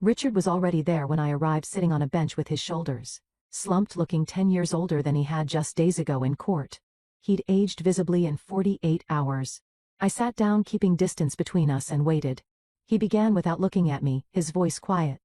Richard was already there when I arrived, sitting on a bench with his shoulders slumped, looking 10 years older than he had just days ago in court. He'd aged visibly in 48 hours. I sat down, keeping distance between us, and waited. He began without looking at me, his voice quiet.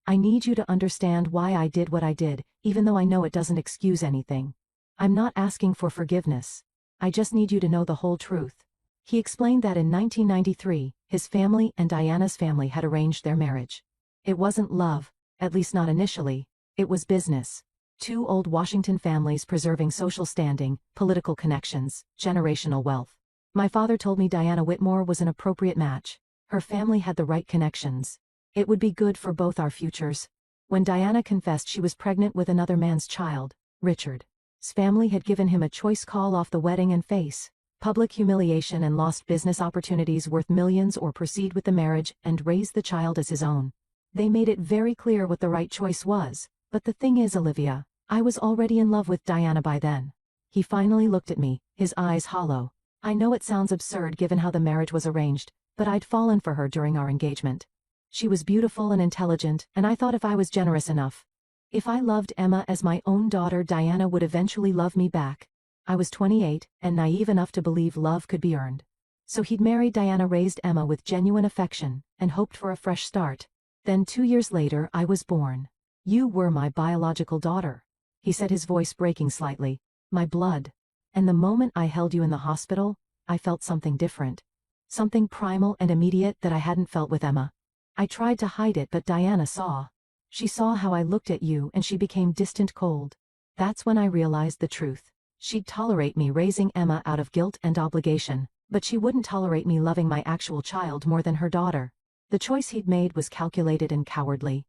"I need you to understand why I did what I did, even though I know it doesn't excuse anything. I'm not asking for forgiveness. I just need you to know the whole truth." He explained that in 1993, his family and Diana's family had arranged their marriage. It wasn't love, at least not initially. It was business. 2 old Washington families preserving social standing, political connections, generational wealth. My father told me Diana Whitmore was an appropriate match. Her family had the right connections. It would be good for both our futures. When Diana confessed she was pregnant with another man's child, Richard's family had given him a choice: call off the wedding and face public humiliation and lost business opportunities worth millions, or proceed with the marriage and raise the child as his own. They made it very clear what the right choice was. But the thing is, Olivia, I was already in love with Diana by then. He finally looked at me, his eyes hollow. I know it sounds absurd given how the marriage was arranged, but I'd fallen for her during our engagement. She was beautiful and intelligent, and I thought if I was generous enough, if I loved Emma as my own daughter, Diana would eventually love me back. I was 28, and naive enough to believe love could be earned. So he'd married Diana, raised Emma with genuine affection, and hoped for a fresh start. Then 2 years later I was born. You were my biological daughter, he said, his voice breaking slightly. My blood. And the moment I held you in the hospital, I felt something different. Something primal and immediate that I hadn't felt with Emma. I tried to hide it, but Diana saw. She saw how I looked at you, and she became distant, cold. That's when I realized the truth. She'd tolerate me raising Emma out of guilt and obligation, but she wouldn't tolerate me loving my actual child more than her daughter. The choice he'd made was calculated and cowardly.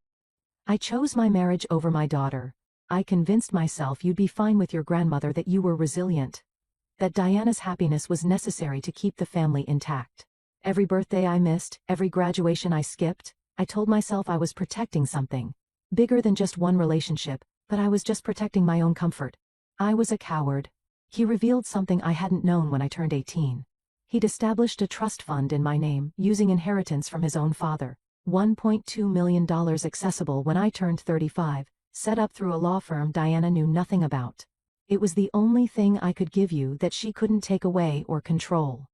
I chose my marriage over my daughter. I convinced myself you'd be fine with your grandmother, that you were resilient, that Diana's happiness was necessary to keep the family intact. Every birthday I missed, every graduation I skipped, I told myself I was protecting something bigger than just one relationship, but I was just protecting my own comfort. I was a coward. He revealed something I hadn't known when I turned 18. He'd established a trust fund in my name, using inheritance from his own father. $1.2 million accessible when I turned 35, set up through a law firm Diana knew nothing about. It was the only thing I could give you that she couldn't take away or control.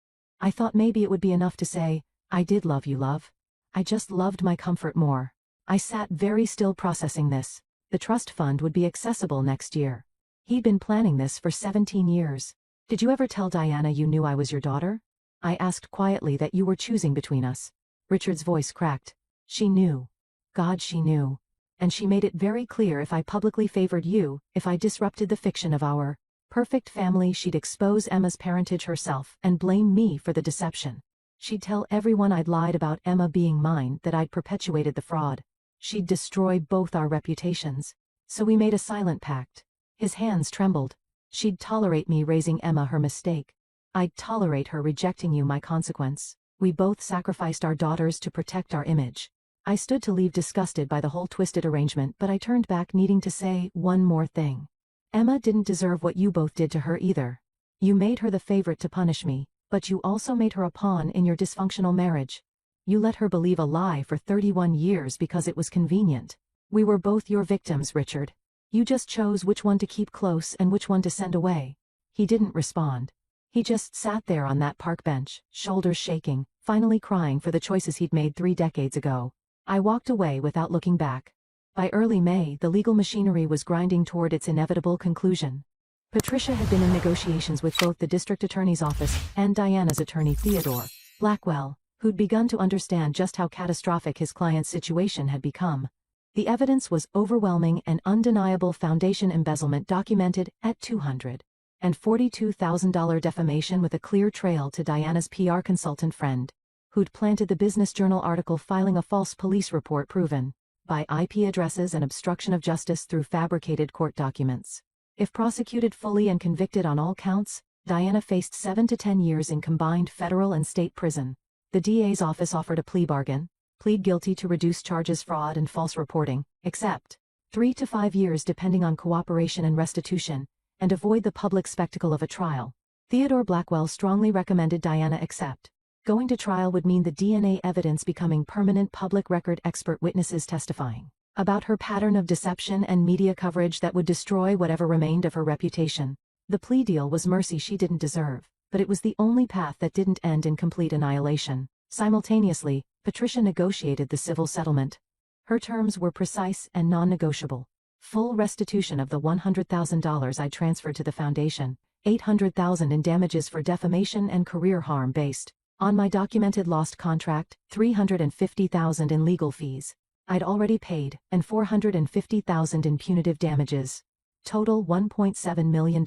I thought maybe it would be enough to say, I did love you, love. I just loved my comfort more. I sat very still processing this. The trust fund would be accessible next year. He'd been planning this for 17 years. Did you ever tell Diana you knew I was your daughter? I asked quietly, that you were choosing between us. Richard's voice cracked. She knew. God, she knew. And she made it very clear if I publicly favored you, if I disrupted the fiction of our perfect family, she'd expose Emma's parentage herself and blame me for the deception. She'd tell everyone I'd lied about Emma being mine, that I'd perpetuated the fraud. She'd destroy both our reputations. So we made a silent pact. His hands trembled. She'd tolerate me raising Emma, her mistake. I'd tolerate her rejecting you, my consequence. We both sacrificed our daughters to protect our image. I stood to leave, disgusted by the whole twisted arrangement, but I turned back, needing to say one more thing. Emma didn't deserve what you both did to her either. You made her the favorite to punish me, but you also made her a pawn in your dysfunctional marriage. You let her believe a lie for 31 years because it was convenient. We were both your victims, Richard. You just chose which one to keep close and which one to send away. He didn't respond. He just sat there on that park bench, shoulders shaking, finally crying for the choices he'd made 3 decades ago. I walked away without looking back. By early May, the legal machinery was grinding toward its inevitable conclusion. Patricia had been in negotiations with both the district attorney's office and Diana's attorney, Theodore Blackwell, who'd begun to understand just how catastrophic his client's situation had become. The evidence was overwhelming and undeniable: foundation embezzlement documented at $242,000, defamation with a clear trail to Diana's PR consultant friend, who'd planted the Business Journal article, filing a false police report proven by IP addresses, and obstruction of justice through fabricated court documents. If prosecuted fully and convicted on all counts, Diana faced 7 to 10 years in combined federal and state prison. The DA's office offered a plea bargain: plead guilty to reduce charges, fraud and false reporting, accept 3 to 5 years depending on cooperation and restitution, and avoid the public spectacle of a trial. Theodore Blackwell strongly recommended Diana accept. Going to trial would mean the DNA evidence becoming permanent public record, expert witnesses testifying about her pattern of deception and media coverage that would destroy whatever remained of her reputation. The plea deal was mercy she didn't deserve, but it was the only path that didn't end in complete annihilation. Simultaneously, Patricia negotiated the civil settlement. Her terms were precise and non-negotiable. Full restitution of the $100,000 I transferred to the foundation, $800,000 in damages for defamation and career harm based on my documented lost contract, $350,000 in legal fees I'd already paid, and $450,000 in punitive damages. Total $1.7 million.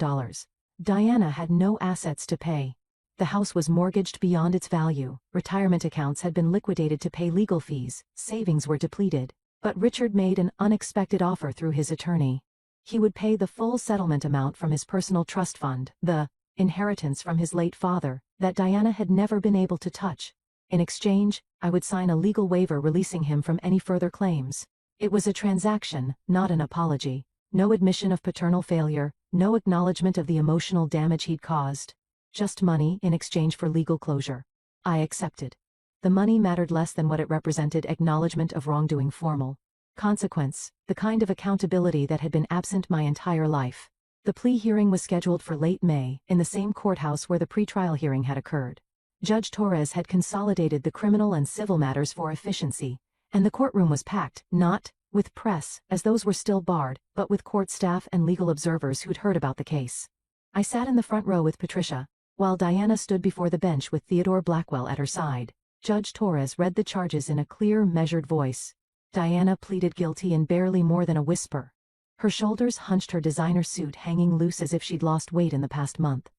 Diana had no assets to pay. The house was mortgaged beyond its value, retirement accounts had been liquidated to pay legal fees, savings were depleted. But Richard made an unexpected offer through his attorney. He would pay the full settlement amount from his personal trust fund, the inheritance from his late father, that Diana had never been able to touch. In exchange, I would sign a legal waiver releasing him from any further claims. It was a transaction, not an apology. No admission of paternal failure, no acknowledgement of the emotional damage he'd caused. Just money in exchange for legal closure. I accepted. The money mattered less than what it represented: acknowledgement of wrongdoing, formal consequence, the kind of accountability that had been absent my entire life. The plea hearing was scheduled for late May, in the same courthouse where the pretrial hearing had occurred. Judge Torres had consolidated the criminal and civil matters for efficiency, and the courtroom was packed, not with press, as those were still barred, but with court staff and legal observers who'd heard about the case. I sat in the front row with Patricia, while Diana stood before the bench with Theodore Blackwell at her side. Judge Torres read the charges in a clear, measured voice. Diana pleaded guilty in barely more than a whisper. Her shoulders hunched, her designer suit hanging loose as if she'd lost weight in the past month.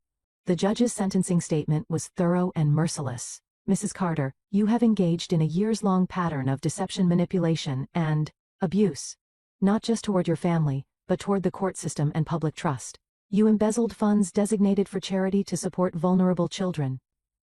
The judge's sentencing statement was thorough and merciless. Mrs. Carter, you have engaged in a years-long pattern of deception, manipulation, and abuse. Not just toward your family, but toward the court system and public trust. You embezzled funds designated for charity to support vulnerable children.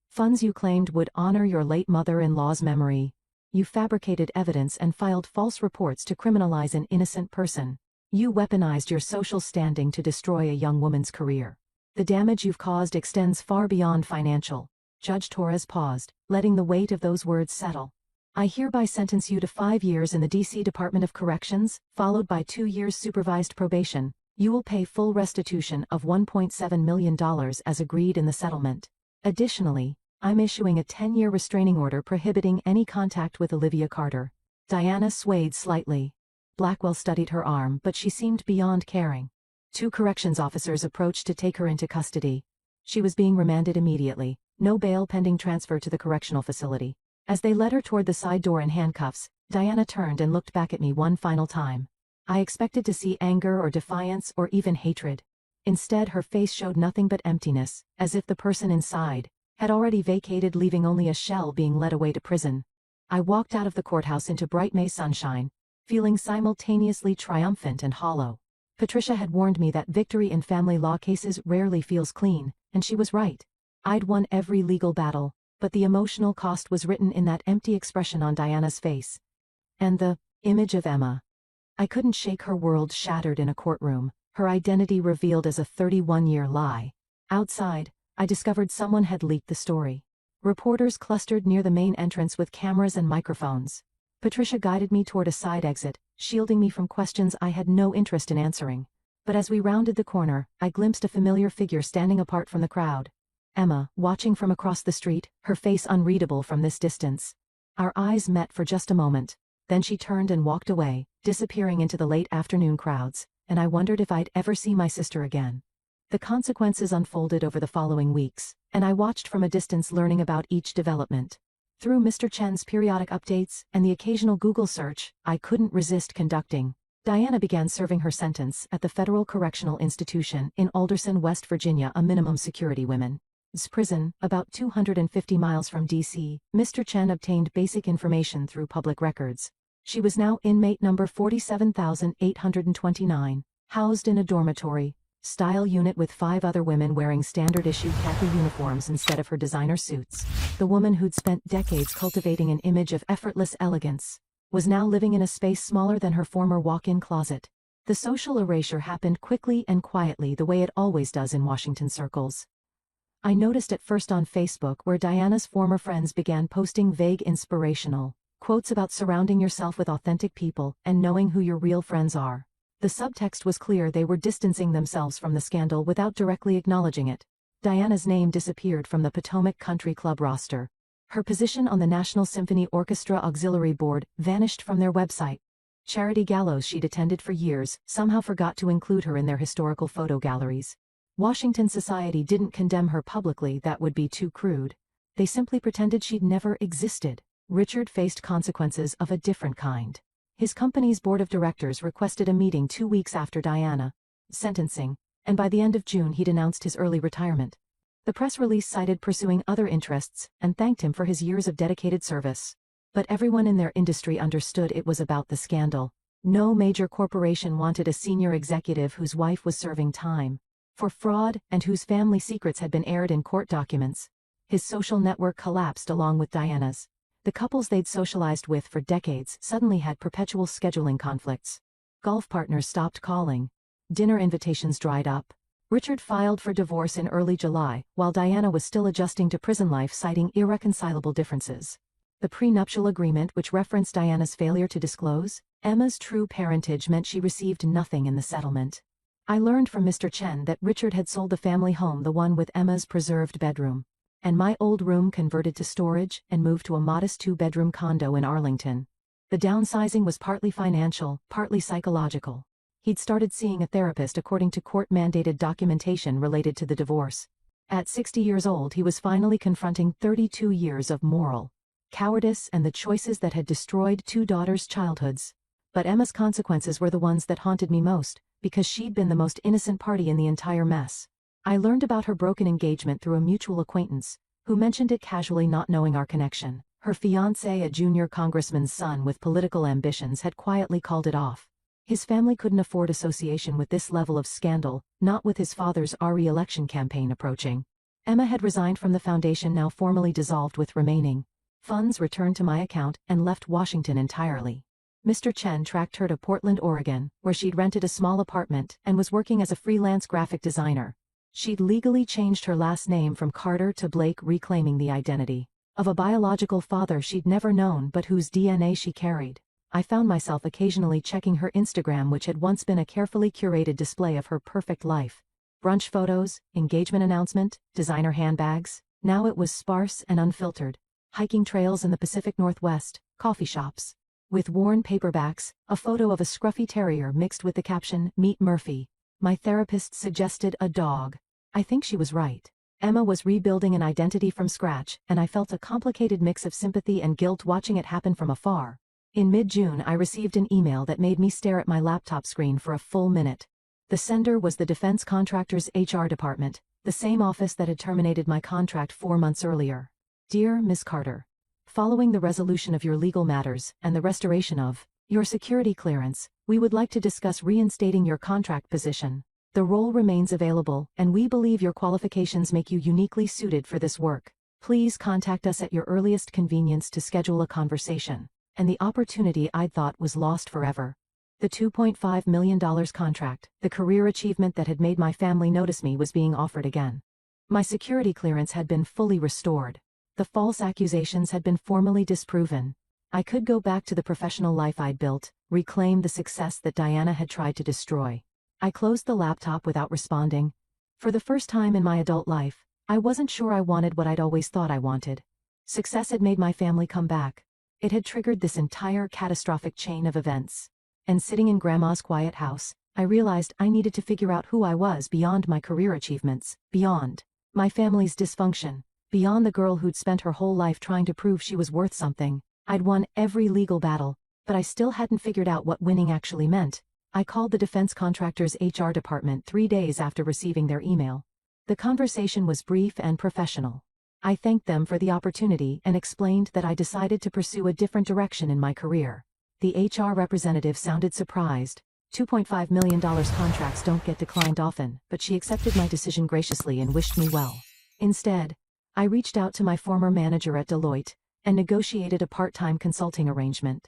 Funds you claimed would honor your late mother-in-law's memory. You fabricated evidence and filed false reports to criminalize an innocent person. You weaponized your social standing to destroy a young woman's career. The damage you've caused extends far beyond financial. Judge Torres paused, letting the weight of those words settle. I hereby sentence you to 5 years in the D.C. Department of Corrections, followed by 2 years supervised probation. You will pay full restitution of $1.7 million as agreed in the settlement. Additionally, I'm issuing a 10-year restraining order prohibiting any contact with Olivia Carter. Diana swayed slightly. Blackwell studied her arm, but she seemed beyond caring. 2 corrections officers approached to take her into custody. She was being remanded immediately, no bail pending transfer to the correctional facility. As they led her toward the side door in handcuffs, Diana turned and looked back at me one final time. I expected to see anger or defiance or even hatred. Instead, her face showed nothing but emptiness, as if the person inside had already vacated, leaving only a shell being led away to prison. I walked out of the courthouse into bright May sunshine, feeling simultaneously triumphant and hollow. Patricia had warned me that victory in family law cases rarely feels clean, and she was right. I'd won every legal battle, but the emotional cost was written in that empty expression on Diana's face. And the image of Emma. I couldn't shake her world shattered in a courtroom, her identity revealed as a 31-year lie. Outside, I discovered someone had leaked the story. Reporters clustered near the main entrance with cameras and microphones. Patricia guided me toward a side exit, shielding me from questions I had no interest in answering. But as we rounded the corner, I glimpsed a familiar figure standing apart from the crowd. Emma, watching from across the street, her face unreadable from this distance. Our eyes met for just a moment. Then she turned and walked away, disappearing into the late afternoon crowds, and I wondered if I'd ever see my sister again. The consequences unfolded over the following weeks, and I watched from a distance, learning about each development. Through Mr. Chen's periodic updates and the occasional Google search I couldn't resist conducting, Diana began serving her sentence at the Federal Correctional Institution in Alderson, West Virginia, a minimum security women's prison, about 250 miles from D.C. Mr. Chen obtained basic information through public records. She was now inmate number 47,829, housed in a dormitory style unit with 5 other women wearing standard-issue khaki uniforms instead of her designer suits. The woman who'd spent decades cultivating an image of effortless elegance was now living in a space smaller than her former walk-in closet. The social erasure happened quickly and quietly, the way it always does in Washington circles. I noticed at first on Facebook, where Diana's former friends began posting vague inspirational quotes about surrounding yourself with authentic people and knowing who your real friends are. The subtext was clear: they were distancing themselves from the scandal without directly acknowledging it. Diana's name disappeared from the Potomac Country Club roster. Her position on the National Symphony Orchestra Auxiliary Board vanished from their website. Charity gallows she'd attended for years somehow forgot to include her in their historical photo galleries. Washington society didn't condemn her publicly, that would be too crude. They simply pretended she'd never existed. Richard faced consequences of a different kind. His company's board of directors requested a meeting 2 weeks after Diana's sentencing, and by the end of June he'd announced his early retirement. The press release cited pursuing other interests and thanked him for his years of dedicated service. But everyone in their industry understood it was about the scandal. No major corporation wanted a senior executive whose wife was serving time for fraud and whose family secrets had been aired in court documents. His social network collapsed along with Diana's. The couples they'd socialized with for decades suddenly had perpetual scheduling conflicts. Golf partners stopped calling. Dinner invitations dried up. Richard filed for divorce in early July, while Diana was still adjusting to prison life, citing irreconcilable differences. The prenuptial agreement, which referenced Diana's failure to disclose Emma's true parentage, meant she received nothing in the settlement. I learned from Mr. Chen that Richard had sold the family home, the one with Emma's preserved bedroom, and my old room converted to storage, and moved to a modest 2-bedroom condo in Arlington. The downsizing was partly financial, partly psychological. He'd started seeing a therapist according to court-mandated documentation related to the divorce. At 60 years old, he was finally confronting 32 years of moral cowardice and the choices that had destroyed 2 daughters' childhoods. But Emma's consequences were the ones that haunted me most, because she'd been the most innocent party in the entire mess. I learned about her broken engagement through a mutual acquaintance, who mentioned it casually, not knowing our connection. Her fiancé, a junior congressman's son with political ambitions, had quietly called it off. His family couldn't afford association with this level of scandal, not with his father's re-election campaign approaching. Emma had resigned from the foundation, now formally dissolved, with remaining funds returned to my account, and left Washington entirely. Mr. Chen tracked her to Portland, Oregon, where she'd rented a small apartment and was working as a freelance graphic designer. She'd legally changed her last name from Carter to Blake, reclaiming the identity of a biological father she'd never known but whose DNA she carried. I found myself occasionally checking her Instagram, which had once been a carefully curated display of her perfect life. Brunch photos, engagement announcement, designer handbags. Now it was sparse and unfiltered. Hiking trails in the Pacific Northwest, coffee shops with worn paperbacks, a photo of a scruffy terrier mixed with the caption, "Meet Murphy." My therapist suggested a dog. I think she was right. Emma was rebuilding an identity from scratch, and I felt a complicated mix of sympathy and guilt watching it happen from afar. In mid-June, I received an email that made me stare at my laptop screen for a full minute. The sender was the defense contractor's HR department, the same office that had terminated my contract 4 months earlier. Dear Ms. Carter, following the resolution of your legal matters and the restoration of your security clearance, we would like to discuss reinstating your contract position. The role remains available, and we believe your qualifications make you uniquely suited for this work. Please contact us at your earliest convenience to schedule a conversation. And the opportunity I'd thought was lost forever. The $2.5 million contract, the career achievement that had made my family notice me, was being offered again. My security clearance had been fully restored. The false accusations had been formally disproven. I could go back to the professional life I'd built, reclaim the success that Diana had tried to destroy. I closed the laptop without responding. For the first time in my adult life, I wasn't sure I wanted what I'd always thought I wanted. Success had made my family come back. It had triggered this entire catastrophic chain of events. And sitting in Grandma's quiet house, I realized I needed to figure out who I was beyond my career achievements, beyond my family's dysfunction, beyond the girl who'd spent her whole life trying to prove she was worth something. I'd won every legal battle, but I still hadn't figured out what winning actually meant. I called the defense contractor's HR department 3 days after receiving their email. The conversation was brief and professional. I thanked them for the opportunity and explained that I decided to pursue a different direction in my career. The HR representative sounded surprised. $2.5 million contracts don't get declined often, but she accepted my decision graciously and wished me well. Instead, I reached out to my former manager at Deloitte and negotiated a part-time consulting arrangement.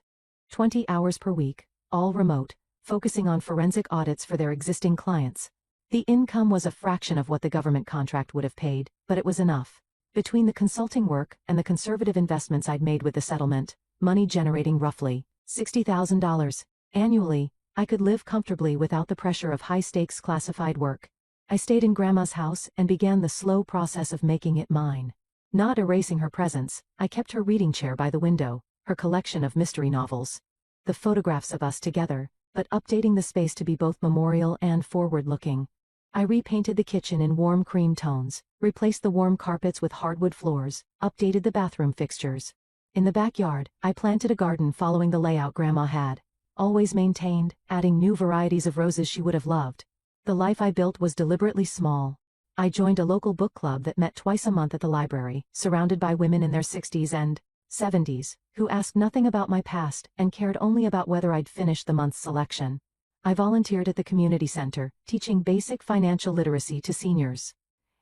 20 hours per week, all remote, focusing on forensic audits for their existing clients. The income was a fraction of what the government contract would have paid, but it was enough. Between the consulting work and the conservative investments I'd made with the settlement, money generating roughly $60,000 annually, I could live comfortably without the pressure of high-stakes classified work. I stayed in Grandma's house and began the slow process of making it mine. Not erasing her presence, I kept her reading chair by the window, her collection of mystery novels, the photographs of us together, but updating the space to be both memorial and forward-looking. I repainted the kitchen in warm cream tones, replaced the warm carpets with hardwood floors, updated the bathroom fixtures. In the backyard, I planted a garden following the layout Grandma had always maintained, adding new varieties of roses she would have loved. The life I built was deliberately small. I joined a local book club that met twice a month at the library, surrounded by women in their 60s and 70s, who asked nothing about my past and cared only about whether I'd finished the month's selection. I volunteered at the community center, teaching basic financial literacy to seniors.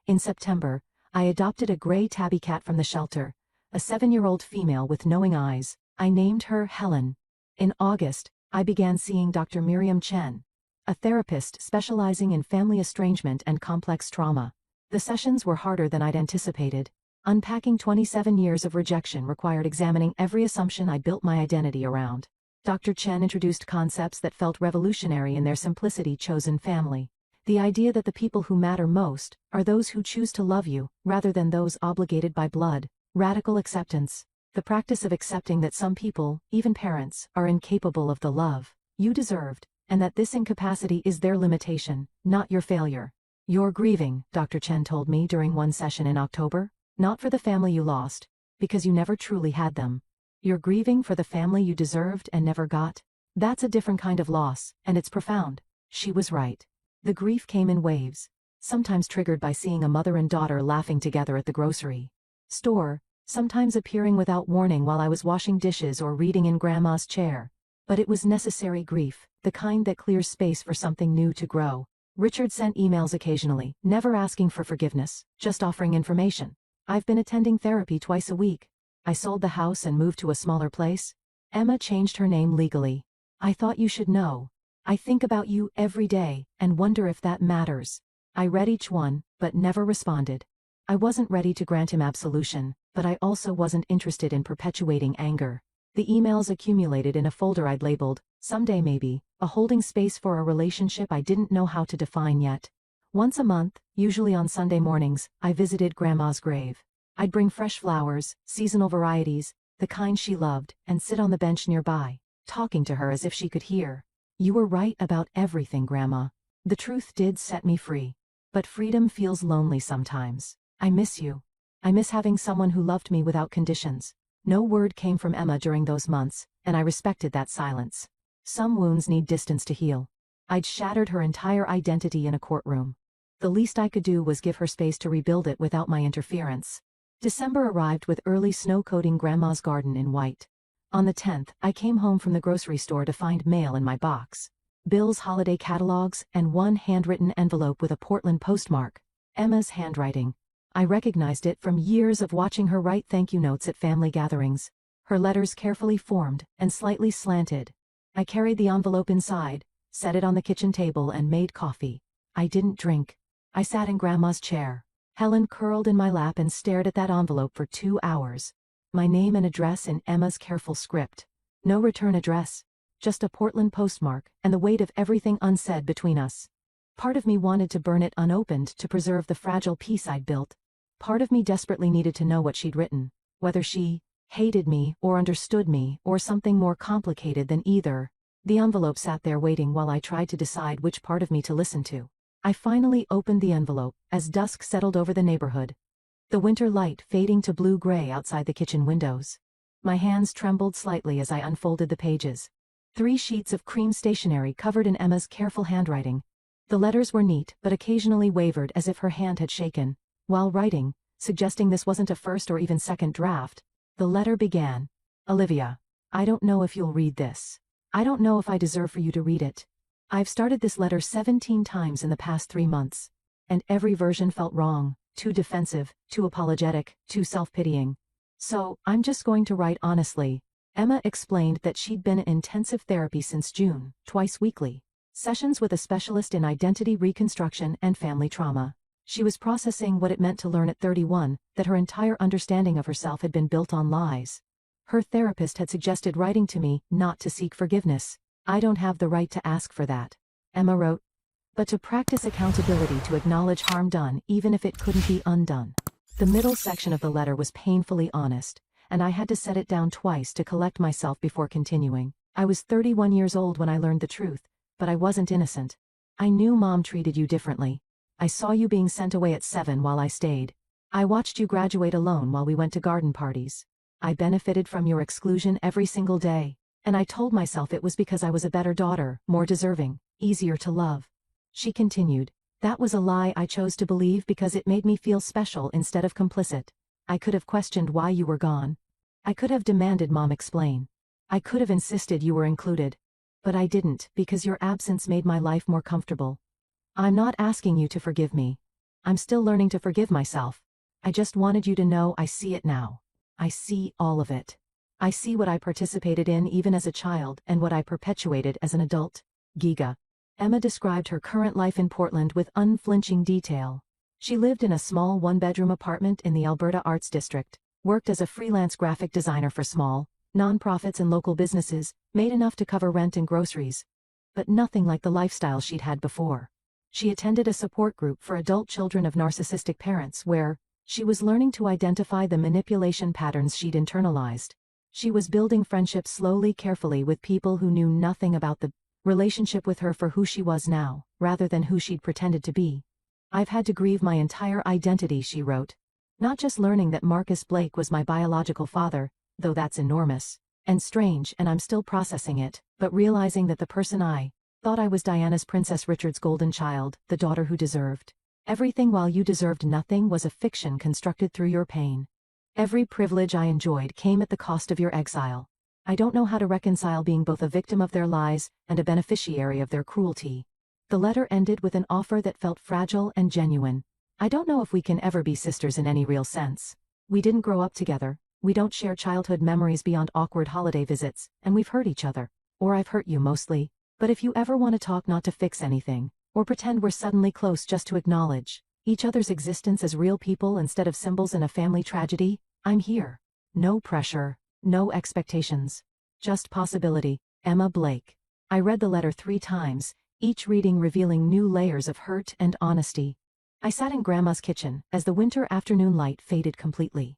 In September, I adopted a gray tabby cat from the shelter, a 7-year-old female with knowing eyes. I named her Helen. In August, I began seeing Dr. Miriam Chen, a therapist specializing in family estrangement and complex trauma. The sessions were harder than I'd anticipated. Unpacking 27 years of rejection required examining every assumption I built my identity around. Dr. Chen introduced concepts that felt revolutionary in their simplicity: chosen family. The idea that the people who matter most are those who choose to love you, rather than those obligated by blood. Radical acceptance. The practice of accepting that some people, even parents, are incapable of the love you deserved, and that this incapacity is their limitation, not your failure. You're grieving, Dr. Chen told me during one session in October, not for the family you lost, because you never truly had them. You're grieving for the family you deserved and never got. That's a different kind of loss, and it's profound. She was right. The grief came in waves, sometimes triggered by seeing a mother and daughter laughing together at the grocery store, sometimes appearing without warning while I was washing dishes or reading in Grandma's chair. But it was necessary grief, the kind that clears space for something new to grow. Richard sent emails occasionally, never asking for forgiveness, just offering information. I've been attending therapy twice a week. I sold the house and moved to a smaller place. Emma changed her name legally. I thought you should know. I think about you every day, and wonder if that matters. I read each one, but never responded. I wasn't ready to grant him absolution, but I also wasn't interested in perpetuating anger. The emails accumulated in a folder I'd labeled, "Someday Maybe," a holding space for a relationship I didn't know how to define yet. Once a month, usually on Sunday mornings, I visited Grandma's grave. I'd bring fresh flowers, seasonal varieties, the kind she loved, and sit on the bench nearby, talking to her as if she could hear. You were right about everything, Grandma. The truth did set me free. But freedom feels lonely sometimes. I miss you. I miss having someone who loved me without conditions. No word came from Emma during those months, and I respected that silence. Some wounds need distance to heal. I'd shattered her entire identity in a courtroom. The least I could do was give her space to rebuild it without my interference. December arrived with early snow coating Grandma's garden in white. On the 10th, I came home from the grocery store to find mail in my box. Bill's holiday catalogs, and one handwritten envelope with a Portland postmark. Emma's handwriting. I recognized it from years of watching her write thank you notes at family gatherings. Her letters carefully formed and slightly slanted. I carried the envelope inside, set it on the kitchen table, and made coffee. I didn't drink. I sat in Grandma's chair. Helen curled in my lap and stared at that envelope for 2 hours. My name and address in Emma's careful script. No return address. Just a Portland postmark, and the weight of everything unsaid between us. Part of me wanted to burn it unopened to preserve the fragile peace I'd built. Part of me desperately needed to know what she'd written, whether she hated me or understood me or something more complicated than either. The envelope sat there waiting while I tried to decide which part of me to listen to. I finally opened the envelope as dusk settled over the neighborhood. The winter light fading to blue-gray outside the kitchen windows. My hands trembled slightly as I unfolded the pages. 3 sheets of cream stationery covered in Emma's careful handwriting. The letters were neat but occasionally wavered as if her hand had shaken. While writing, suggesting this wasn't a first or even second draft, the letter began. Olivia, I don't know if you'll read this. I don't know if I deserve for you to read it. I've started this letter 17 times in the past 3 months, and every version felt wrong, too defensive, too apologetic, too self-pitying. So, I'm just going to write honestly. Emma explained that she'd been in intensive therapy since June, twice weekly. Sessions with a specialist in identity reconstruction and family trauma. She was processing what it meant to learn at 31, that her entire understanding of herself had been built on lies. Her therapist had suggested writing to me not to seek forgiveness. I don't have the right to ask for that, Emma wrote, but to practice accountability, to acknowledge harm done even if it couldn't be undone. The middle section of the letter was painfully honest, and I had to set it down twice to collect myself before continuing. I was 31 years old when I learned the truth, but I wasn't innocent. I knew Mom treated you differently. I saw you being sent away at 7 while I stayed. I watched you graduate alone while we went to garden parties. I benefited from your exclusion every single day. And I told myself it was because I was a better daughter, more deserving, easier to love. She continued, that was a lie I chose to believe because it made me feel special instead of complicit. I could have questioned why you were gone. I could have demanded Mom explain. I could have insisted you were included. But I didn't, because your absence made my life more comfortable. I'm not asking you to forgive me. I'm still learning to forgive myself. I just wanted you to know I see it now. I see all of it. I see what I participated in even as a child and what I perpetuated as an adult. Giga. Emma described her current life in Portland with unflinching detail. She lived in a small one-bedroom apartment in the Alberta Arts District, worked as a freelance graphic designer for small, nonprofits and local businesses, made enough to cover rent and groceries. But nothing like the lifestyle she'd had before. She attended a support group for adult children of narcissistic parents where she was learning to identify the manipulation patterns she'd internalized. She was building friendships slowly, carefully with people who knew nothing about the relationship with her for who she was now, rather than who she'd pretended to be. I've had to grieve my entire identity, she wrote. Not just learning that Marcus Blake was my biological father, though that's enormous and strange and I'm still processing it, but realizing that the person I thought I was, Diana's Princess Richard's golden child, the daughter who deserved everything while you deserved nothing, was a fiction constructed through your pain. Every privilege I enjoyed came at the cost of your exile. I don't know how to reconcile being both a victim of their lies and a beneficiary of their cruelty. The letter ended with an offer that felt fragile and genuine. I don't know if we can ever be sisters in any real sense. We didn't grow up together, we don't share childhood memories beyond awkward holiday visits, and we've hurt each other. Or I've hurt you mostly. But if you ever want to talk, not to fix anything, or pretend we're suddenly close just to acknowledge each other's existence as real people instead of symbols in a family tragedy, I'm here. No pressure, no expectations. Just possibility. Emma Blake. I read the letter 3 times, each reading revealing new layers of hurt and honesty. I sat in Grandma's kitchen as the winter afternoon light faded completely.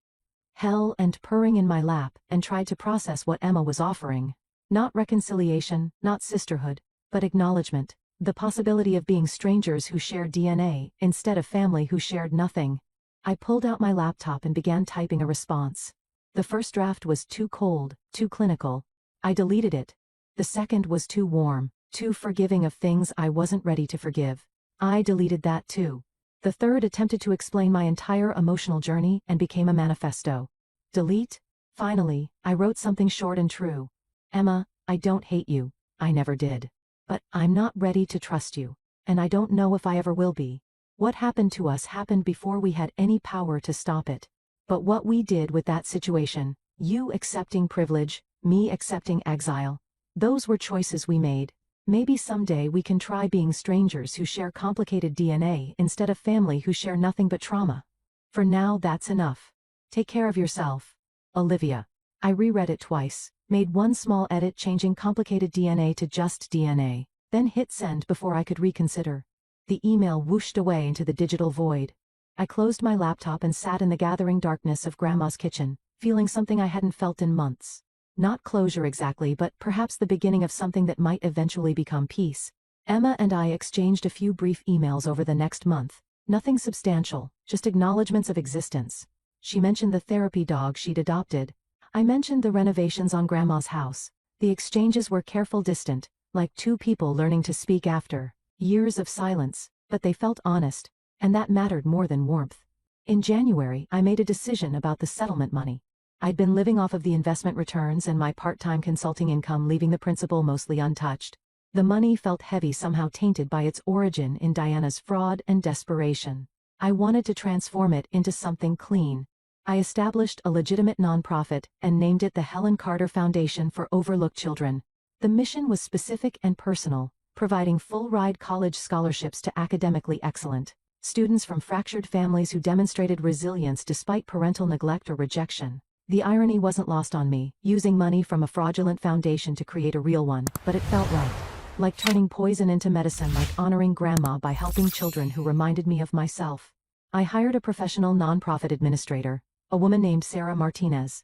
Hell and purring in my lap, and tried to process what Emma was offering. Not reconciliation, not sisterhood, but acknowledgement. The possibility of being strangers who shared DNA, instead of family who shared nothing. I pulled out my laptop and began typing a response. The first draft was too cold, too clinical. I deleted it. The second was too warm, too forgiving of things I wasn't ready to forgive. I deleted that too. The third attempted to explain my entire emotional journey and became a manifesto. Delete? Finally, I wrote something short and true. Emma, I don't hate you. I never did. But I'm not ready to trust you. And I don't know if I ever will be. What happened to us happened before we had any power to stop it. But what we did with that situation, you accepting privilege, me accepting exile, those were choices we made. Maybe someday we can try being strangers who share complicated DNA instead of family who share nothing but trauma. For now, that's enough. Take care of yourself. Olivia. I reread it twice, made one small edit changing complicated DNA to just DNA, then hit send before I could reconsider. The email whooshed away into the digital void. I closed my laptop and sat in the gathering darkness of Grandma's kitchen, feeling something I hadn't felt in months. Not closure exactly, but perhaps the beginning of something that might eventually become peace. Emma and I exchanged a few brief emails over the next month. Nothing substantial, just acknowledgments of existence. She mentioned the therapy dog she'd adopted. I mentioned the renovations on Grandma's house. The exchanges were careful, distant, like two people learning to speak after years of silence, but they felt honest, and that mattered more than warmth. In January, I made a decision about the settlement money. I'd been living off of the investment returns and my part-time consulting income, leaving the principal mostly untouched. The money felt heavy, somehow tainted by its origin in Diana's fraud and desperation. I wanted to transform it into something clean. I established a legitimate nonprofit and named it the Helen Carter Foundation for Overlooked Children. The mission was specific and personal, providing full-ride college scholarships to academically excellent students from fractured families who demonstrated resilience despite parental neglect or rejection. The irony wasn't lost on me, using money from a fraudulent foundation to create a real one, but it felt right. Like turning poison into medicine, like honoring Grandma by helping children who reminded me of myself. I hired a professional nonprofit administrator, a woman named Sarah Martinez,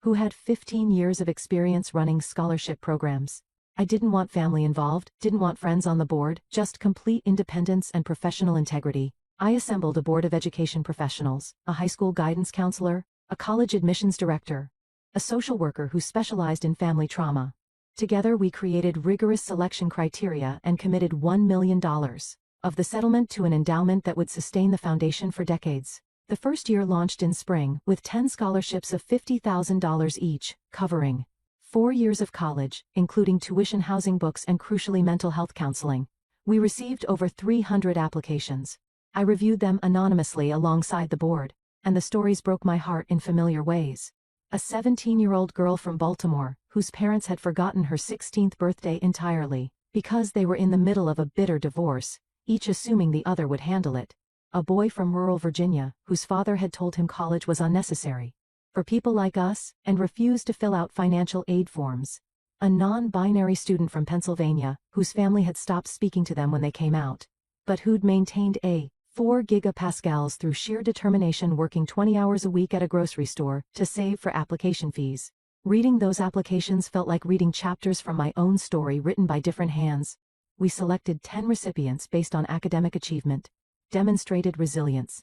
who had 15 years of experience running scholarship programs. I didn't want family involved, didn't want friends on the board, just complete independence and professional integrity. I assembled a board of education professionals, a high school guidance counselor, a college admissions director, a social worker who specialized in family trauma. Together we created rigorous selection criteria and committed $1 million of the settlement to an endowment that would sustain the foundation for decades. The first year launched in spring, with 10 scholarships of $50,000 each, covering 4 years of college, including tuition, housing, books, and crucially mental health counseling. We received over 300 applications. I reviewed them anonymously alongside the board, and the stories broke my heart in familiar ways. A 17-year-old girl from Baltimore, whose parents had forgotten her 16th birthday entirely. Because they were in the middle of a bitter divorce, each assuming the other would handle it. A boy from rural Virginia, whose father had told him college was unnecessary for people like us, and refused to fill out financial aid forms. A non-binary student from Pennsylvania, whose family had stopped speaking to them when they came out, but who'd maintained a 4 gigapascals through sheer determination, working 20 hours a week at a grocery store to save for application fees. Reading those applications felt like reading chapters from my own story written by different hands. We selected 10 recipients based on academic achievement, demonstrated resilience,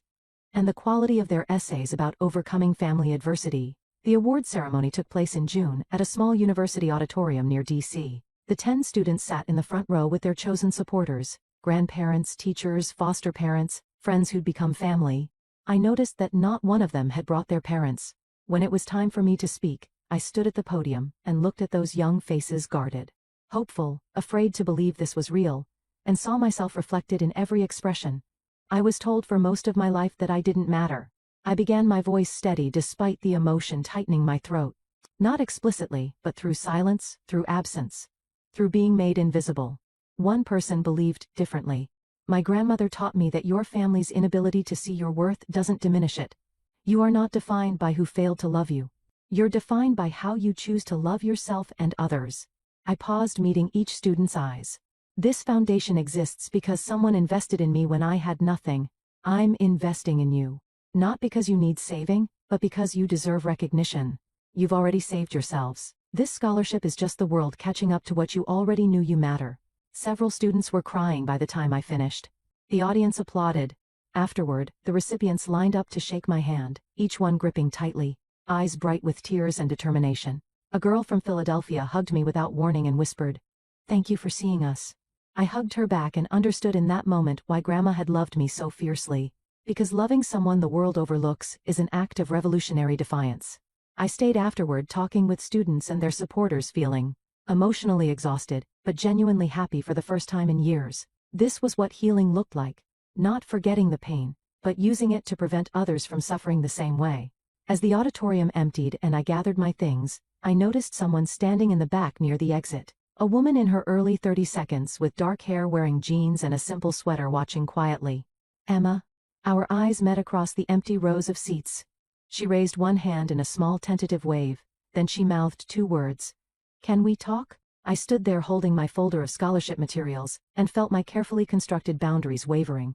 and the quality of their essays about overcoming family adversity. The award ceremony took place in June at a small university auditorium near D.C. The 10 students sat in the front row with their chosen supporters, grandparents, teachers, foster parents, friends who'd become family. I noticed that not one of them had brought their parents. When it was time for me to speak, I stood at the podium and looked at those young faces, guarded, hopeful, afraid to believe this was real, and saw myself reflected in every expression. I was told for most of my life that I didn't matter. I began, my voice steady despite the emotion tightening my throat. Not explicitly, but through silence, through absence, through being made invisible. One person believed differently. My grandmother taught me that your family's inability to see your worth doesn't diminish it. You are not defined by who failed to love you. You're defined by how you choose to love yourself and others. I paused, meeting each student's eyes. This foundation exists because someone invested in me when I had nothing. I'm investing in you. Not because you need saving, but because you deserve recognition. You've already saved yourselves. This scholarship is just the world catching up to what you already knew: you matter. Several students were crying by the time I finished. The audience applauded. Afterward, the recipients lined up to shake my hand, each one gripping tightly, eyes bright with tears and determination. A girl from Philadelphia hugged me without warning and whispered, "Thank you for seeing us." I hugged her back and understood in that moment why Grandma had loved me so fiercely. Because loving someone the world overlooks is an act of revolutionary defiance. I stayed afterward talking with students and their supporters, feeling emotionally exhausted, but genuinely happy for the first time in years. This was what healing looked like. Not forgetting the pain, but using it to prevent others from suffering the same way. As the auditorium emptied and I gathered my things, I noticed someone standing in the back near the exit. A woman in her early 30s with dark hair, wearing jeans and a simple sweater, watching quietly. "Emma." Our eyes met across the empty rows of seats. She raised one hand in a small tentative wave, then she mouthed 2 words. "Can we talk?" I stood there holding my folder of scholarship materials, and felt my carefully constructed boundaries wavering.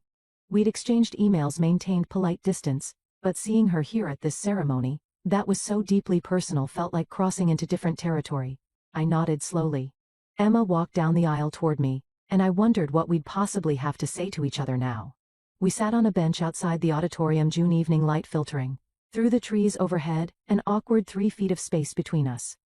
We'd exchanged emails, maintained polite distance, but seeing her here at this ceremony, that was so deeply personal, felt like crossing into different territory. I nodded slowly. Emma walked down the aisle toward me, and I wondered what we'd possibly have to say to each other now. We sat on a bench outside the auditorium, June evening light filtering through the trees overhead, an awkward 3 feet of space between us.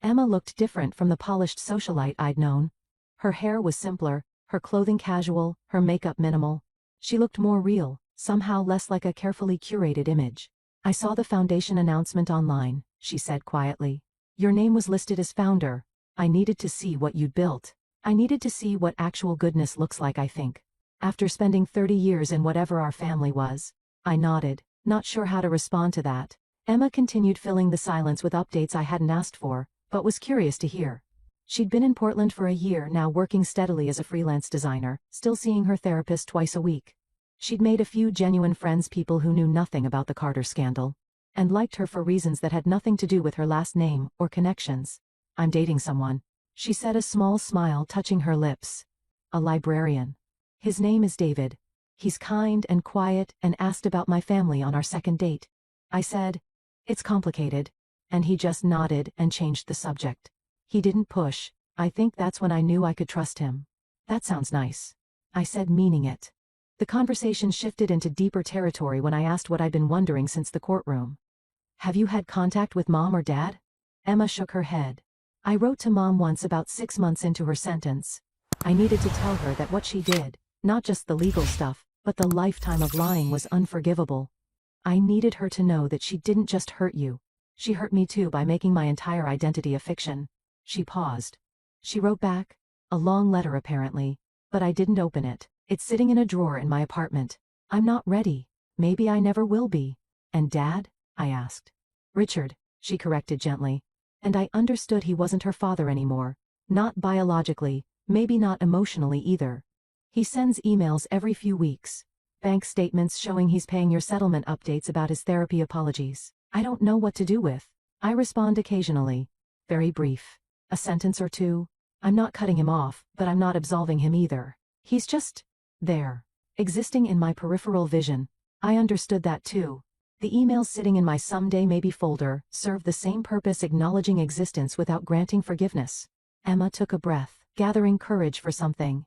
Emma looked different from the polished socialite I'd known. Her hair was simpler, her clothing casual, her makeup minimal. She looked more real, somehow less like a carefully curated image. "I saw the foundation announcement online," she said quietly. "Your name was listed as founder. I needed to see what you'd built. I needed to see what actual goodness looks like, I think. After spending 30 years in whatever our family was." I nodded, not sure how to respond to that. Emma continued, filling the silence with updates I hadn't asked for, but was curious to hear. She'd been in Portland for a year now, working steadily as a freelance designer, still seeing her therapist twice a week. She'd made a few genuine friends, people who knew nothing about the Carter scandal, and liked her for reasons that had nothing to do with her last name or connections. "I'm dating someone," she said, a small smile touching her lips. "A librarian. His name is David. He's kind and quiet, and asked about my family on our second date." I said, "It's complicated," and he just nodded and changed the subject. He didn't push. I think that's when I knew I could trust him. "That sounds nice," I said, meaning it. The conversation shifted into deeper territory when I asked what I'd been wondering since the courtroom. "Have you had contact with Mom or Dad?" Emma shook her head. "I wrote to Mom once, about 6 months into her sentence. I needed to tell her that what she did, not just the legal stuff, but the lifetime of lying, was unforgivable. I needed her to know that she didn't just hurt you. She hurt me too by making my entire identity a fiction." She paused. She wrote back, a long letter apparently, but I didn't open it. "It's sitting in a drawer in my apartment. I'm not ready. Maybe I never will be." "And Dad?" I asked. "Richard," she corrected gently. And I understood he wasn't her father anymore. Not biologically, Maybe not emotionally either. He sends emails every few weeks. Bank statements showing he's paying your settlement updates about his therapy apologies. I don't know what to do with. I respond occasionally. Very brief. A sentence or two. I'm not cutting him off, but I'm not absolving him either. He's just there, existing in my peripheral vision. I understood that too. The emails sitting in my someday maybe folder serve the same purpose, acknowledging existence without granting forgiveness. Emma took a breath, gathering courage for something.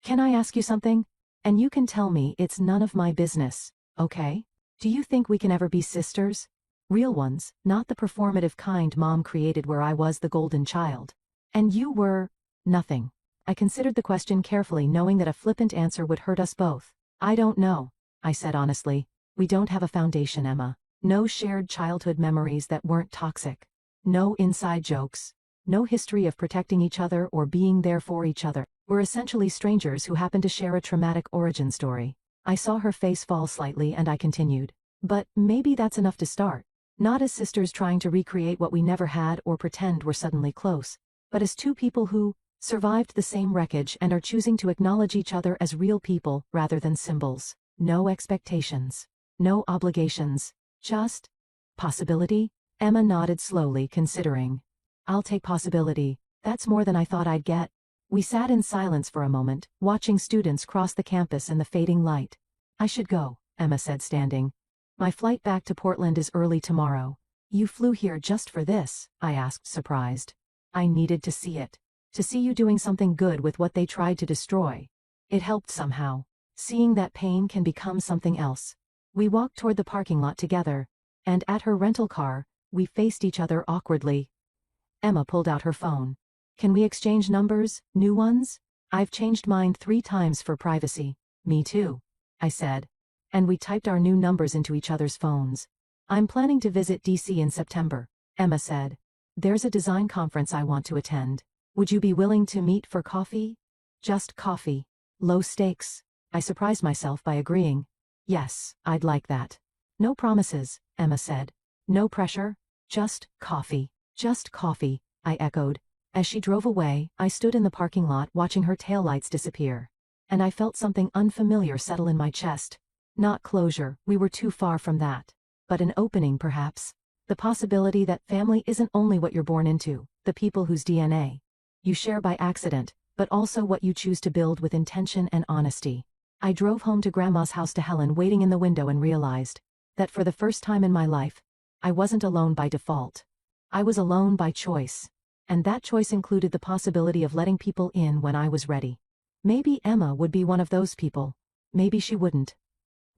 Can I ask you something? And you can tell me it's none of my business, okay? Do you think we can ever be sisters? Real ones, not the performative kind Mom created where I was the golden child. And you were nothing. I considered the question carefully, knowing that a flippant answer would hurt us both. I don't know, I said honestly. We don't have a foundation, Emma. No shared childhood memories that weren't toxic. No inside jokes. No history of protecting each other or being there for each other. We're essentially strangers who happen to share a traumatic origin story. I saw her face fall slightly and I continued. But maybe that's enough to start. Not as sisters trying to recreate what we never had or pretend we're suddenly close, but as two people who survived the same wreckage and are choosing to acknowledge each other as real people rather than symbols. No expectations. No obligations. Just possibility? Emma nodded slowly, considering. I'll take possibility. That's more than I thought I'd get. We sat in silence for a moment, watching students cross the campus in the fading light. I should go, Emma said, standing. My flight back to Portland is early tomorrow. You flew here just for this? I asked, surprised. I needed to see it. To see you doing something good with what they tried to destroy. It helped somehow. Seeing that pain can become something else. We walked toward the parking lot together, and at her rental car, we faced each other awkwardly. Emma pulled out her phone. Can we exchange numbers, new ones? I've changed mine 3 times for privacy. Me too, I said. And we typed our new numbers into each other's phones. I'm planning to visit DC in September, Emma said. There's a design conference I want to attend. Would you be willing to meet for coffee? Just coffee. Low stakes. I surprised myself by agreeing. Yes, I'd like that. No promises, Emma said. No pressure. Just coffee. Just coffee, I echoed. As she drove away, I stood in the parking lot watching her taillights disappear. And I felt something unfamiliar settle in my chest. Not closure, we were too far from that. But an opening, perhaps. The possibility that family isn't only what you're born into, the people whose DNA you share by accident, but also what you choose to build with intention and honesty. I drove home to Grandma's house, to Helen waiting in the window, and realized that for the first time in my life, I wasn't alone by default. I was alone by choice. And that choice included the possibility of letting people in when I was ready. Maybe Emma would be one of those people. Maybe she wouldn't.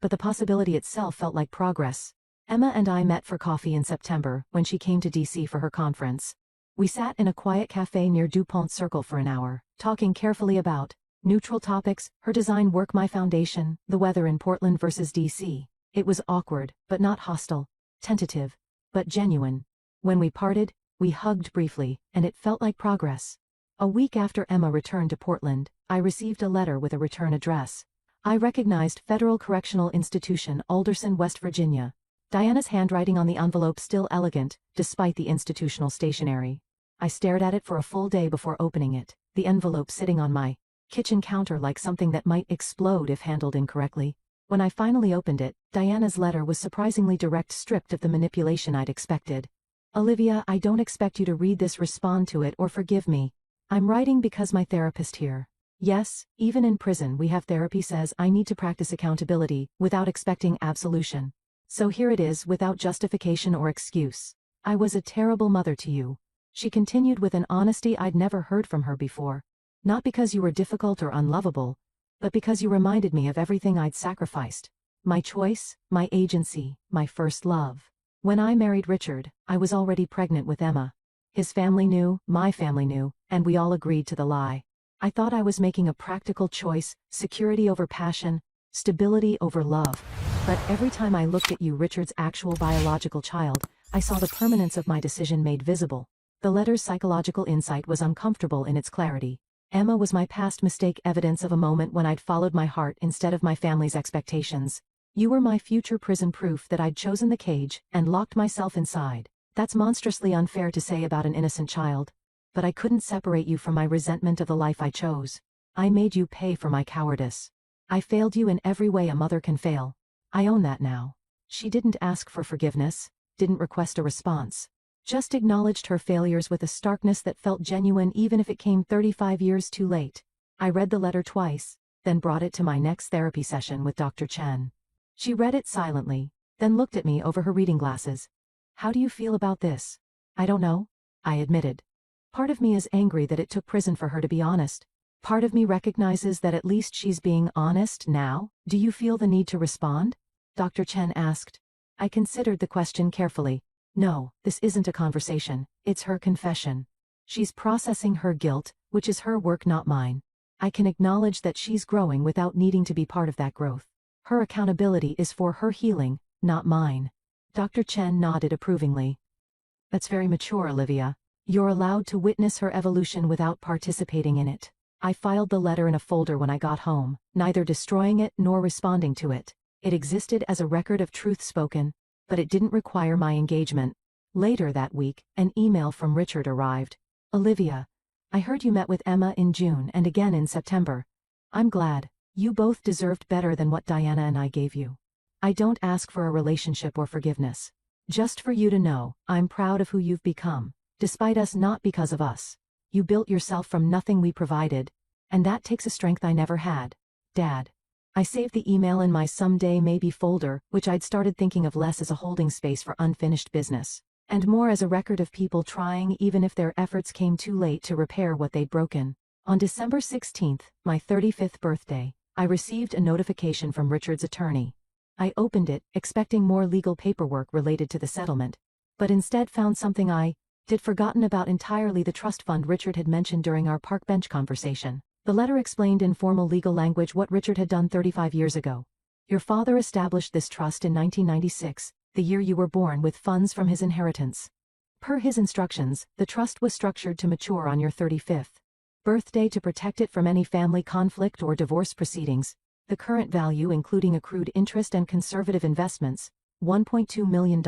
But the possibility itself felt like progress. Emma and I met for coffee in September when she came to DC for her conference. We sat in a quiet cafe near DuPont Circle for an hour, talking carefully about neutral topics, her design work, my foundation, the weather in Portland versus DC. It was awkward, but not hostile. Tentative, but genuine. When we parted, we hugged briefly, and it felt like progress. A week after Emma returned to Portland, I received a letter with a return address. I recognized Federal Correctional Institution, Alderson, West Virginia. Diana's handwriting on the envelope still elegant, despite the institutional stationery. I stared at it for a full day before opening it, the envelope sitting on my kitchen counter like something that might explode if handled incorrectly. When I finally opened it, Diana's letter was surprisingly direct, stripped of the manipulation I'd expected. Olivia, I don't expect you to read this, respond to it, or forgive me. I'm writing because my therapist here. Yes, even in prison we have therapy, says I need to practice accountability, without expecting absolution. So here it is, without justification or excuse. I was a terrible mother to you. She continued with an honesty I'd never heard from her before. Not because you were difficult or unlovable, but because you reminded me of everything I'd sacrificed. My choice, my agency, my first love. When I married Richard, I was already pregnant with Emma. His family knew, my family knew, and we all agreed to the lie. I thought I was making a practical choice, security over passion, stability over love. But every time I looked at you, Richard's actual biological child, I saw the permanence of my decision made visible. The letter's psychological insight was uncomfortable in its clarity. Emma was my past mistake, evidence of a moment when I'd followed my heart instead of my family's expectations. You were my future prison, proof that I'd chosen the cage and locked myself inside. That's monstrously unfair to say about an innocent child. but I couldn't separate you from my resentment of the life I chose. I made you pay for my cowardice. I failed you in every way a mother can fail. I own that now." She didn't ask for forgiveness, didn't request a response. Just acknowledged her failures with a starkness that felt genuine even if it came 35 years too late. I read the letter twice, then brought it to my next therapy session with Dr. Chen. She read it silently, then looked at me over her reading glasses. "How do you feel about this?" "I don't know," I admitted. Part of me is angry that it took prison for her to be honest. Part of me recognizes that at least she's being honest now. "Do you feel the need to respond?" Dr. Chen asked. I considered the question carefully. No, this isn't a conversation, it's her confession. She's processing her guilt, which is her work, not mine. I can acknowledge that she's growing without needing to be part of that growth. Her accountability is for her healing, not mine. Dr. Chen nodded approvingly. "That's very mature, Olivia. You're allowed to witness her evolution without participating in it." I filed the letter in a folder when I got home, neither destroying it nor responding to it. It existed as a record of truth spoken, but it didn't require my engagement. Later that week, an email from Richard arrived. "Olivia, I heard you met with Emma in June and again in September. I'm glad. You both deserved better than what Diana and I gave you. I don't ask for a relationship or forgiveness. Just for you to know, I'm proud of who you've become, despite us, not because of us. You built yourself from nothing we provided, and that takes a strength I never had. Dad." I saved the email in my someday maybe folder, which I'd started thinking of less as a holding space for unfinished business, and more as a record of people trying even if their efforts came too late to repair what they'd broken. On December 16th, my 35th birthday, I received a notification from Richard's attorney. I opened it, expecting more legal paperwork related to the settlement, but instead found something I'd forgotten about entirely: the trust fund Richard had mentioned during our park bench conversation. The letter explained in formal legal language what Richard had done 35 years ago. "Your father established this trust in 1996, the year you were born, with funds from his inheritance. Per his instructions, the trust was structured to mature on your 35th birthday to protect it from any family conflict or divorce proceedings. The current value, including accrued interest and conservative investments, $1.2 million.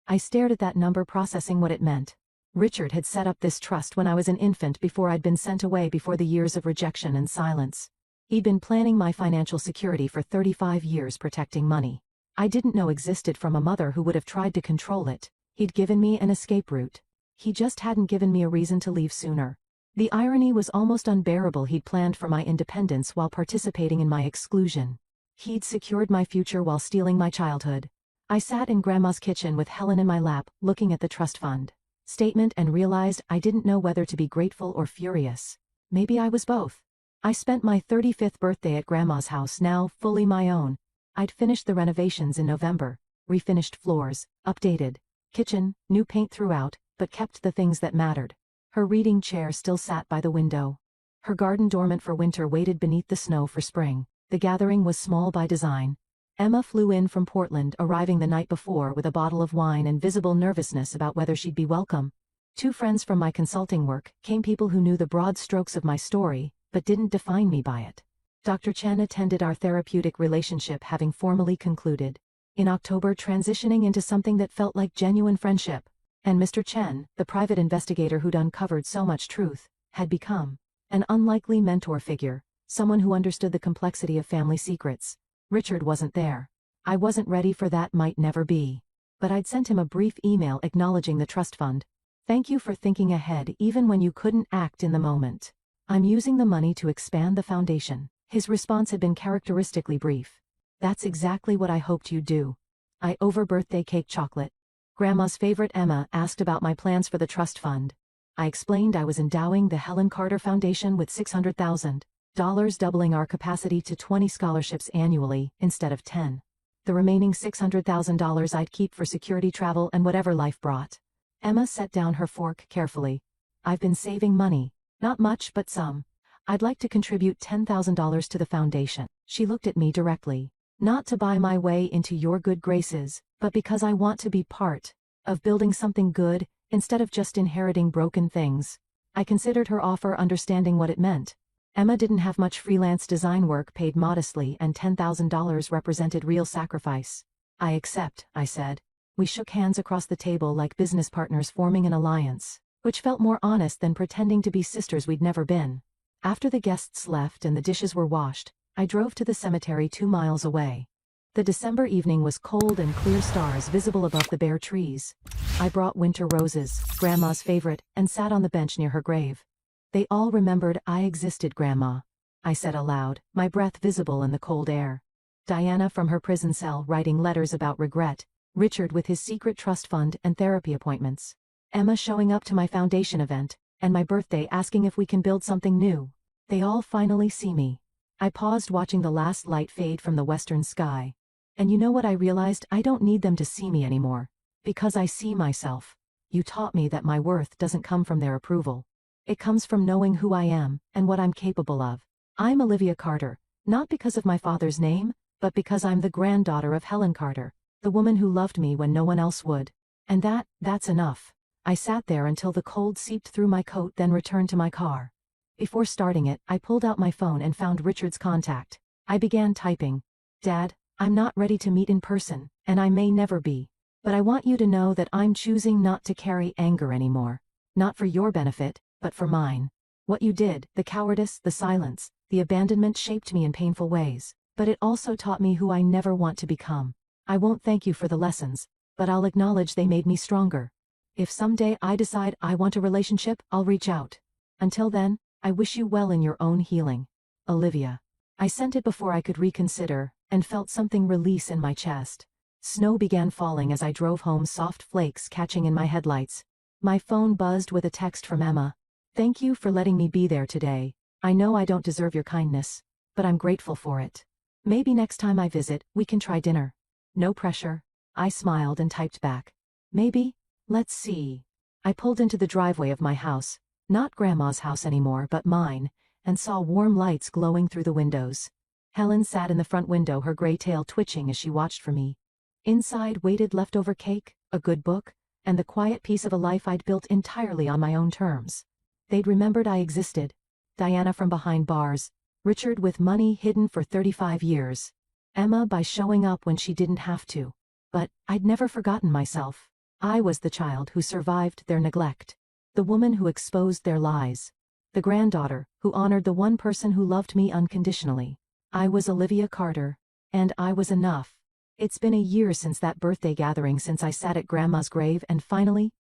I stared at that number, processing what it meant. Richard had set up this trust when I was an infant, before I'd been sent away, before the years of rejection and silence. He'd been planning my financial security for 35 years, protecting money I didn't know existed from a mother who would have tried to control it. He'd given me an escape route. He just hadn't given me a reason to leave sooner. The irony was almost unbearable. He'd planned for my independence while participating in my exclusion. He'd secured my future while stealing my childhood. I sat in Grandma's kitchen with Helen in my lap, looking at the trust fund statement, and realized I didn't know whether to be grateful or furious. Maybe I was both. I spent my 35th birthday at Grandma's house, now fully my own. I'd finished the renovations in November, refinished floors, updated kitchen, new paint throughout, but kept the things that mattered. Her reading chair still sat by the window. Her garden, dormant for winter, waited beneath the snow for spring. The gathering was small by design. Emma flew in from Portland, arriving the night before with a bottle of wine and visible nervousness about whether she'd be welcome. 2 friends from my consulting work came, people who knew the broad strokes of my story, but didn't define me by it. Dr. Chen attended, our therapeutic relationship having formally concluded. In October, transitioning into something that felt like genuine friendship. And Mr. Chen, the private investigator who'd uncovered so much truth, had become an unlikely mentor figure, someone who understood the complexity of family secrets. Richard wasn't there. I wasn't ready for that, might never be. But I'd sent him a brief email acknowledging the trust fund. "Thank you for thinking ahead even when you couldn't act in the moment. I'm using the money to expand the foundation." His response had been characteristically brief. "That's exactly what I hoped you'd do." I over birthday cake chocolate. Grandma's favorite. Emma asked about my plans for the trust fund. I explained I was endowing the Helen Carter Foundation with $600,000, doubling our capacity to 20 scholarships annually, instead of 10. The remaining $600,000 I'd keep for security, travel, and whatever life brought. Emma set down her fork carefully. "I've been saving money. Not much, but some. I'd like to contribute $10,000 to the foundation." She looked at me directly. "Not to buy my way into your good graces, but because I want to be part of building something good, instead of just inheriting broken things." I considered her offer, understanding what it meant. Emma didn't have much freelance design work, paid modestly, and $10,000 represented real sacrifice. "I accept," I said. We shook hands across the table like business partners forming an alliance. which felt more honest than pretending to be sisters we'd never been. After the guests left and the dishes were washed, I drove to the cemetery 2 miles away. The December evening was cold and clear, stars visible above the bare trees. I brought winter roses, Grandma's favorite, and sat on the bench near her grave. They all remembered I existed, Grandma, I said aloud, my breath visible in the cold air. Diana from her prison cell writing letters about regret, Richard with his secret trust fund and therapy appointments, Emma showing up to my foundation event, and my birthday asking if we can build something new. They all finally see me. I paused watching the last light fade from the western sky. And you know what I realized? I don't need them to see me anymore. Because I see myself. You taught me that my worth doesn't come from their approval. It comes from knowing who I am and what I'm capable of. I'm Olivia Carter, not because of my father's name, but because I'm the granddaughter of Helen Carter, the woman who loved me when no one else would. And that's enough. I sat there until the cold seeped through my coat, then returned to my car. Before starting it, I pulled out my phone and found Richard's contact. I began typing. Dad, I'm not ready to meet in person, and I may never be. But I want you to know that I'm choosing not to carry anger anymore. Not for your benefit, but for mine. What you did, the cowardice, the silence, the abandonment shaped me in painful ways, but it also taught me who I never want to become. I won't thank you for the lessons, but I'll acknowledge they made me stronger. If someday I decide I want a relationship, I'll reach out. Until then, I wish you well in your own healing. Olivia. I sent it before I could reconsider, and felt something release in my chest. Snow began falling as I drove home, soft flakes catching in my headlights. My phone buzzed with a text from Emma. Thank you for letting me be there today. I know I don't deserve your kindness, but I'm grateful for it. Maybe next time I visit, we can try dinner. No pressure. I smiled and typed back. Maybe? Let's see. I pulled into the driveway of my house, not Grandma's house anymore but mine, and saw warm lights glowing through the windows. Helen sat in the front window, her gray tail twitching as she watched for me. Inside waited leftover cake, a good book, and the quiet piece of a life I'd built entirely on my own terms. They'd remembered I existed. Diana from behind bars, Richard with money hidden for 35 years, Emma by showing up when she didn't have to. But I'd never forgotten myself. I was the child who survived their neglect, the woman who exposed their lies, the granddaughter who honored the one person who loved me unconditionally. I was Olivia Carter, and I was enough. It's been a year since that birthday gathering, since I sat at Grandma's grave and finally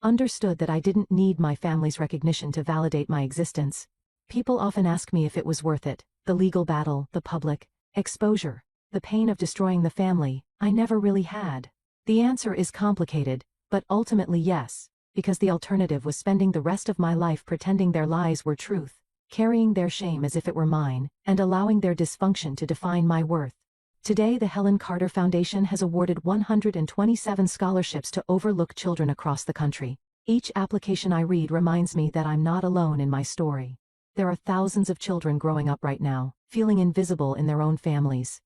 understood that I didn't need my family's recognition to validate my existence. People often ask me if it was worth it, the legal battle, the public exposure, the pain of destroying the family I never really had. The answer is complicated, but ultimately yes, because the alternative was spending the rest of my life pretending their lies were truth, carrying their shame as if it were mine, and allowing their dysfunction to define my worth. Today, the Helen Carter Foundation has awarded 127 scholarships to overlooked children across the country. Each application I read reminds me that I'm not alone in my story. There are thousands of children growing up right now, feeling invisible in their own families,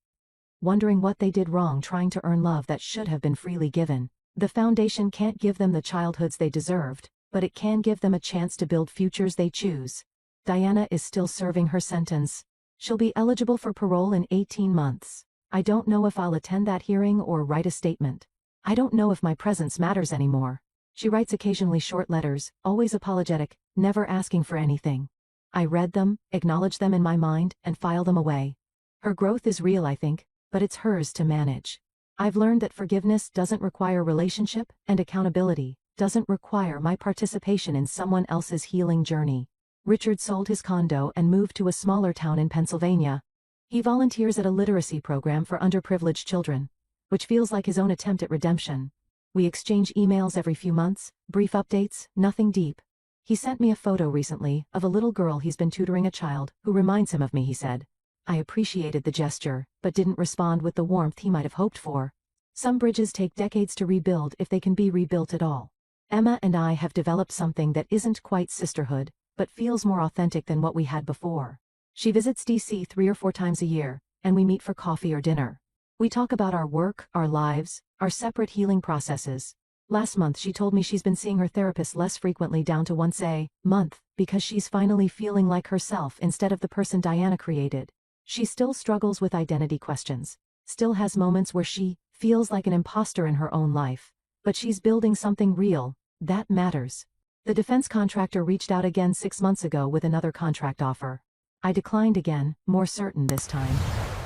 wondering what they did wrong, trying to earn love that should have been freely given. The foundation can't give them the childhoods they deserved, but it can give them a chance to build futures they choose. Diana is still serving her sentence. She'll be eligible for parole in 18 months. I don't know if I'll attend that hearing or write a statement. I don't know if my presence matters anymore. She writes occasionally short letters, always apologetic, never asking for anything. I read them, acknowledge them in my mind, and file them away. Her growth is real, I think, but it's hers to manage. I've learned that forgiveness doesn't require relationship, and accountability doesn't require my participation in someone else's healing journey. Richard sold his condo and moved to a smaller town in Pennsylvania. He volunteers at a literacy program for underprivileged children, which feels like his own attempt at redemption. We exchange emails every few months, brief updates, nothing deep. He sent me a photo recently of a little girl he's been tutoring, a child who reminds him of me, he said. I appreciated the gesture, but didn't respond with the warmth he might have hoped for. Some bridges take decades to rebuild, if they can be rebuilt at all. Emma and I have developed something that isn't quite sisterhood, but feels more authentic than what we had before. She visits DC 3 or 4 times a year, and we meet for coffee or dinner. We talk about our work, our lives, our separate healing processes. Last month she told me she's been seeing her therapist less frequently, down to once a month, because she's finally feeling like herself instead of the person Diana created. She still struggles with identity questions, still has moments where she feels like an imposter in her own life, but she's building something real that matters. The defense contractor reached out again 6 months ago with another contract offer. I declined again, more certain this time.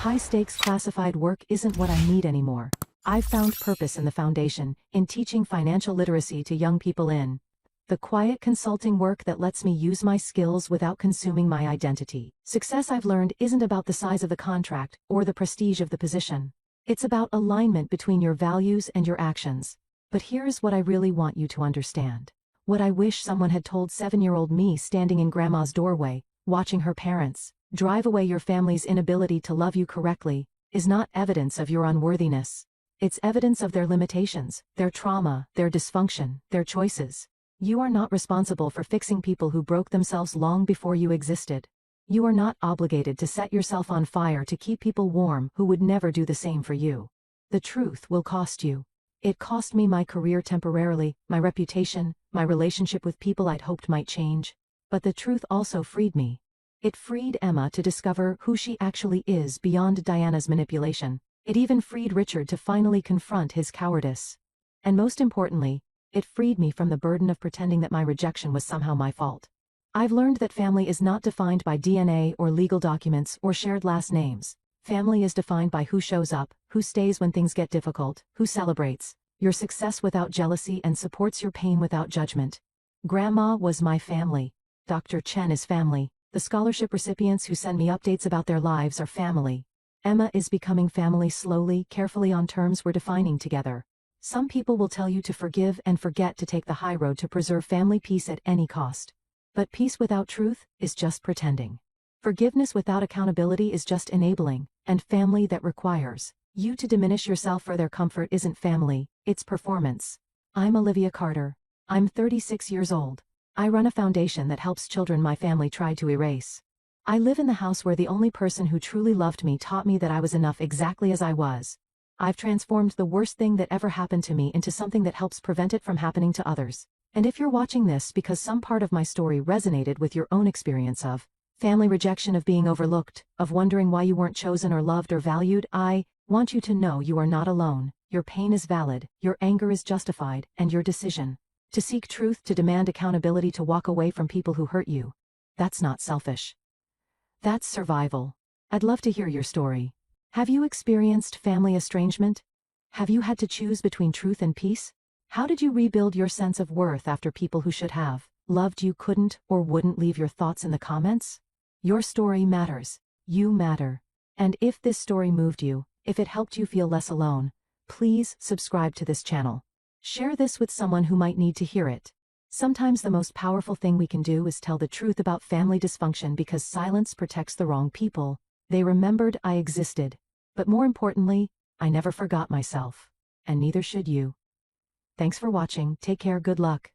High-stakes classified work isn't what I need anymore. I've found purpose in the foundation, in teaching financial literacy to young people in the quiet consulting work that lets me use my skills without consuming my identity. Success, I've learned, isn't about the size of the contract or the prestige of the position. It's about alignment between your values and your actions. But here's what I really want you to understand. What I wish someone had told 7-year-old me standing in grandma's doorway, watching her parents drive away your family's inability to love you correctly, is not evidence of your unworthiness. It's evidence of their limitations, their trauma, their dysfunction, their choices. You are not responsible for fixing people who broke themselves long before you existed. You are not obligated to set yourself on fire to keep people warm who would never do the same for you. The truth will cost you. It cost me my career temporarily, my reputation, my relationship with people I'd hoped might change. But the truth also freed me. It freed Emma to discover who she actually is beyond Diana's manipulation. It even freed Richard to finally confront his cowardice. And most importantly, it freed me from the burden of pretending that my rejection was somehow my fault. I've learned that family is not defined by DNA or legal documents or shared last names. Family is defined by who shows up, who stays when things get difficult, who celebrates your success without jealousy and supports your pain without judgment. Grandma was my family. Dr. Chen is family. The scholarship recipients who send me updates about their lives are family. Emma is becoming family slowly, carefully on terms we're defining together. Some people will tell you to forgive and forget to take the high road to preserve family peace at any cost. But peace without truth is just pretending. Forgiveness without accountability is just enabling, and family that requires you to diminish yourself for their comfort isn't family, it's performance. I'm Olivia Carter. I'm 36 years old. I run a foundation that helps children my family tried to erase. I live in the house where the only person who truly loved me taught me that I was enough exactly as I was. I've transformed the worst thing that ever happened to me into something that helps prevent it from happening to others. And if you're watching this because some part of my story resonated with your own experience of family rejection, of being overlooked, of wondering why you weren't chosen or loved or valued, I want you to know you are not alone. Your pain is valid, your anger is justified, and your decision to seek truth, to demand accountability, to walk away from people who hurt you, that's not selfish. That's survival. I'd love to hear your story. Have you experienced family estrangement? Have you had to choose between truth and peace? How did you rebuild your sense of worth after people who should have loved you couldn't or wouldn't? Leave your thoughts in the comments. Your story matters. You matter. And if this story moved you, if it helped you feel less alone, please subscribe to this channel. Share this with someone who might need to hear it. Sometimes the most powerful thing we can do is tell the truth about family dysfunction, because silence protects the wrong people. They remembered I existed. But more importantly, I never forgot myself. And neither should you. Thanks for watching. Take care. Good luck.